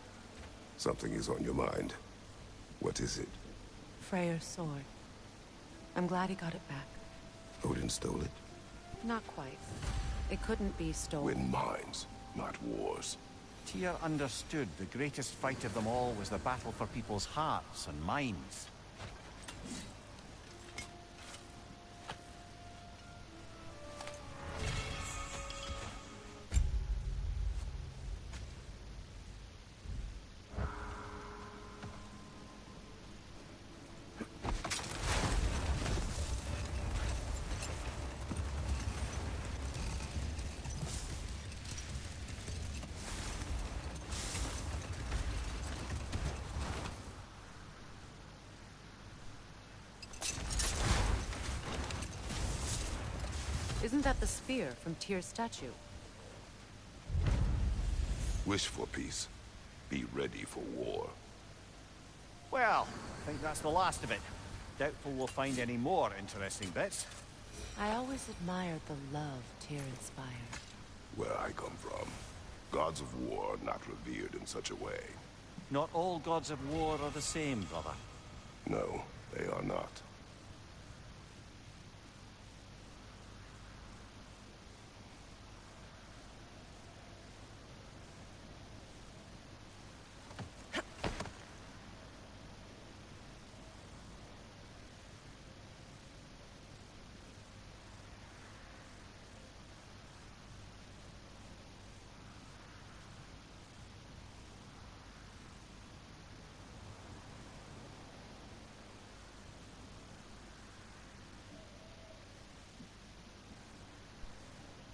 something is on your mind. What is it? Freyr's sword. I'm glad he got it back. Odin stole it? Not quite. It couldn't be stolen. Win mines, not wars. Tyr understood the greatest fight of them all was the battle for people's hearts and minds. Isn't that the spear from Tyr's statue? Wish for peace. Be ready for war. Well, I think that's the last of it. Doubtful we'll find any more interesting bits. I always admired the love Tyr inspired. Where I come from, gods of war are not revered in such a way. Not all gods of war are the same, brother. No, they are not.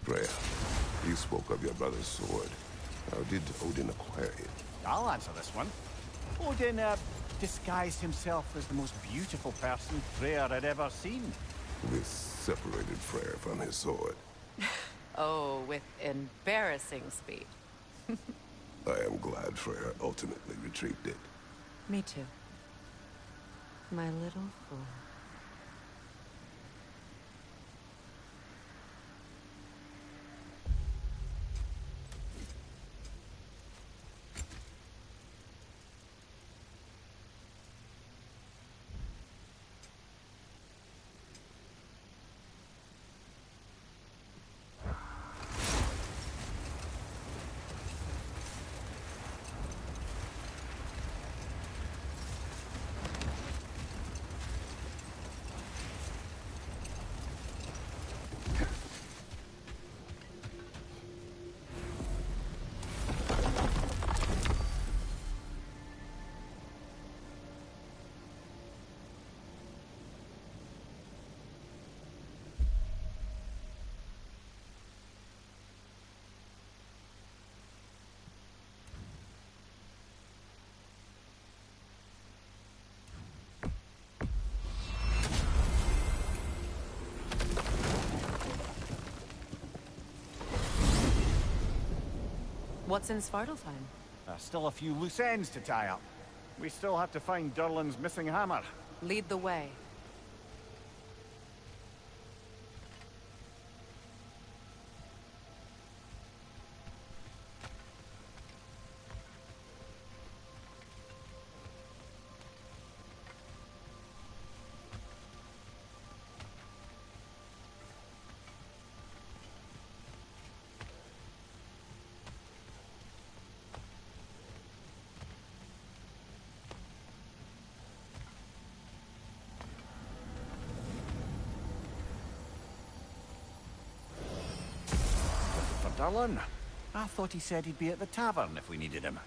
Freya, you spoke of your brother's sword. How did Odin acquire it? I'll answer this one. Odin, disguised himself as the most beautiful person Freyr had ever seen. This separated Freyr from his sword. Oh, with embarrassing speed. I am glad Freyr ultimately retrieved it. Me too. My little fool. What's in Svartalfheim? Still a few loose ends to tie up. We still have to find Durlin's missing hammer. Lead the way. Durlin? I thought he said he'd be at the tavern if we needed him.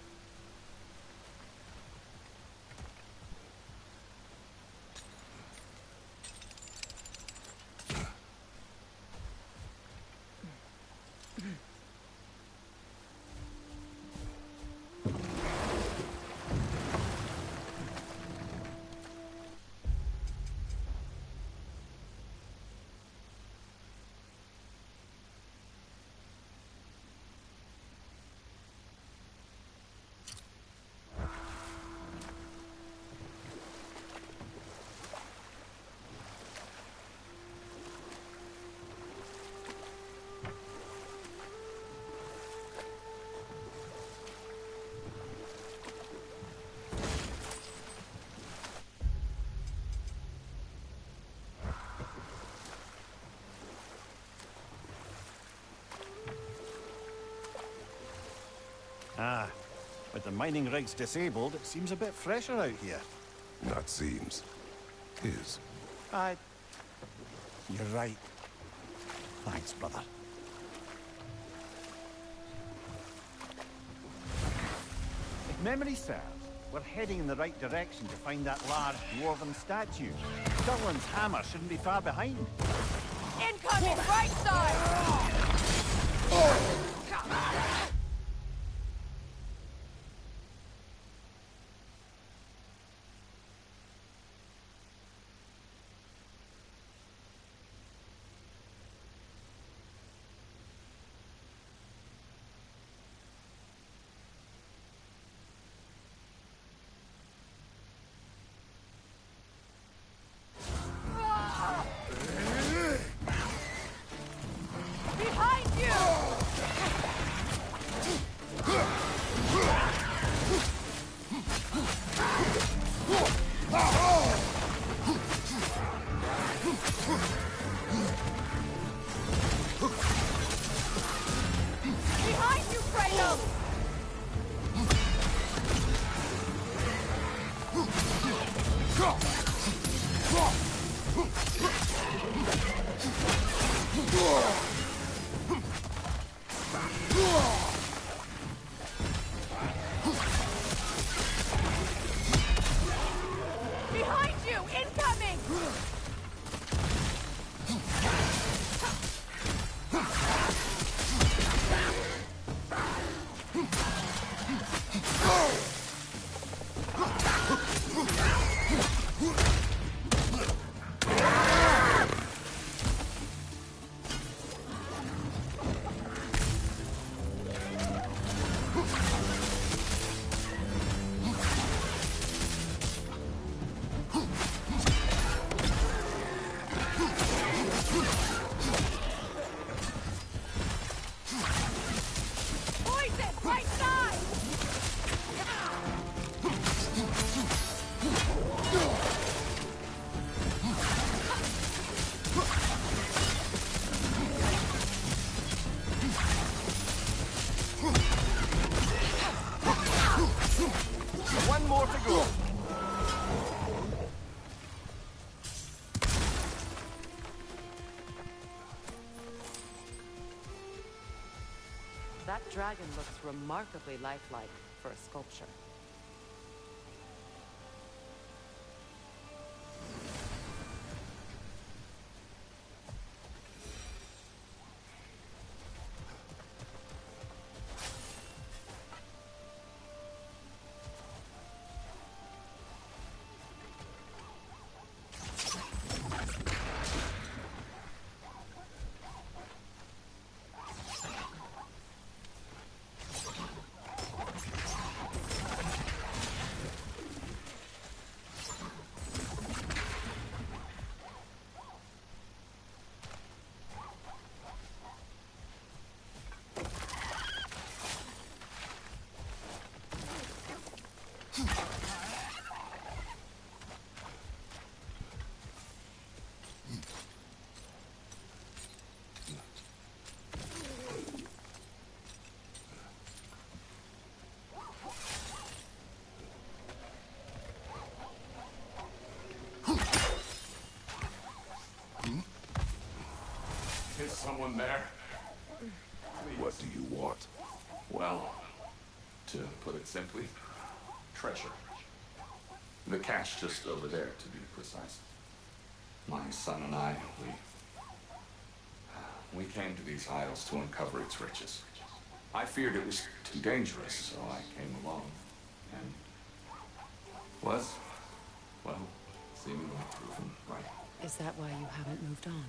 Ah, with the mining rigs disabled, it seems a bit fresher out here. Not seems. Is. You're right. Thanks, brother. If memory serves, we're heading in the right direction to find that large dwarven statue. Durlin's hammer shouldn't be far behind. Incoming right side! Behind you! Behind you, Kratos! Behind you! Incoming! Poison! Right side! One more to go. That dragon looks remarkably lifelike for a sculpture. Is someone there? What do you want? Well, to put it simply, treasure. The cache just over there, to be precise. My son and I, we came to these isles to uncover its riches. I feared it was too dangerous, so I came along. And was, well, seemingly proven right. Is that why you haven't moved on?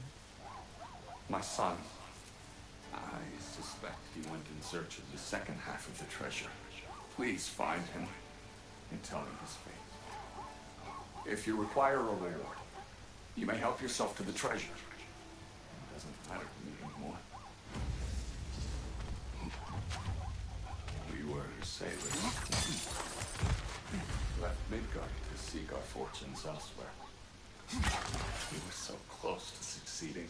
My son, I suspect he went in search of the second half of the treasure. Please find him and tell him his fate. If you require a reward, you may help yourself to the treasure. It doesn't matter to me anymore. We were sailors. Left Midgard to seek our fortunes elsewhere. We were so close to succeeding.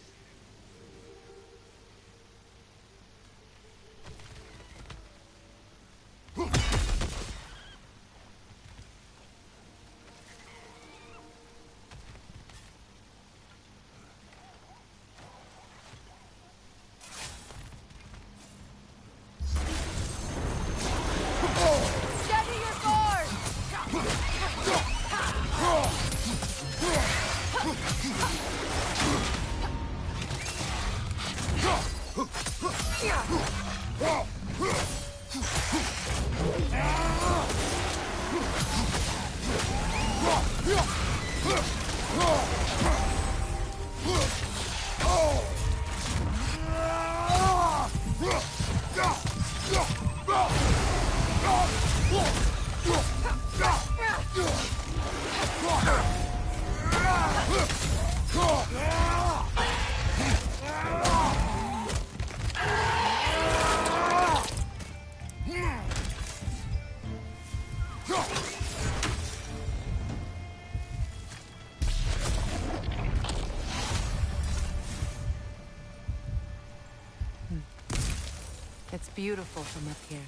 It's beautiful from up here.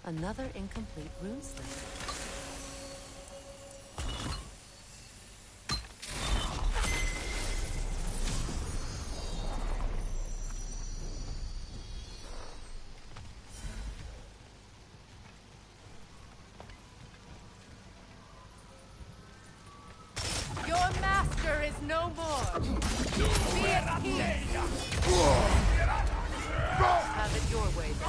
Another incomplete rune slip. Your master is no more. Be at peace. Have it your way, then.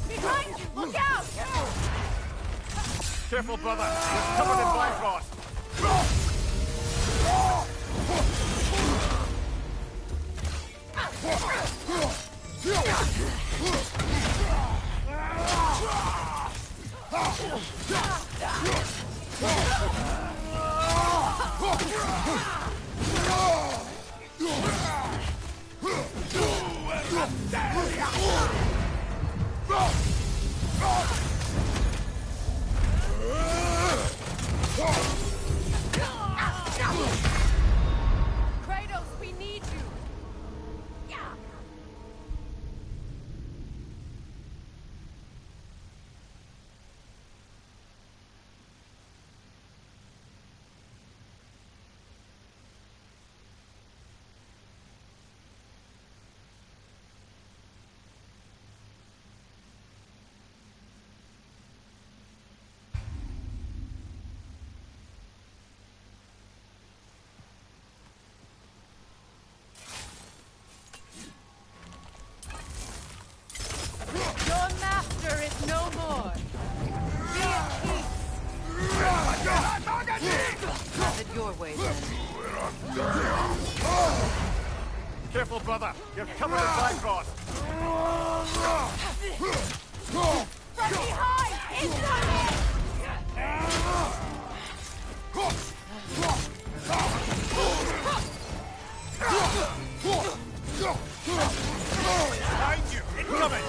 Behind you! Look out! Careful, brother. You're covered in Bifrost. Kratos, we need you! Yeah. Your master is no more. Be at peace. Have it your way, then. Careful, brother. You're covered in Bifrost. From behind! Incoming! Behind you. Incoming.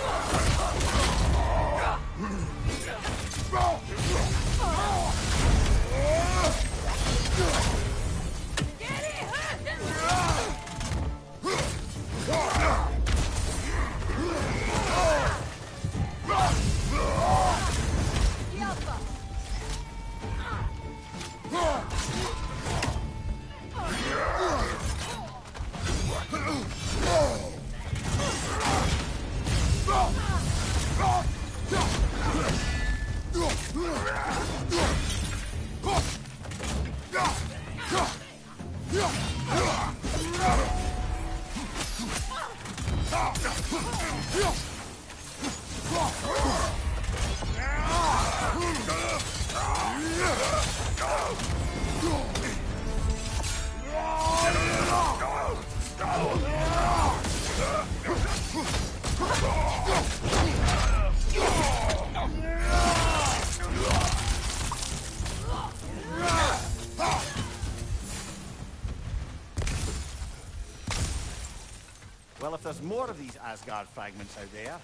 Well, if there's more of these Asgard fragments out there,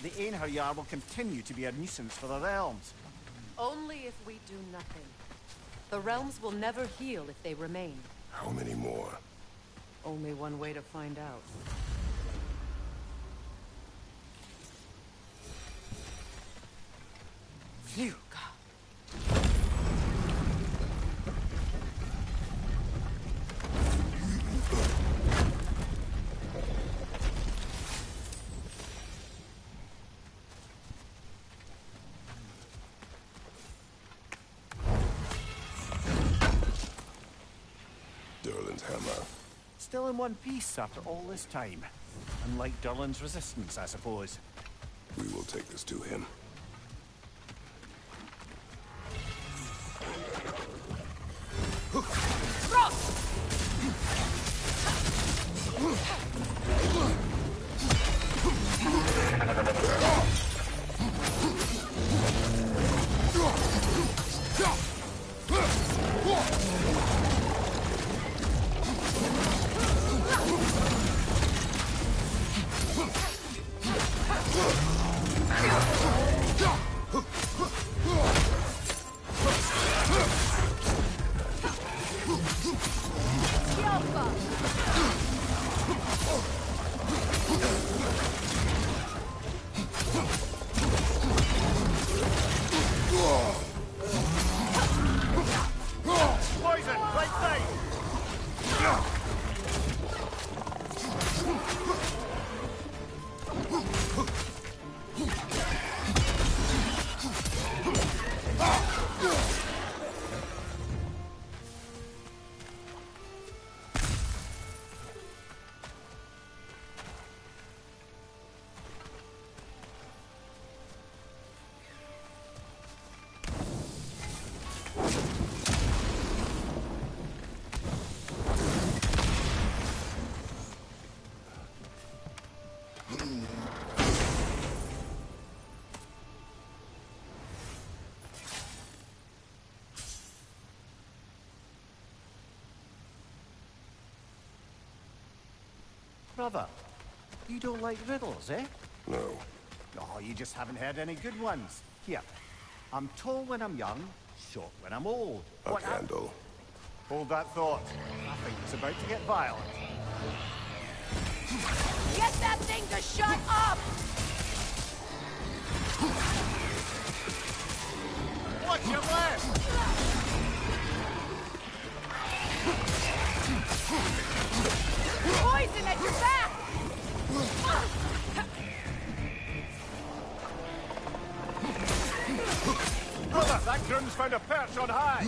the Einherjar will continue to be a nuisance for the realms. Only if we do nothing. The realms will never heal if they remain. How many more? Only one way to find out. Phew, God. Durlin's hammer. Still in one piece after all this time. Unlike Durlin's resistance, I suppose. We will take this to him. Brother, you don't like riddles, eh? No. Oh, you just haven't heard any good ones. Here, I'm tall when I'm young, short when I'm old. A candle. Hold that thought. I think it's about to get violent. Get that thing to shut up! Watch your left! Poison at your back! Brother, that groom's found a perch on high!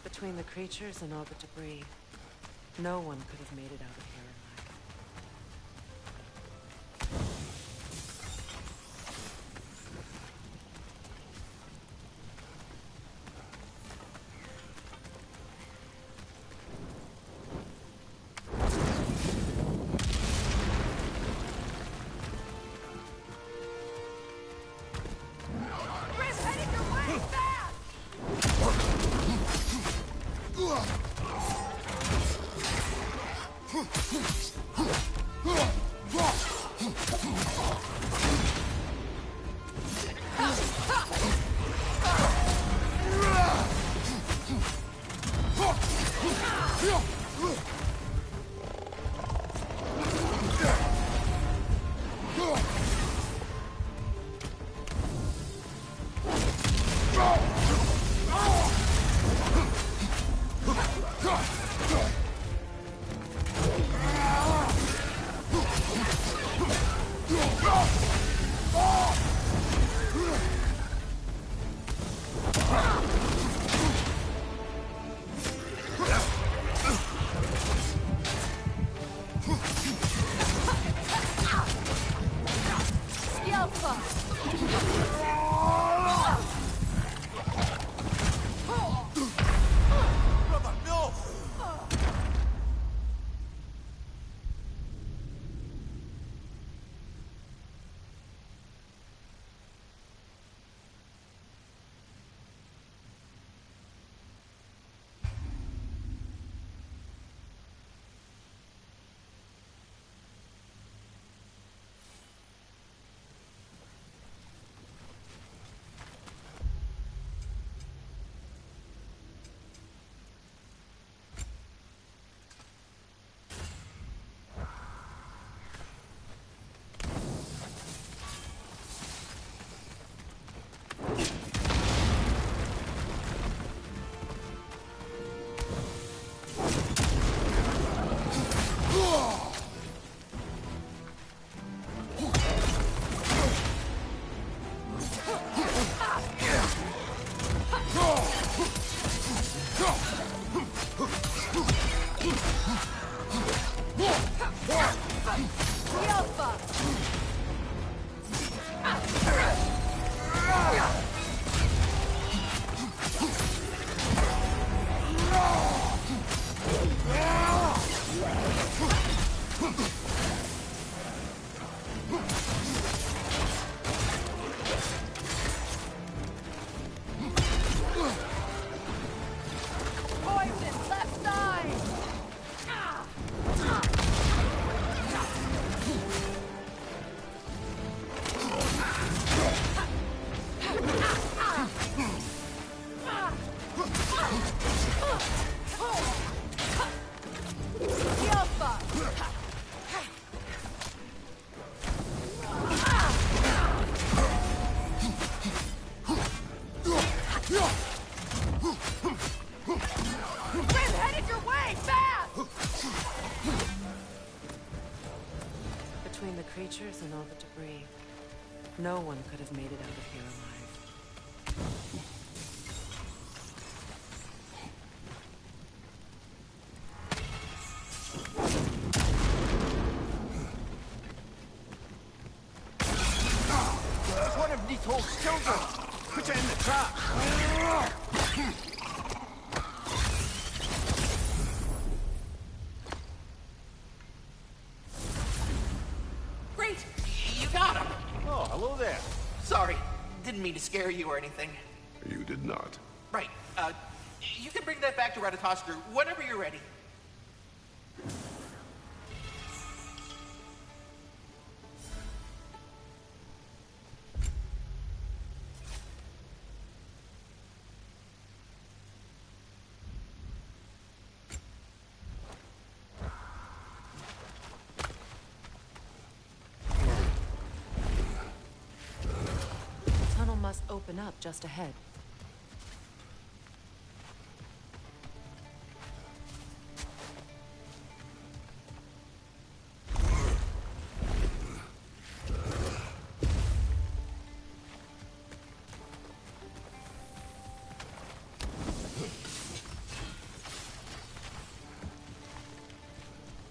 Between the creatures and all the debris, no one could have made it out of here alive. Chris, heading your way! Fast! Headed your way, fast! Between the creatures and all the debris, no one could have made it out of here alive. It's one of Nithol's children! Put it in the trap! Great! You got him! Oh, hello there. Sorry, didn't mean to scare you or anything. You did not. Right, you can bring that back to Ratatoskru whenever you're ready. The tunnel must open up just ahead.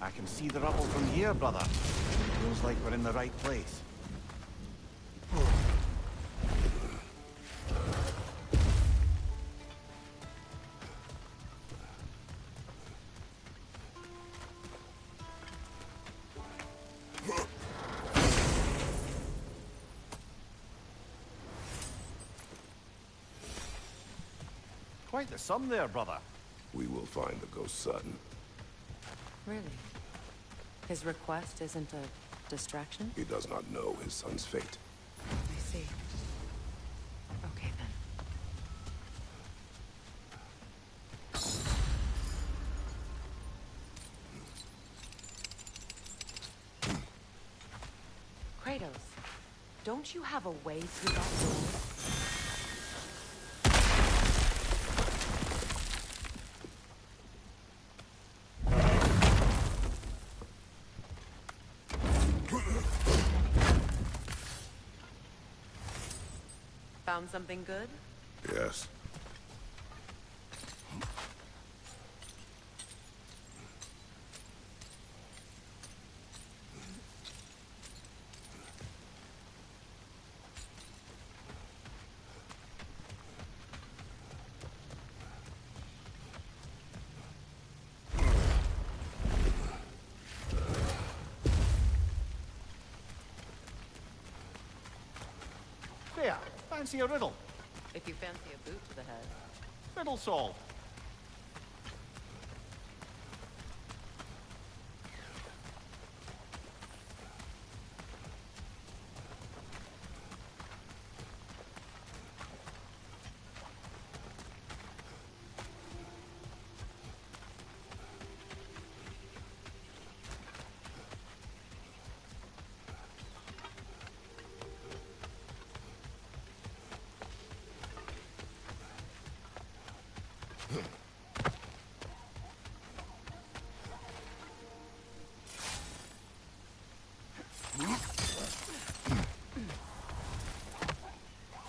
I can see the rubble from here, brother. Feels like we're in the right place. Quite the sum there, brother. We will find the ghost son. Really? His request isn't a distraction? He does not know his son's fate. I see. Okay, then. Kratos, don't you have a way through that door? Found something good? Yes. There, fancy a riddle. If you fancy a boot to the head. Riddle solved.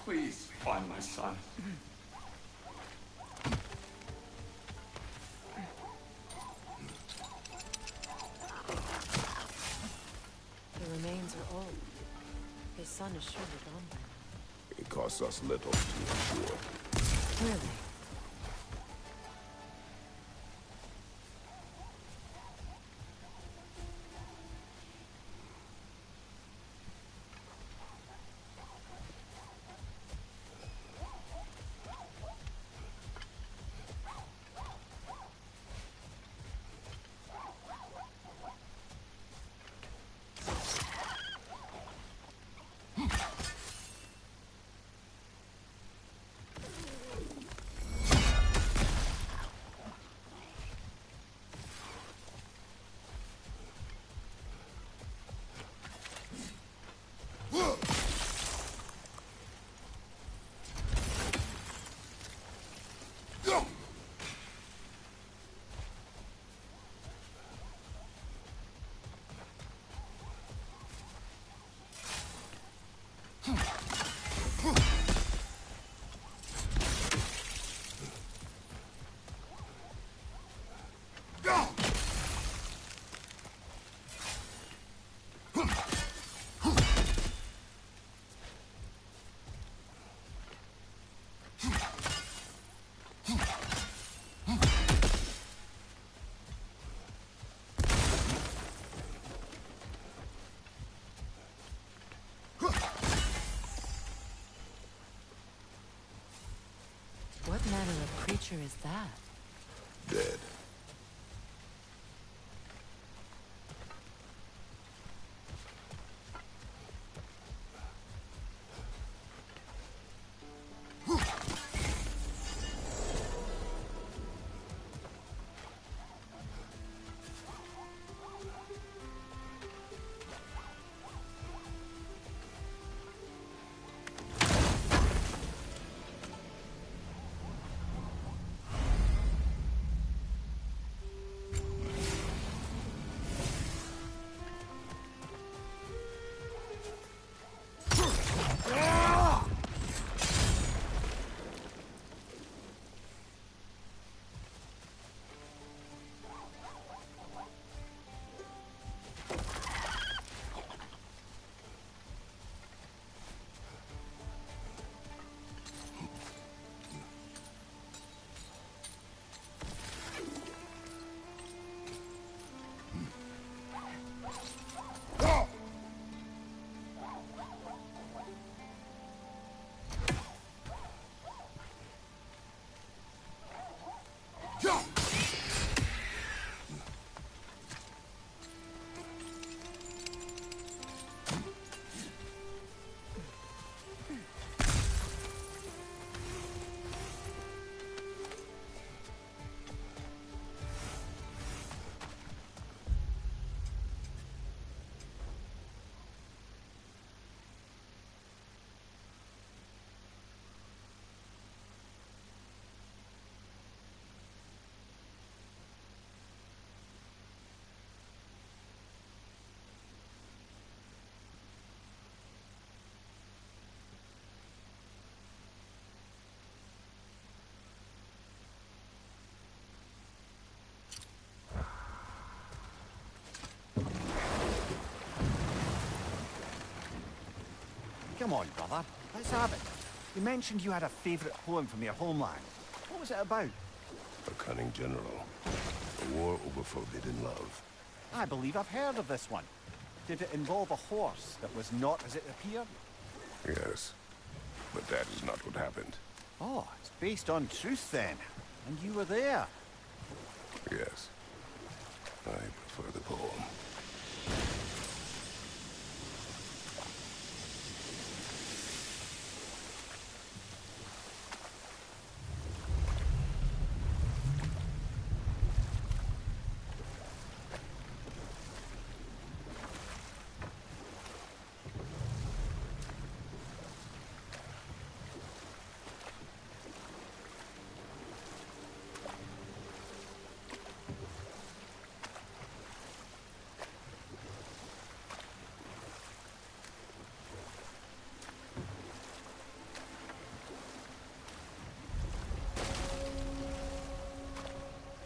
Please find my son. The remains are old. His son is surely gone by now. It costs us little to ensure. Really? What manner of creature is that? Dead. Come on, brother. Let's have it. You mentioned you had a favourite poem from your homeland. What was it about? A cunning general. A war over forbidden love. I believe I've heard of this one. Did it involve a horse that was not as it appeared? Yes. But that is not what happened. Oh, it's based on truth then. And you were there. Yes. I prefer the poem.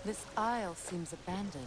This isle seems abandoned.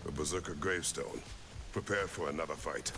A berserker gravestone. Prepare for another fight.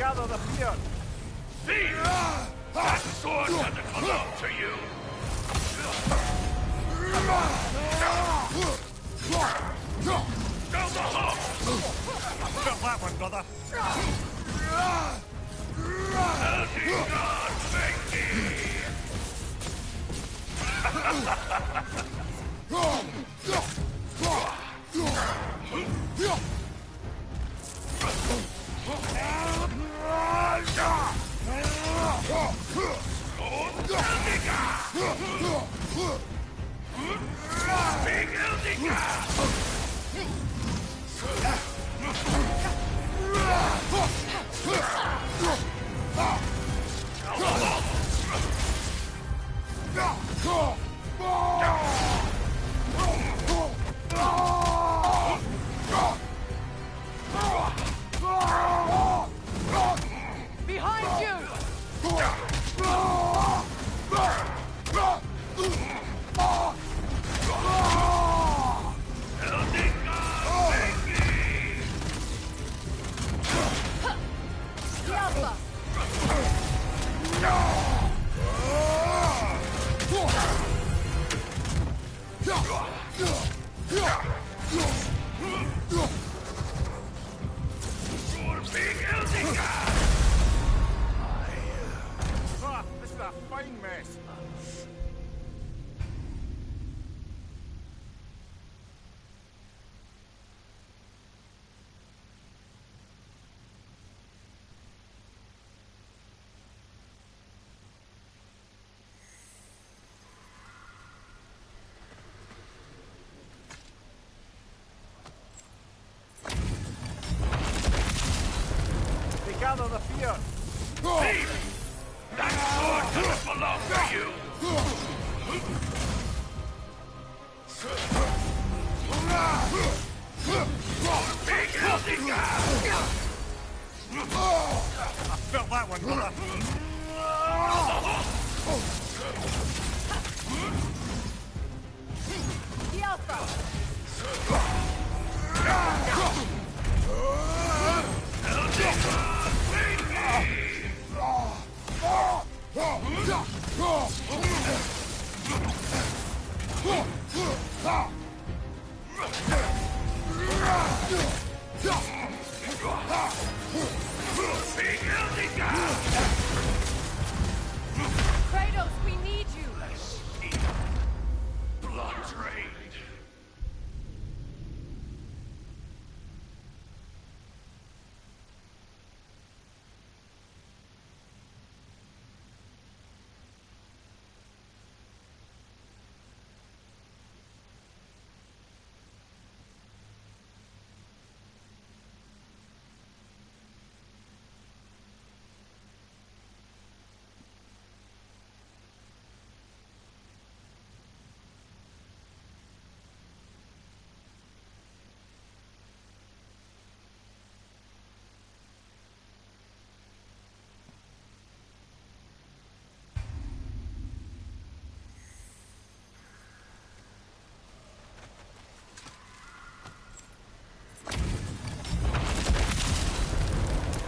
gather the fear. Thief! That sword doesn't belong to you! Down the hall! Felt that one, brother. Helping God, thank thee! Behind you! This is a fine mess. They gather the fear. Thief! That sword doesn't belong to you! Big Hilding! I felt that one, brother. The Alpha! Kratos, we need you! Blood drained.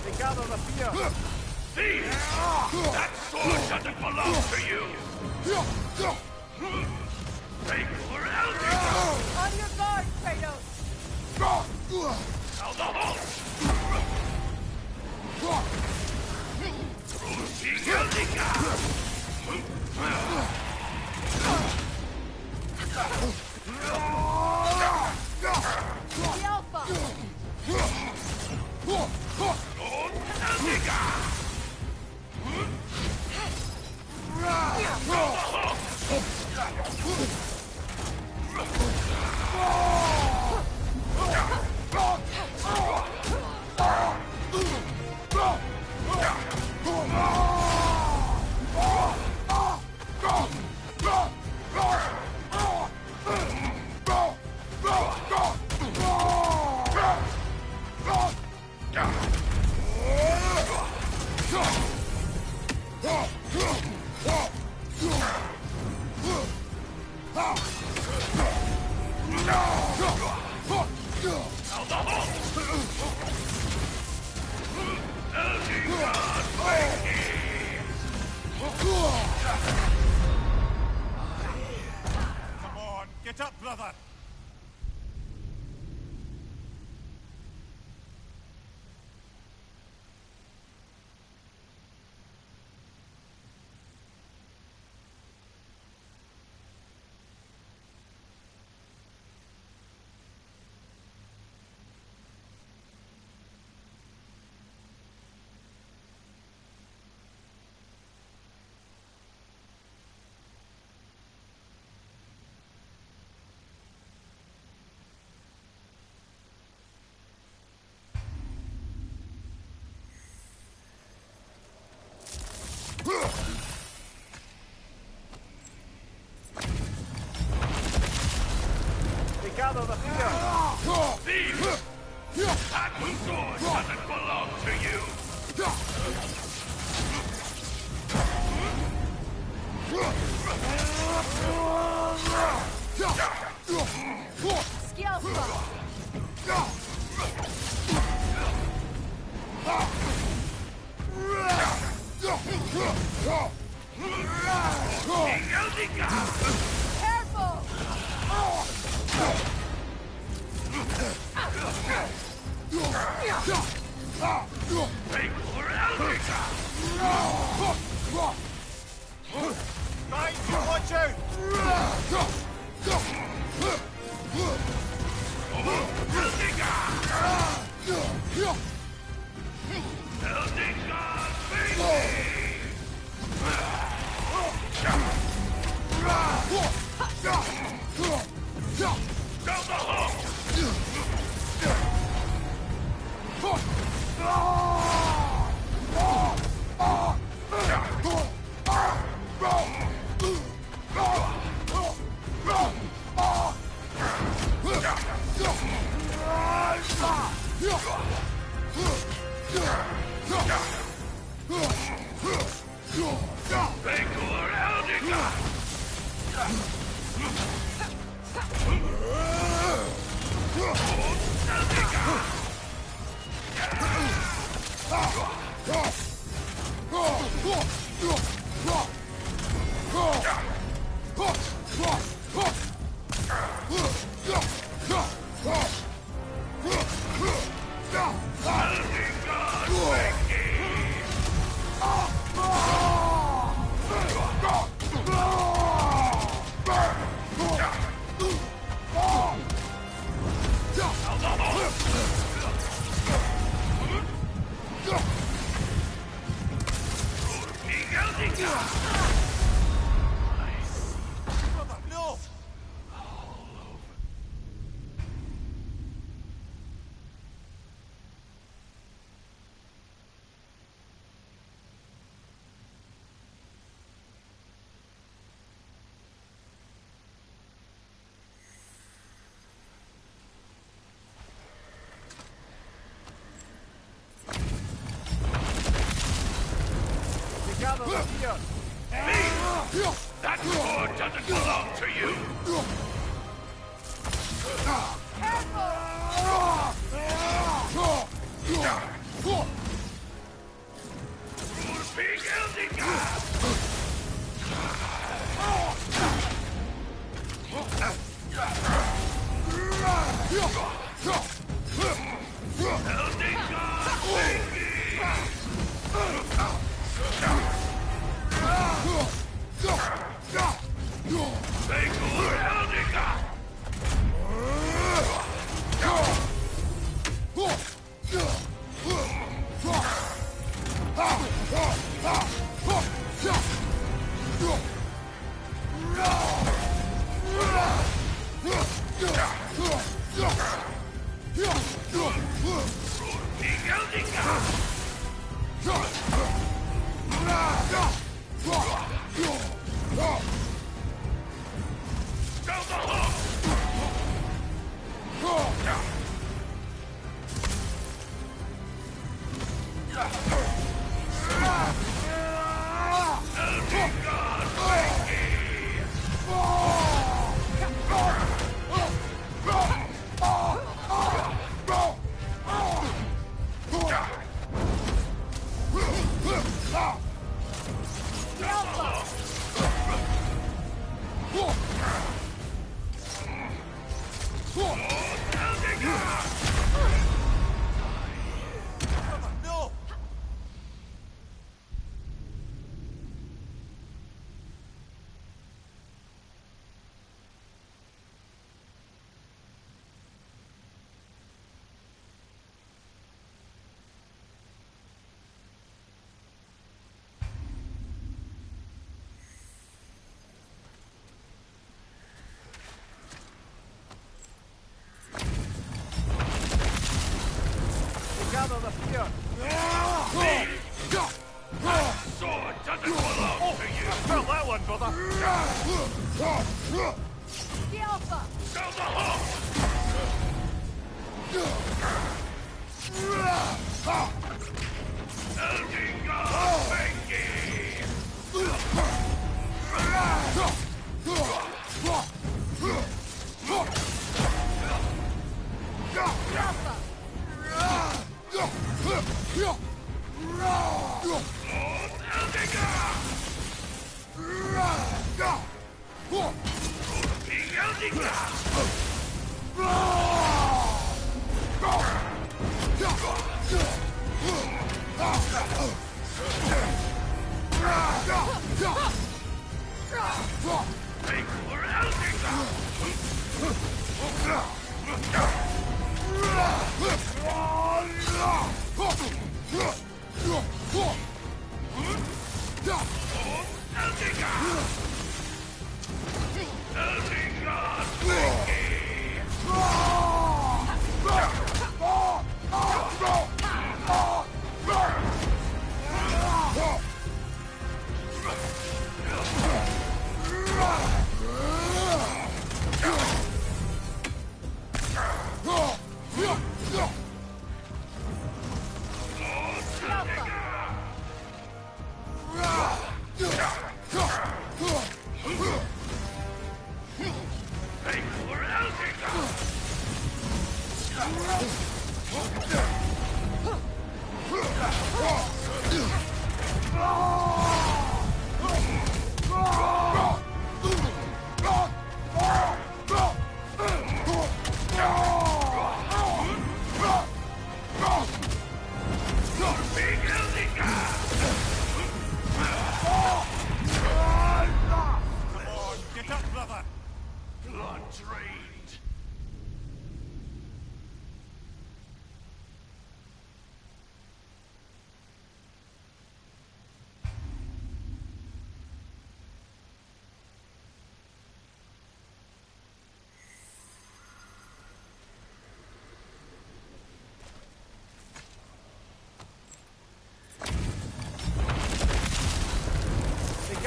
They gather the fear. Thief! That sword doesn't belong to you! They were Eldar! On your guard, Kratos! Now the halt! Big The Alpha! Right, watch out! No! That sword doesn't belong to you!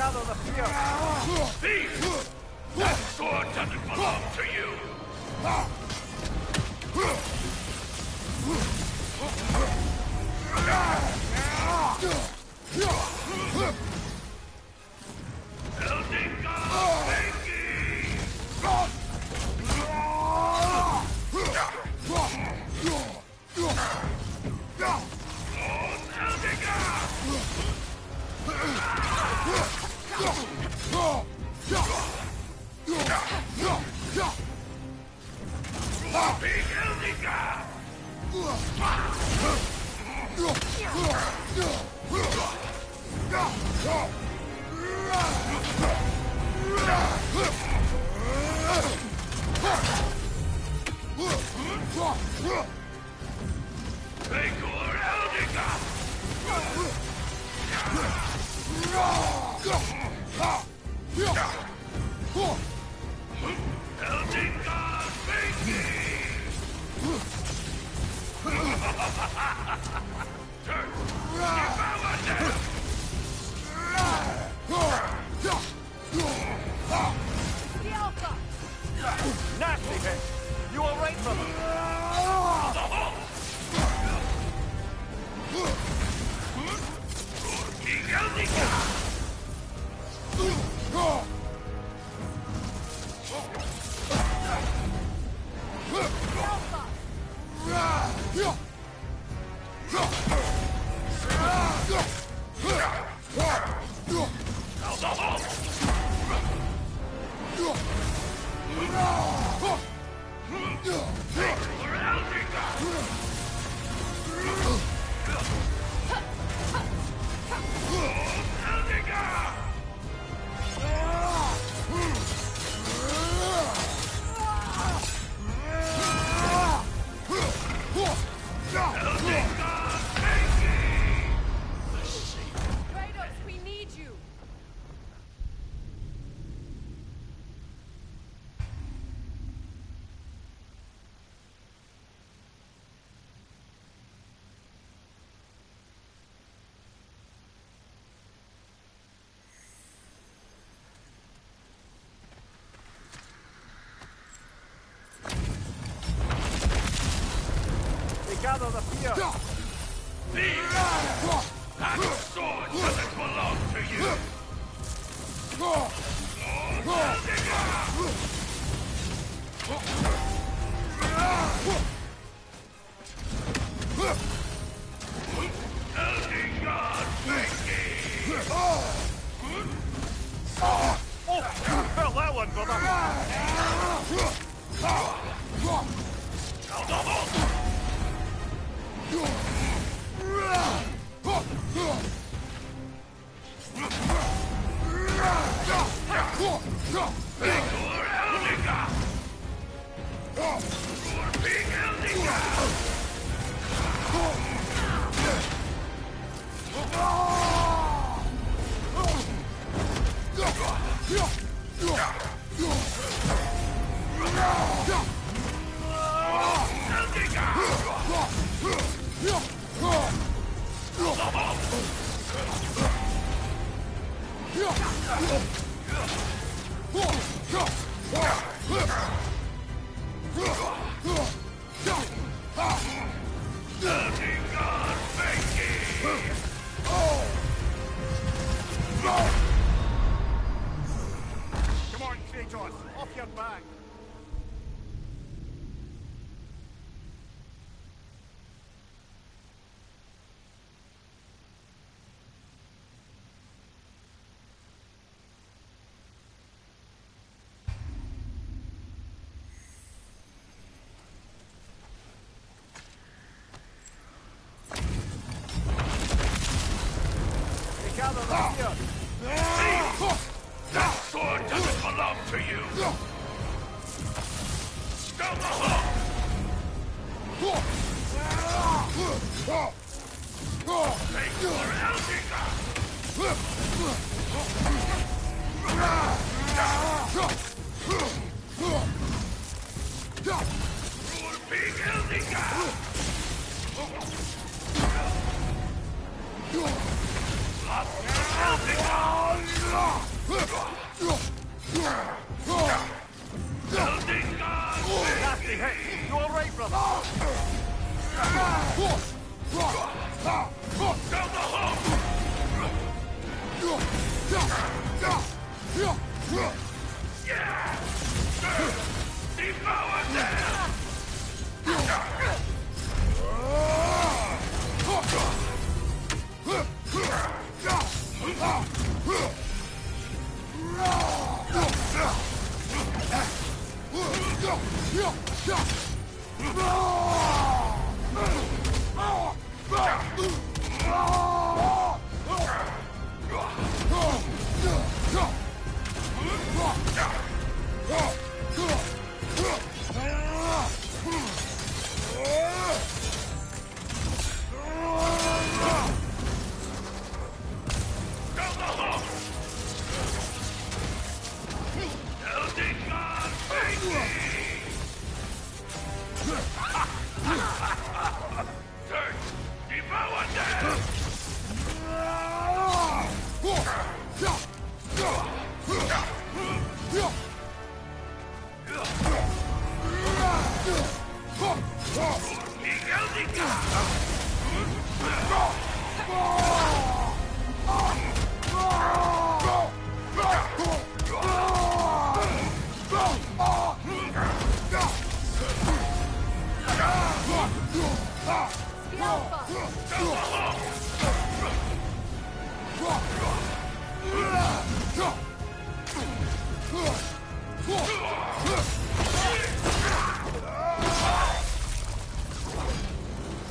gather the fear. Thief! That sword doesn't belong to you! Nasty hit. You all right, brother? Kratos, we need you! They gather the fear. That sword doesn't belong to you! Oh, you felt that one, brother. Come on, Kratos, off your back. They gather the fear. That sword doesn't belong to you! Down the hall! Take your Eldica! Nasty hit! You alright, brother?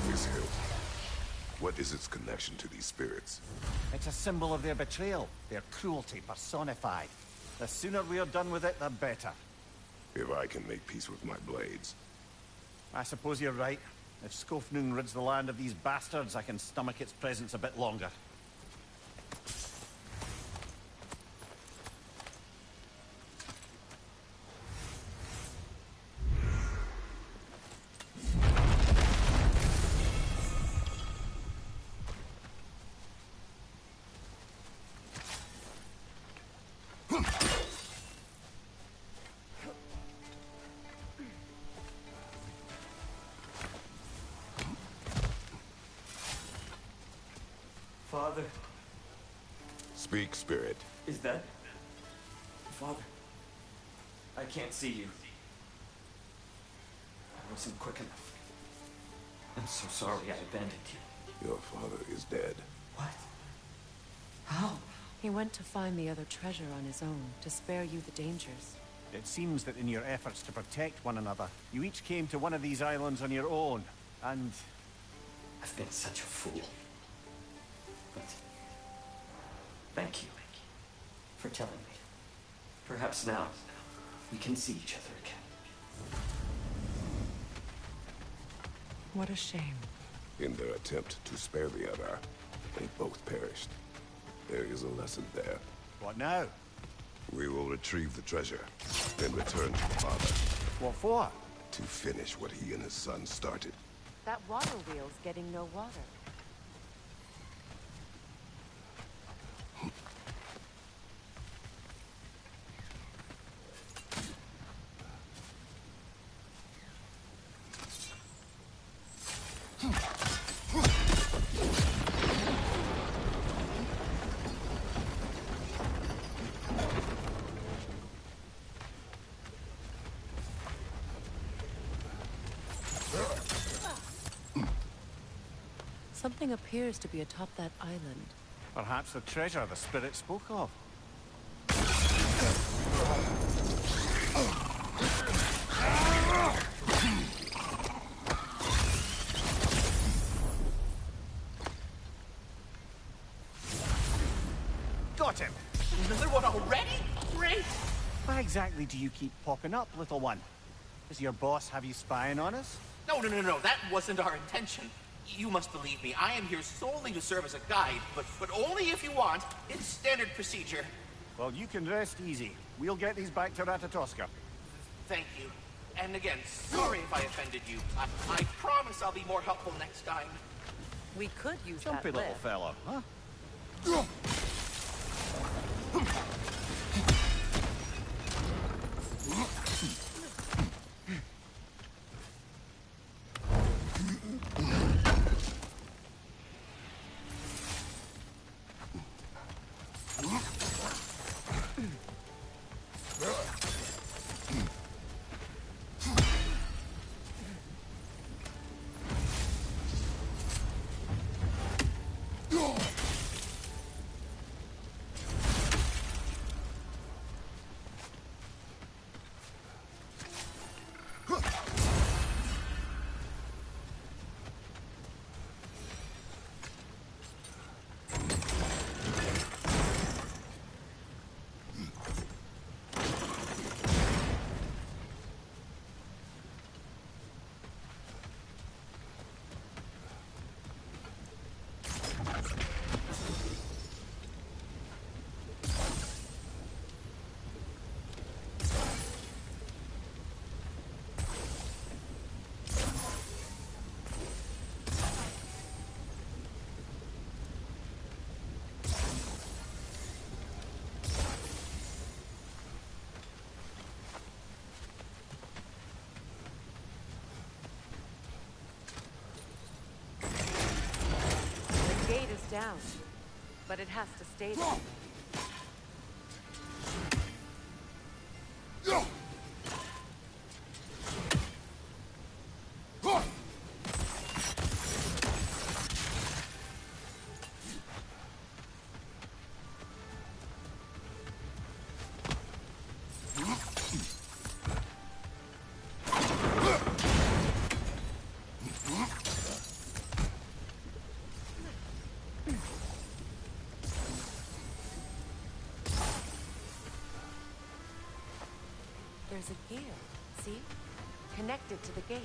This hill. What is its connection to these spirits? It's a symbol of their betrayal, their cruelty personified. The sooner we're done with it, the better. If I can make peace with my blades. I suppose you're right. If Skofnung rids the land of these bastards, I can stomach its presence a bit longer. Father. Speak, spirit. Is that... Father? I can't see you. I wasn't quick enough. I'm so sorry I abandoned you. Your father is dead. What? How? He went to find the other treasure on his own, to spare you the dangers. It seems that in your efforts to protect one another, you each came to one of these islands on your own, and... I've been such a fool. But... thank you for telling me. Perhaps now, we can see each other again. What a shame. In their attempt to spare the other, they both perished. There is a lesson there. What now? We will retrieve the treasure, then return to the father. What for? To finish what he and his son started. That water wheel's getting no water. Something appears to be atop that island. Perhaps the treasure the spirit spoke of. Got him! Another one already? Great! Why exactly do you keep popping up, little one? Does your boss have you spying on us? No, that wasn't our intention. You must believe me, I am here solely to serve as a guide, but only if you want. It's standard procedure. Well, you can rest easy. We'll get these back to Ratatoska. Thank you. And again, sorry if I offended you. I promise I'll be more helpful next time. We could use Jumpy that little lift. fellow, huh? Down, but it has to stay there. There's a gear, see? Connected to the gate.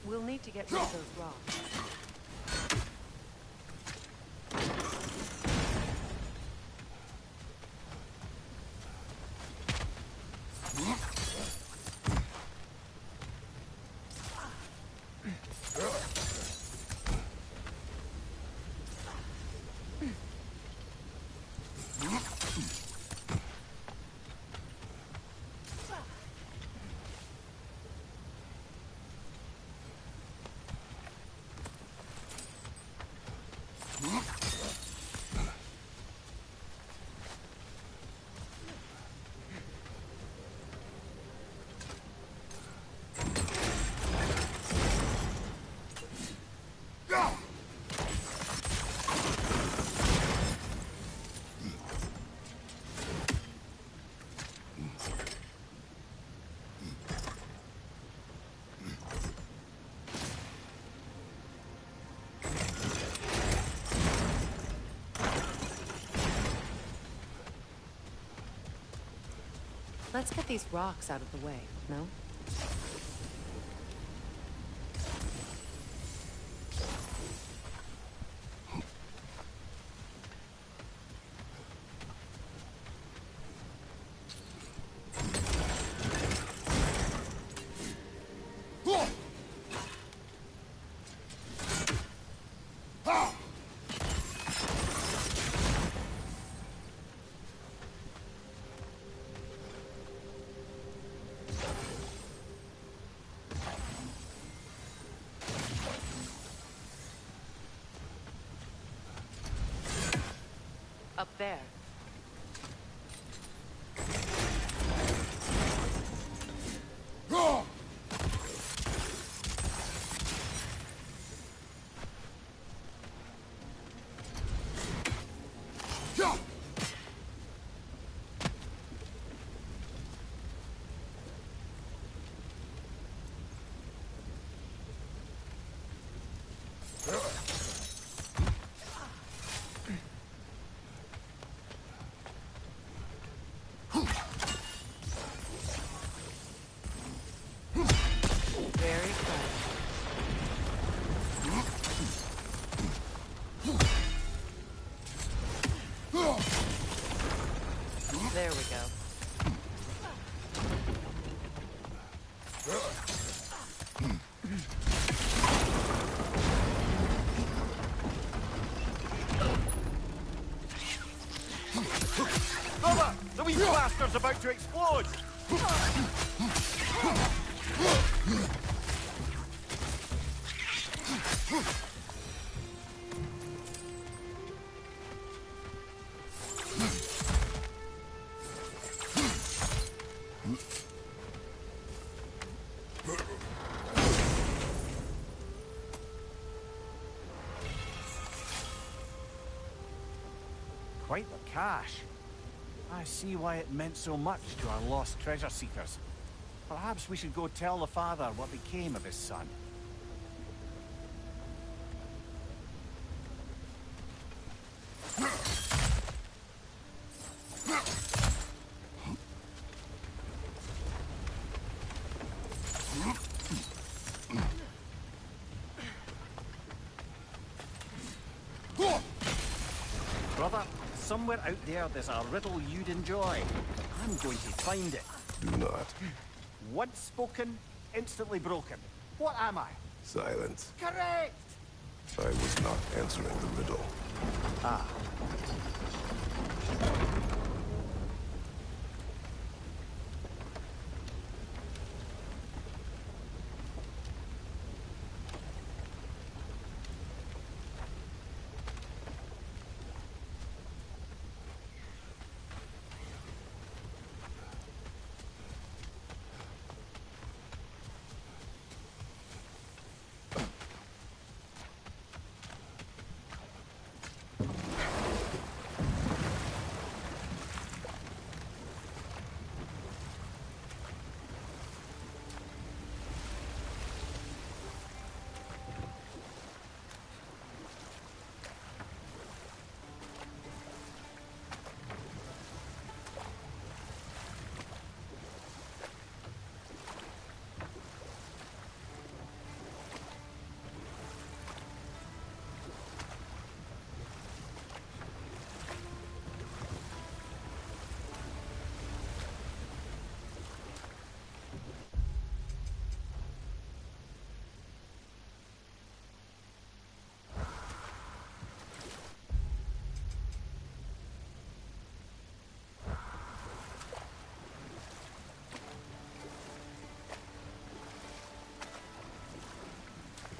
We'll need to get rid of those rocks. Let's get these rocks out of the way, no? Up there. Very clever. There we go. Brother! The wee bastard's about to explode! Quite the cache. I see why it meant so much to our lost treasure seekers. Perhaps we should go tell the father what became of his son. Brother, somewhere out there's a riddle you'd enjoy. I'm going to find it. Do not. Once spoken, instantly broken. What am I? Silence. Correct! I was not answering the riddle. Ah.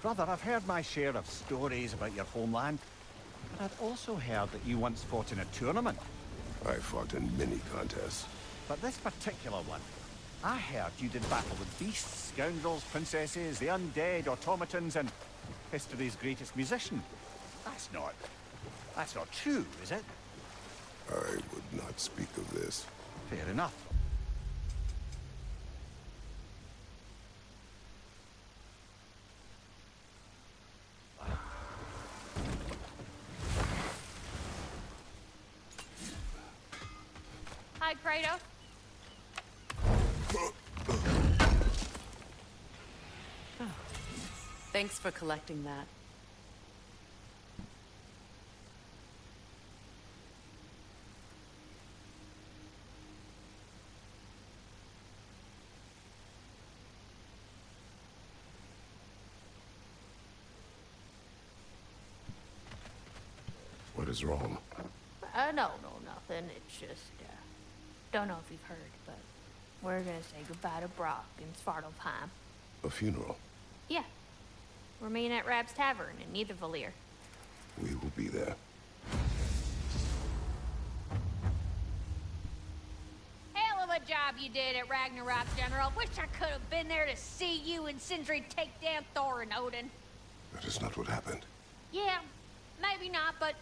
Brother, I've heard my share of stories about your homeland, but I'd also heard that you once fought in a tournament. I fought in many contests. But this particular one, I heard you did battle with beasts, scoundrels, princesses, the undead, automatons, and history's greatest musician. That's not true, is it? I would not speak of this. Fair enough. Hi, Kratos. Oh. Thanks for collecting that. What is wrong? No, nothing. It's just, don't know if you've heard, but we're gonna say goodbye to Brock in Svartalfheim. A funeral. Yeah. We're meeting at Rab's Tavern in Nethervalir. We will be there. Hell of a job you did at Ragnarok, General. Wish I could have been there to see you and Sindri take down Thor and Odin. That is not what happened. Yeah, maybe not, but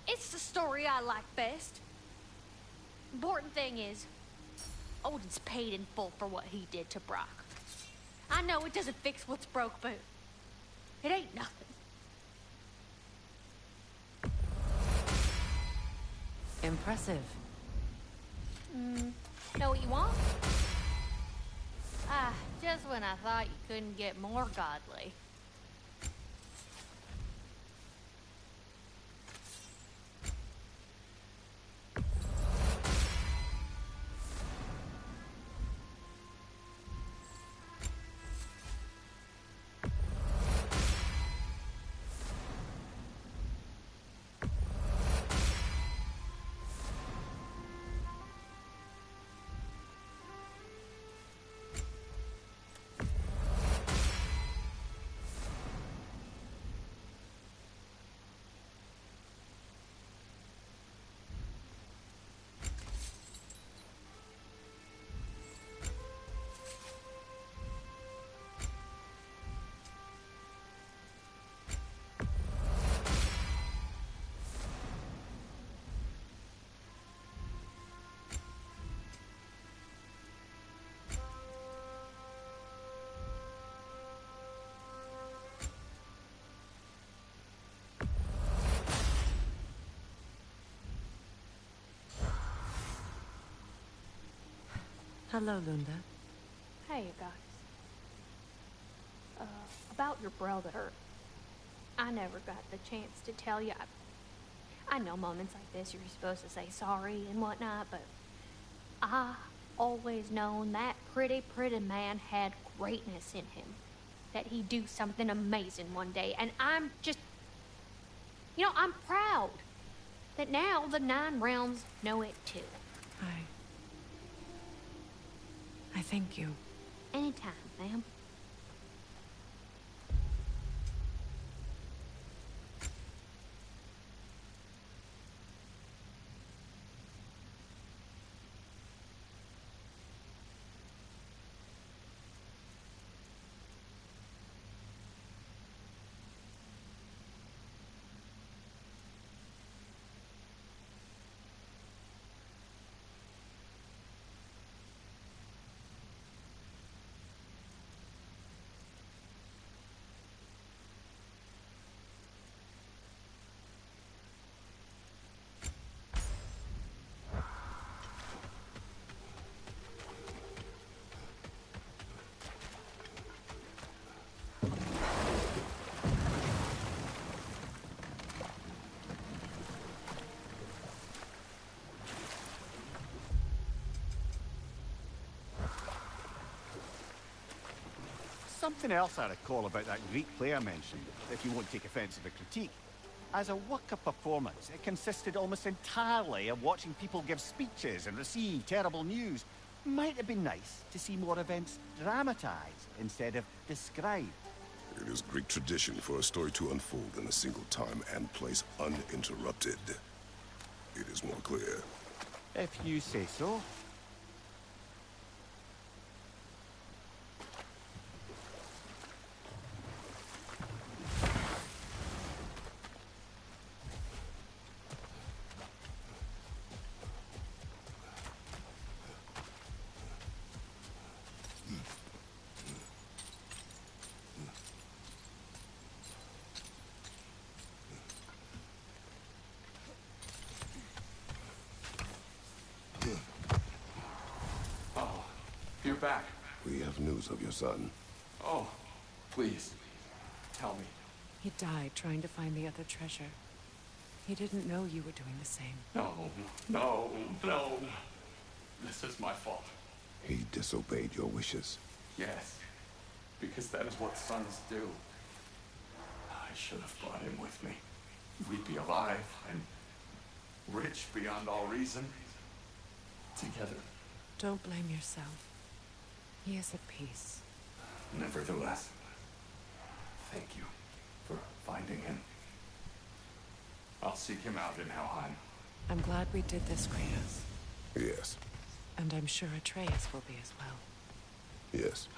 it's the story I like best. Important thing is, Odin's paid in full for what he did to Brock. I know it doesn't fix what's broke, but it ain't nothing. Impressive. Know what you want? Just when I thought you couldn't get more godly. Hello, Lunda. Hey, you guys. About your brother. I never got the chance to tell you. I know moments like this you're supposed to say sorry and whatnot, but I always known that pretty man had greatness in him. That he'd do something amazing one day, and I'm just... You know, I'm proud that now the 9 realms know it too. I thank you. Anytime, ma'am. Something else I recall about that Greek player mentioned, if you won't take offense to the critique. As a work-up performance, it consisted almost entirely of watching people give speeches and receive terrible news. Might have been nice to see more events dramatized instead of described. It is Greek tradition for a story to unfold in a single time and place uninterrupted. It is more clear. If you say so. You're back. We have news of your son. Oh, please, tell me. He died trying to find the other treasure. He didn't know you were doing the same. No. This is my fault. He disobeyed your wishes. Yes, because that is what sons do. I should have brought him with me. We'd be alive and rich beyond all reason. Together. Don't blame yourself. He is at peace. Nevertheless, thank you for finding him. I'll seek him out in Helheim. I'm glad we did this, Kratos. Yes. And I'm sure Atreus will be as well. Yes.